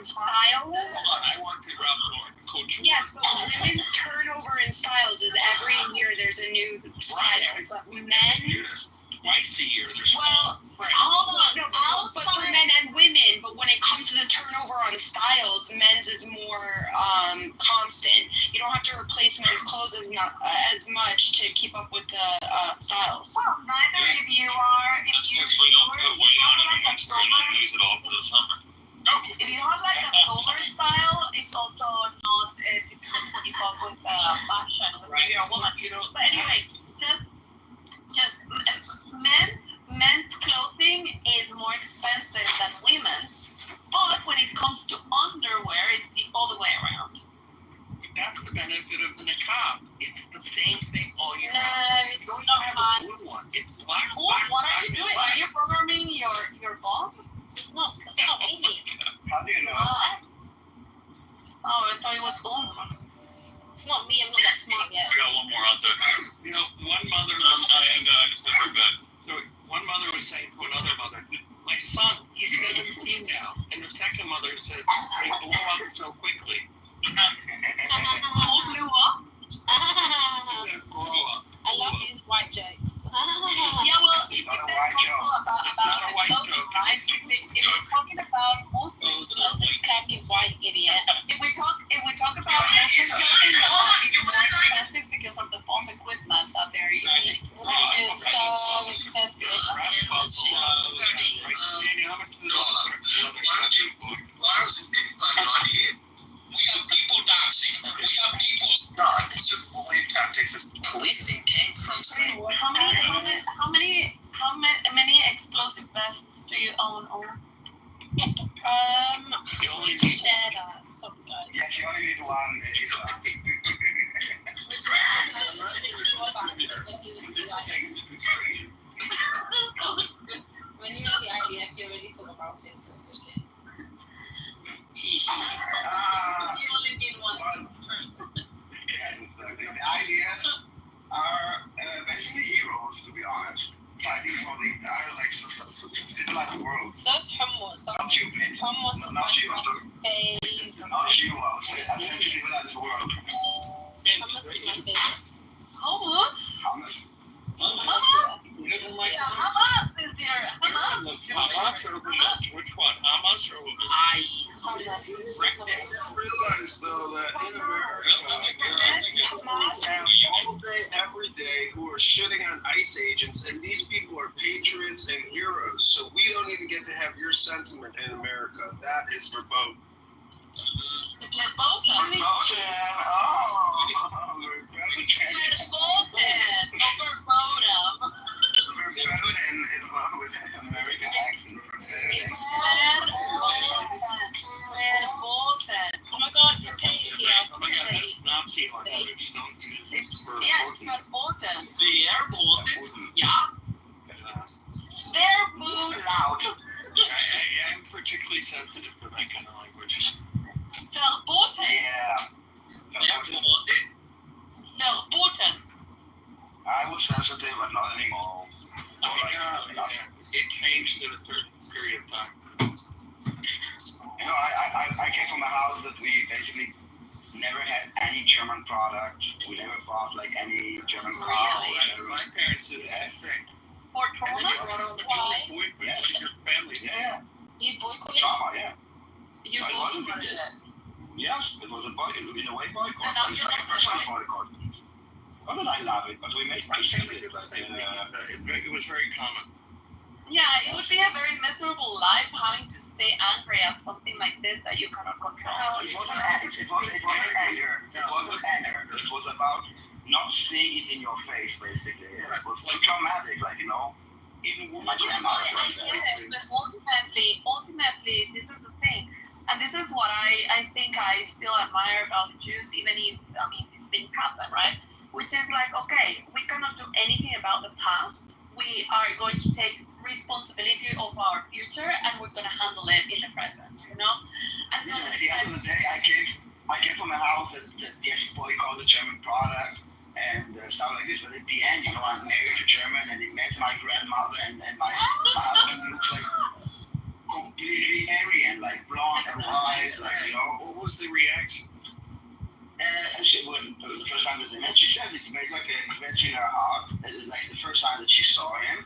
style. Hold on, I want to grab more. Coach. Yes, but women's turnover in styles is every year there's a new style. But men's. Twice a year, there's hold on. But for men and women, but when it comes to the turnover on styles, men's is more constant. You don't have to replace men's clothes as much to keep up with the styles. Well, neither of you are. That's because we don't put weight on it once we're in and use it all for the summer. If you have like a sober style, it's also not to keep up with fashion. If you're a woman, But anyway, just men's clothing is more expensive than women's, but when it comes to underwear, it's the other way around. That's the benefit of the niqab. It's the same thing all year No, round. it's You don't not have fun. a blue one. It's black. What are you doing? Are you programming your bomb? It's not me. How do you know? Oh, I thought it was home. It's not me. I'm not that smart yet. I got one more out there. You know, one mother was saying, one mother was saying to another mother, my son, he's 17 now. And the second mother says, they blow up so quickly. Who blew up? He said, grow up. I love these white jokes. Yeah, well, it depends about the clothing, right? If we're talking about mostly clothing, Can be white, idiot. if we talk about mostly clothing, it's more expensive because of the foam equipment that they're using. It's so expensive. Why was anybody on here? We got people dancing. We got people. No, it's just belief tactics. Policing came from How many explosive vests do you own? Share that. Some guy. Yes, you only need one. When you have the idea, if you really thought about it, so it's okay. You only need one. The ideas are basically heroes, to be honest. Fighting for the entire civilized world. So it's hummus. Not you, man. Hummus is Not you. Not you, I would say. I said civilized world. Hummus is my favorite. Hummus. Who doesn't like Hamas is there. Hamas or hummus? Which one? Hamas or hummus? I realize though that in America there are people all day, every day who are shitting on ICE agents, and these people are patriots and heroes. So we don't even get to have your sentiment in America. That is verboten. American accent. Oh my god, you're paid here. Oh my god, that's Nazi language. Don't use this for Yes, verboten. Verboten? Yeah. Verboten. Loud. I'm particularly sensitive to that kind of language. Verboten. Yeah. Verboten. I was sensitive, but not anymore. Oh my god. it changed in a certain period of time. You know, I came from a house that we basically never had any German product. We never bought like any German car. Really? My parents did the same thing. For And then trauma? you brought on the Why? Jewish boy with your family. Yeah. You boycotted? Trauma, yeah. You I wasn't boycotted it. Yes, it was a boycott, in a way boycott. And now It's you're like a not personal right. boycott. Not that I love it, but we made My family it. did the same thing. It was very common. Yeah, it would be a very miserable life having to stay angry at something like this that you cannot control. It wasn't anger. It wasn't anger. It was about not seeing it in your face, basically. It was like traumatic, like, you know. Even my grandmother I was get it, but ultimately, this is the thing. And this is what I think I still admire about the Jews, even if, I mean, these things happen, right? Which is like, okay, we cannot do anything about the past. We are going to take responsibility of our future, and we're going to handle it in the present, you know? And so at the end of the day, I came from a house that yes, boycotted German products and stuff like this. But at the end, you know, I'm married to German, and he met my grandmother, and my husband looks like completely Aryan, like blonde and eyes, like, you know. What was the reaction? And she wouldn't. The first time that they met, she said it made like a quench in her heart, like the first time that she saw him.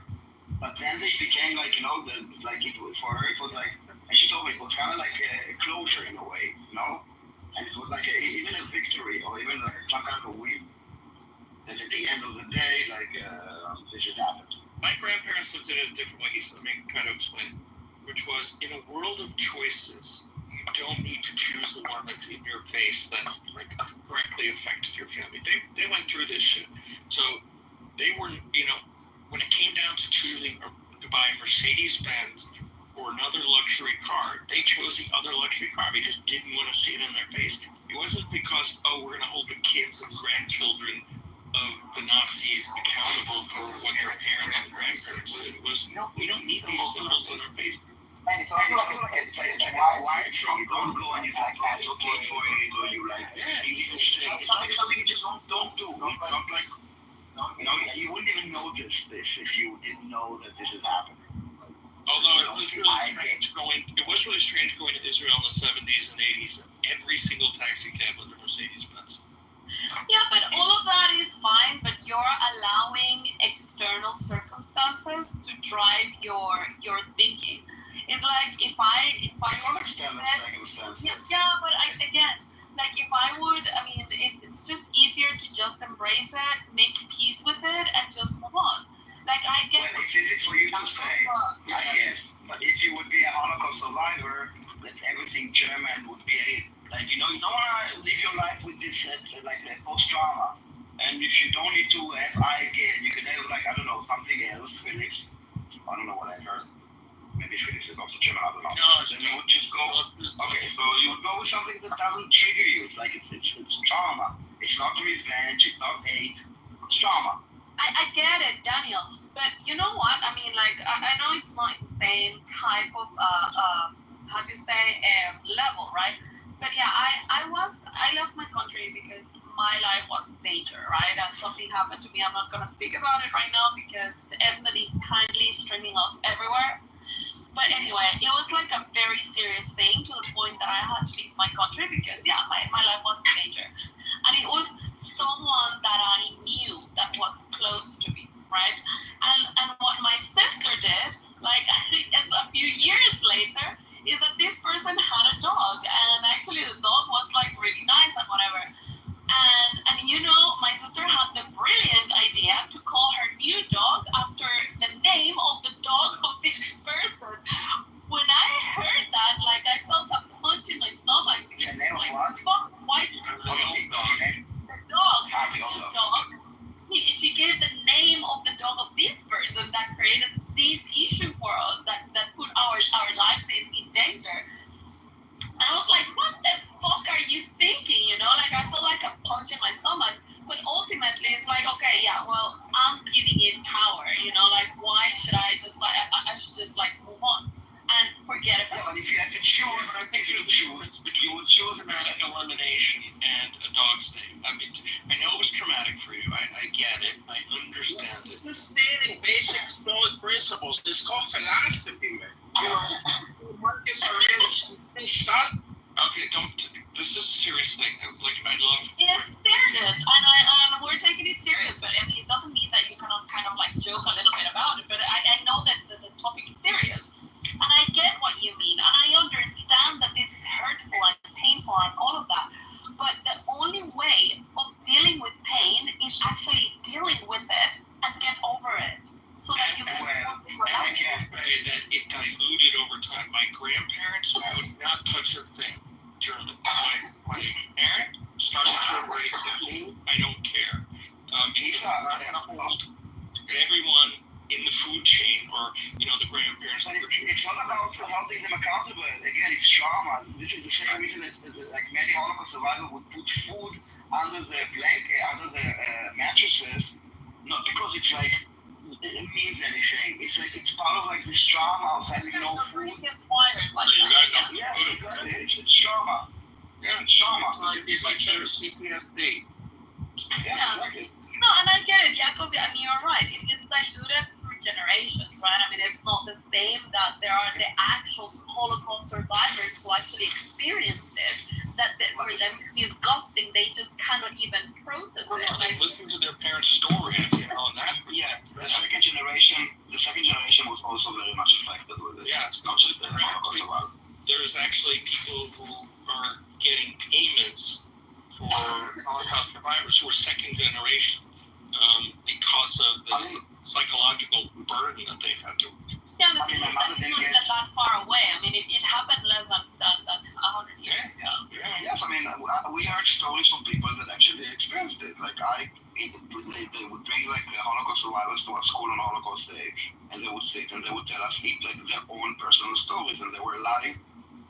But then they became like, you know, for her it was like, and she told me it was kind of like a closure in a way, you know, and it was like even a victory or even like some kind of a win. That at the end of the day, like this has happened. My grandparents looked at it a different way. Let me kind of explain, which was in a world of choices. You don't need to choose the one that's in your face that like directly affected your family. They went through this shit, so they were, you know, when it came down to choosing to buy a Mercedes-Benz or another luxury car, they chose the other luxury car. They just didn't want to see it in their face. It wasn't because, oh, we're going to hold the kids and grandchildren of the Nazis accountable for what their parents and grandparents did. It was, no, we don't need these symbols in our face. And it's also why you don't go and you like advocate for it or you like you say it's like something you just don't do. Not like, you know, you wouldn't even notice this if you didn't know that this is happening. Although it was really strange going to Israel in the 70s and 80s. Every single taxi cab was a Mercedes-Benz. Yeah, but all of that is fine, but you're allowing external circumstances to drive your thinking. It's like if I external circumstances. Yeah, but again, like if I would, I mean, it's just easier to just embrace it, make peace with it, and just move on. Like I get. Well, it's easy for you to say, I guess, but if you would be a Holocaust survivor, that everything German would be like, you know, you don't want to live your life with this like post-trauma. And if you don't need to have I again, you can have like, I don't know, something else, Felix. I don't know what I heard. Maybe Felix is also German, I don't know. No, then you would just go, okay, so you would go with something that doesn't trigger you. It's like, it's trauma. It's not revenge, it's not hate, it's trauma. I get it, Daniel. But you know what? I mean, like, I know it's not the same type of, how do you say, level, right? But yeah, I left my country because my life was in danger, right? And something happened to me. I'm not going to speak about it right now because the internet is kindly streaming us everywhere. But anyway, it was like a very serious thing to the point that I had to leave my country because, yeah, my life was in danger. And it was someone that I knew that was close to me, right? And what my sister did, like a few years later, is that this person had a dog, and actually the dog was like really nice and whatever. And you know, my sister had the brilliant idea to call her new dog after the name of the dog of this person. When I heard that, like I felt a punch in my stomach. choose. I think you would choose an elimination and a dog stay. I mean, I know it was traumatic for you. I get it. I understand it. This is stating basic Stoic principles. It's called philosophy, man. You know, Marcus Aurelius. Stop. Okay, don't. This is a serious thing. Like, I love. It's serious, and we're taking it serious, but I mean, it doesn't mean that you cannot kind of like joke a little bit about it. But I know that the topic is serious, and I get what you mean, and I understand that this is hurtful and painful and all of that. But the only way of dealing with pain is actually dealing with it and get over it, so that you can. I can't say that it diluted over time. My grandparents would not touch a thing. German. My parent started to raise food. I don't care. He's not going to hold everyone in the food chain or, the grandparents. But it's not about holding them accountable. Again, it's trauma. This is the same reason that like many Holocaust survivors would put food under the blanket, under the mattresses, not because it's like it means anything. It's like it's part of like this trauma of having no food. You guys don't. Yes, exactly. It's trauma. Yeah, it's trauma. It's like PTSD. Yeah, exactly. No, and I get it, Jacob. I mean, you're right. It's diluted through generations, right? I mean, it's not the same that there are the actual Holocaust survivors who actually experienced it. That for them it's disgusting. They just cannot even process it. They listen to their parents' stories, and that. Yeah, the second generation was also very much affected with it. Yeah, it's not just the Holocaust survivors. There's actually people who are getting payments for Holocaust survivors who are second generation because of the psychological burden that they've had to. Yeah, the thing is that it's not that far away. I mean, it happened less than 100 years ago. Yes, I mean, we heard stories from people that actually experienced it. Like they would bring like the Holocaust survivors to our school on Holocaust Day, and they would sit and they would tell us like their own personal stories, and they were alive,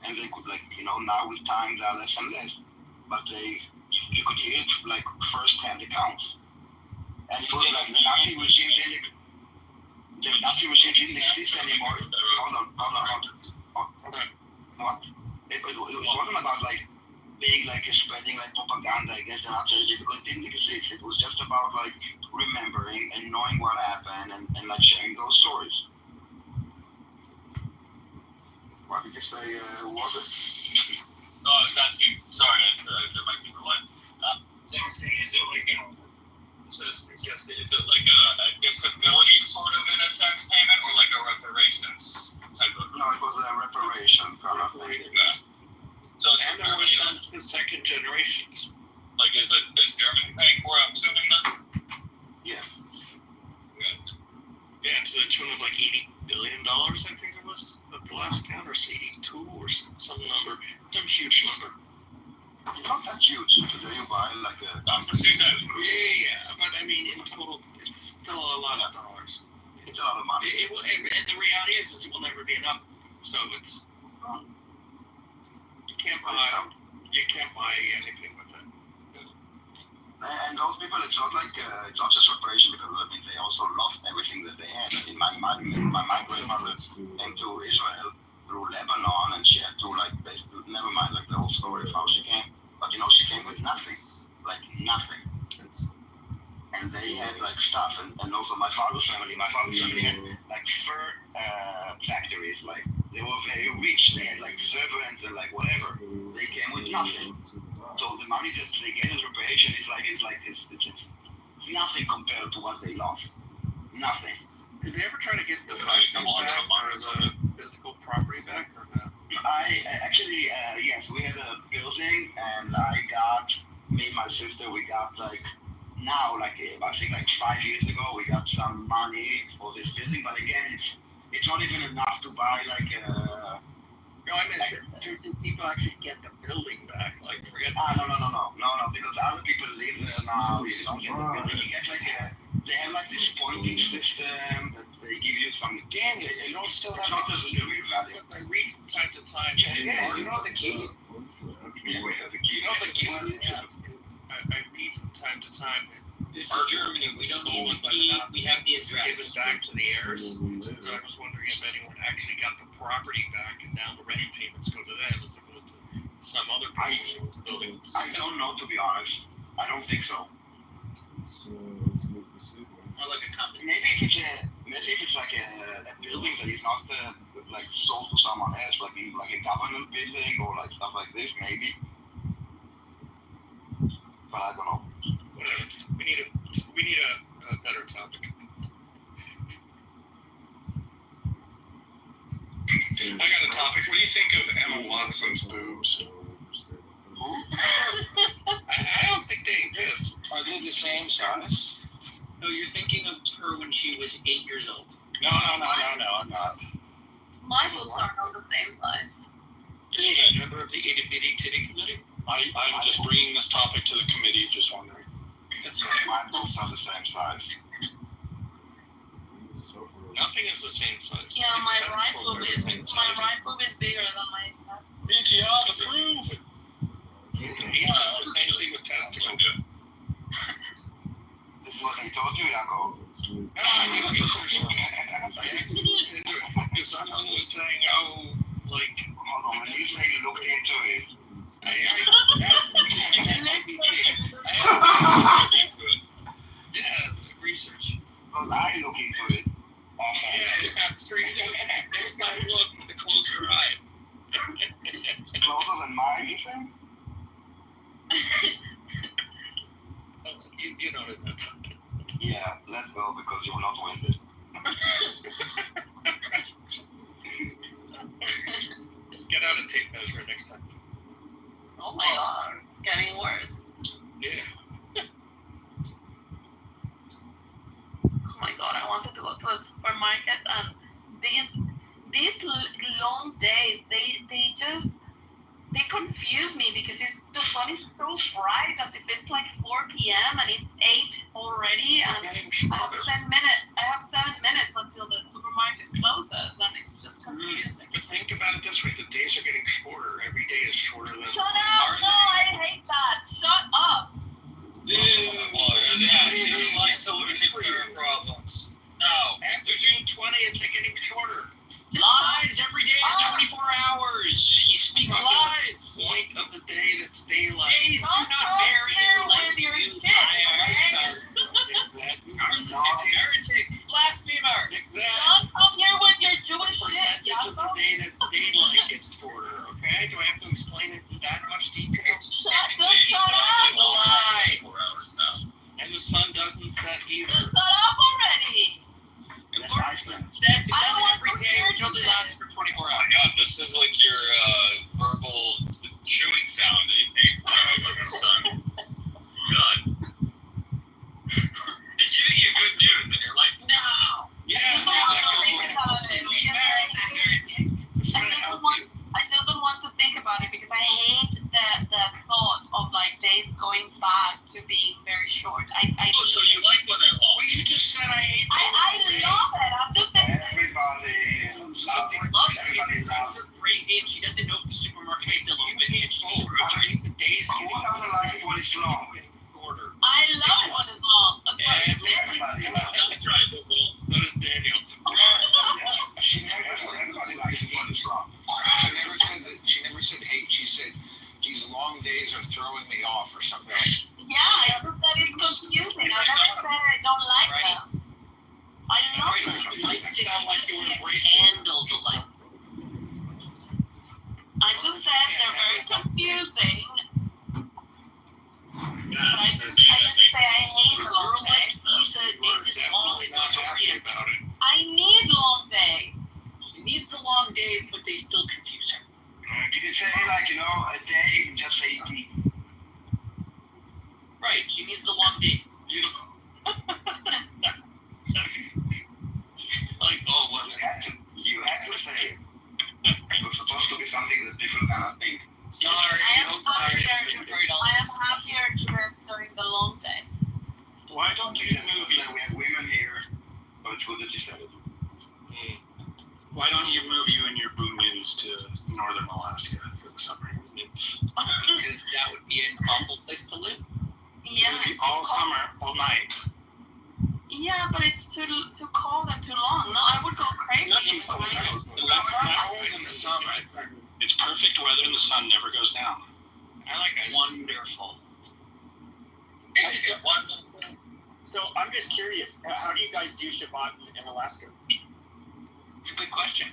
and they could now with time they are less and less, but you could hear it like first-hand accounts, and it was like the Nazi regime didn't exist anymore. Hold on. What? It wasn't about like being like spreading like propaganda against the Nazi regime, because it didn't exist. It was just about like remembering and knowing what happened and like sharing those stories. What did you say? Was it? No, I was asking. Sorry, there might be the line. Is it like is it like a disability sort of in a sense payment, or like a reparations type of? No, it was a reparation kind of thing. Yeah. So it's and there was some to second generations. Like, is Germany paying for it? I'm assuming that. Yes. Good. Yeah, to the tune of like $80 billion, I think it was at the last count, or 82 or some number, some huge number. It's not that huge. Today you buy like a. Yeah, but I mean, in total, it's still a lot of dollars. It's a lot of money. And the reality is it will never be enough. So it's you can't buy anything with it. And those people, it's not like it's not just reparation, because I mean they also lost everything that they had. I mean, my grandmother came to Israel through Lebanon, and she had to like basically, never mind like the whole story of how she came, but she came with nothing, like nothing. And they had like stuff, and also my father's family had like fur factories, like they were very rich, they had like servants and like whatever. They came with nothing. So the money that they get in reparation is nothing compared to what they lost. Nothing. Did they ever try to get the property back, or the physical property back, or no? I actually, yes, we had a building, and me and my sister, we got like, now, like, I think like 5 years ago, we got some money for this building, but again, it's not even enough to buy like No, I mean, do people actually get the building back? Like, forget. No, because other people live there now. You don't get the building. You get like they have like this pointing system that they give you some. Damn it! You don't still have not the building value. I read from time to time. Yeah, you know the key. We have the key. You know the key. Yeah. I read from time to time This is Germany. We don't need the key. We have the address. Give it back to the heirs. So I was wondering if anyone actually got the property back, and now the rent payments go to them as opposed to some other person who was building. I don't know, to be honest. I don't think so. Or like a company. Maybe if it's like a building that is not like sold to someone else, like a government building or like stuff like this, maybe. But I don't know. Whatever. We need a better topic. I got a topic. What do you think of Emma Watson's boobs? I don't think they exist. Are they the same size? No, you're thinking of her when she was 8 years old. No, I'm not. My boobs are not the same size. Is she a member of the itty bitty titty committee? I'm just bringing this topic to the committee, just wondering. That's My boobs are the same size. Nothing is the same size. Yeah, my right boob is bigger than my left. BTR to prove. Same thing with testicles. This is what they told you, Jacob. Because someone was saying, oh, like, hold on, when you say you looked into it, I looked into it. Yeah, research. Because I look into it. Yeah, after you next time you look, the closer eye. Closer than mine, you think? You know what I meant. Yeah, let's go because you will not win this. Get out a tape measure next time. Oh my god, it's getting worse. Yeah. Oh my god, I wanted to go to a supermarket and these long days, they confuse me because the sun is so bright as if it's like 4 p.m. and it's 8 already, and I have 7 minutes until the supermarket closes, and it's just confusing. But think about it this way: the days are getting shorter. Every day is shorter than. Shut up! No, I hate that. Shut up. Yeah, she likes solutions to her problems. No, after June 20th, they're getting shorter. Lies! Every day is 24 hours! You speak lies! The point of the day that's daylight. Days do not vary like your you shit, heretic! Blasphemer! Exactly. Don't come here with your Jewish shit, Percentage of the day that's daylight gets shorter, okay? Do I have to explain it in that much detail? Shut up! a lie! 4 hours now. And the sun doesn't set either. Shut up already! According to the sets, it does it every day, which only lasts for 24 Oh hours. my god, this is like your verbal chewing sound. Son. God. He's giving you good news, and you're like, no! Yeah, I just don't want to think about it because I hate the thought of like days going back to being very short. Oh, so you like when they're long? Well, you just said I hate I love it. I'm just saying. Everybody loves Crazy, and she doesn't know if the supermarket is still open, and she's the days Who doesn't like it when it's long? shorter. I love it when it's long. Everybody loves it. That's right, Google. So does Daniel. Yes, she never said everybody likes it when it's long. She never said hate. She said these long days are throwing me off or something. Yeah, I just said it's confusing. I never said I don't like them. I love them. lights it out like you want to handle the lights. I just said they're very confusing. But I didn't say I hate long days. This is always Not happy about it. I need long days. She needs the long days, but they still confuse her. You can say like, a day, you can just say D. Right, she needs the long day. You know. Like all women. You had to say it. It was supposed to be something that people cannot think. Sorry, I am happier during the long days. Why don't you move We have women here, but it's good that you said it. Why don't you move you and your boonies to northern Alaska for the summer? Because that would be an awful place to live. Yeah. It'll be all summer, all night. Yeah, but it's too cold and too long. No, I would go crazy. Not too if cold. it's That's not cold in the summer. It's perfect weather and the sun never goes down. I like ice. Wonderful. So I'm just curious, how do you guys do Shabbat in Alaska? It's a good question.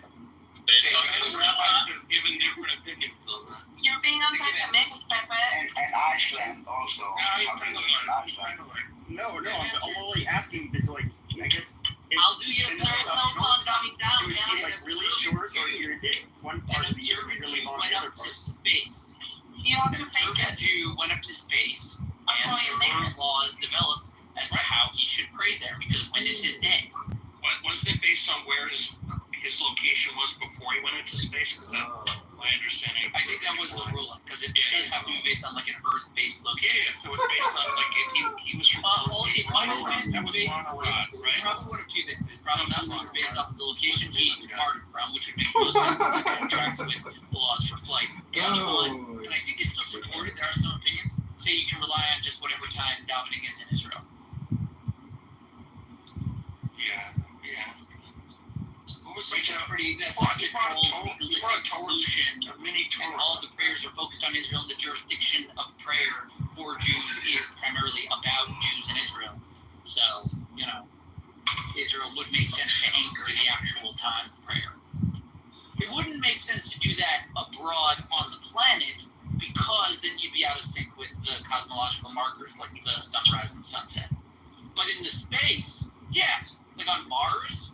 Rabbis given different opinions on that. You're being anti-Semitic, Pepe. And Iceland also. How do you do it in Iceland? No, I'm only asking because, like, I guess I'll do your in the There's no summer, sun coming down. it would be like really short, or you're in one part of the year, really long in the other Went up to part. space. You have to An fake observant it. Jew went up to space, and how you there make were laws developed as to how he should pray there, because when is his day? Wasn't it based on where his location was before he went into space? Is that my understanding? I think that was the ruling, because it does have to be based on like an Earth-based location. So it's based on like if he was from. It might have been That was based, Ron Arad, it was right? probably one of two things. It's probably not based off the location he departed from, which would make most sense in contracts with the laws for flight. The other one, and I think it's still supported, there are some opinions, say you can rely on just whatever time davening is in Israel. Yeah. Which is pretty, that's a controlled legalistic solution, and all of the prayers are focused on Israel, and the jurisdiction of prayer for Jews is primarily about Jews in Israel. So, Israel would make sense to anchor the actual time of prayer. It wouldn't make sense to do that abroad on the planet, because then you'd be out of sync with the cosmological markers like the sunrise and sunset. But in the space, yes, like on Mars,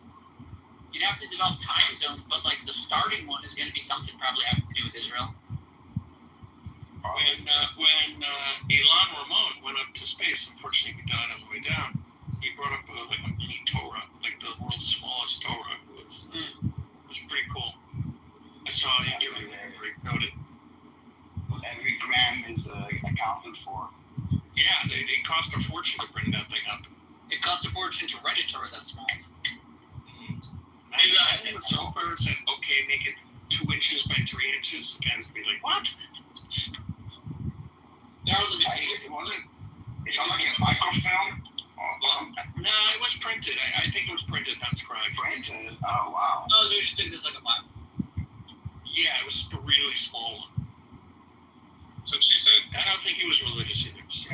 you'd have to develop time zones, but like the starting one is going to be something probably having to do with Israel. When Elon Ramon went up to space, unfortunately he died on the way down. He brought up like a mini Torah, like the world's smallest Torah. It was pretty cool. I saw an interview where he wrote it. Every gram is accounted for. Yeah, they cost a fortune to bring that thing up. It costs a fortune to write a Torah that small. I think the software said, okay, make it 2 inches by 3 inches. The guys would be like, what? There are limitations. It's not like a microfilm? No, it was printed. I think it was printed, not scribed. Printed? Oh, wow. No, so you just think there's like a mile. Yeah, it was a really small one. So she said, I don't think he was religious either. So.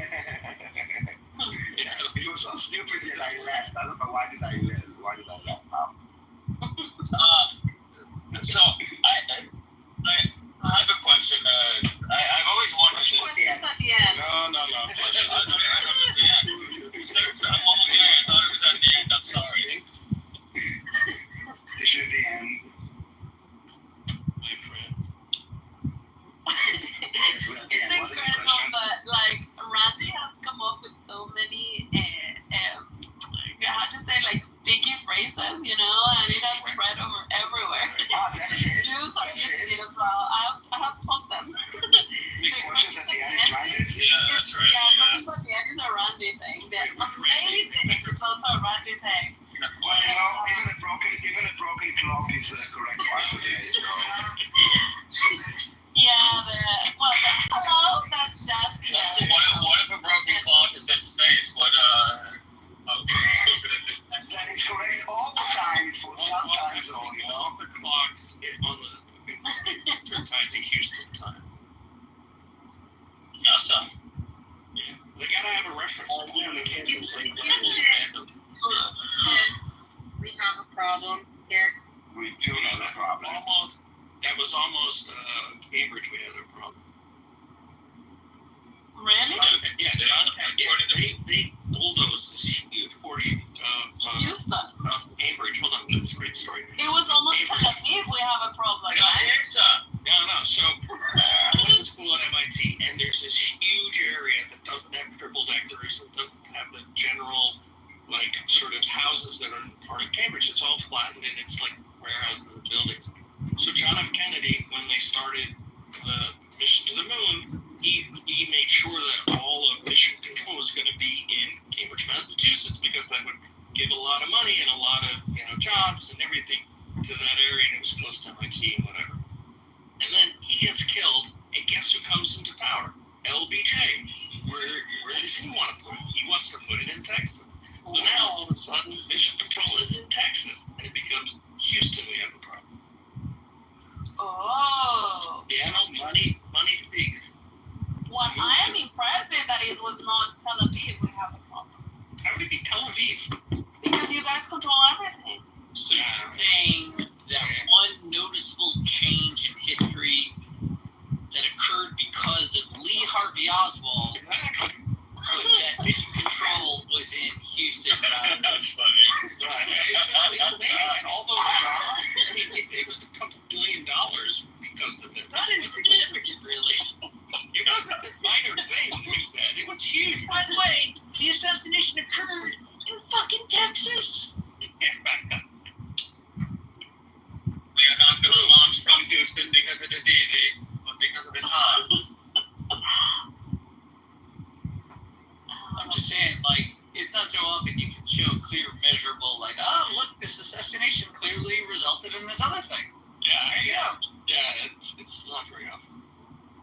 It was so stupid that I left. I don't know why did I left. So I have a question. I've always wondered. Questions at the end. No. I thought it was at the end. I'm sorry. It should be end. My friend. It's incredible, but like Randy has come up with so many, how to say, like sticky phrases, and it has spread over everywhere. That's it. Jews are using it as well. I have taught them. The questions at the end is Randy. Yeah, that's right. Yeah, questions at the end is a Randy thing. They're amazing. It's also a Randy thing. Well, even a broken clock is correct twice a day. So. Yeah, hello, that's just What if a broken clock is in space? That is correct all the time for some time zone, The clock on the tied to Houston time. Awesome. Yeah, they gotta have a reference. They can't just say We have a problem here. We do have a problem. That was almost Cambridge. We had a problem. Really? Yeah, they bulldozed this huge portion of Houston. Cambridge. Hold on, that's a great story. It was almost Tel Aviv. We have a problem, right? No. So I went to school at MIT, and there's this huge area that doesn't have triple deckers, and doesn't have the general sort of houses that are part of Cambridge. It's all flattened, and it's like warehouses and buildings. So John F. Kennedy, when they started the mission to the moon, he made sure that all of mission control was going to be in Cambridge, Massachusetts, because that would give a lot of money and a lot of jobs and everything to that area, and it was close to MIT and whatever. And then he gets killed, and guess who comes into power? LBJ. Where does he want Oh. Yeah, no money speaks. What I am impressed is that it was not Tel Aviv we have a problem. How would it be Tel Aviv? Because you guys control everything. So you're saying that one noticeable change in history that occurred because of Lee Harvey Oswald was that mission control was in Houston. That's funny. And all those jobs, I mean, it was a couple $1 billion because of it. Not insignificant, really. It wasn't a minor thing, we said. It was huge. By the way, the assassination occurred in fucking Texas. We are not going to launch from Houston because it is easy, but because of its hard. I'm just saying, like, it's not so often you can show clear, measurable, like, oh, look, this assassination clearly resulted in this other thing. Yeah, yeah, it's not very often.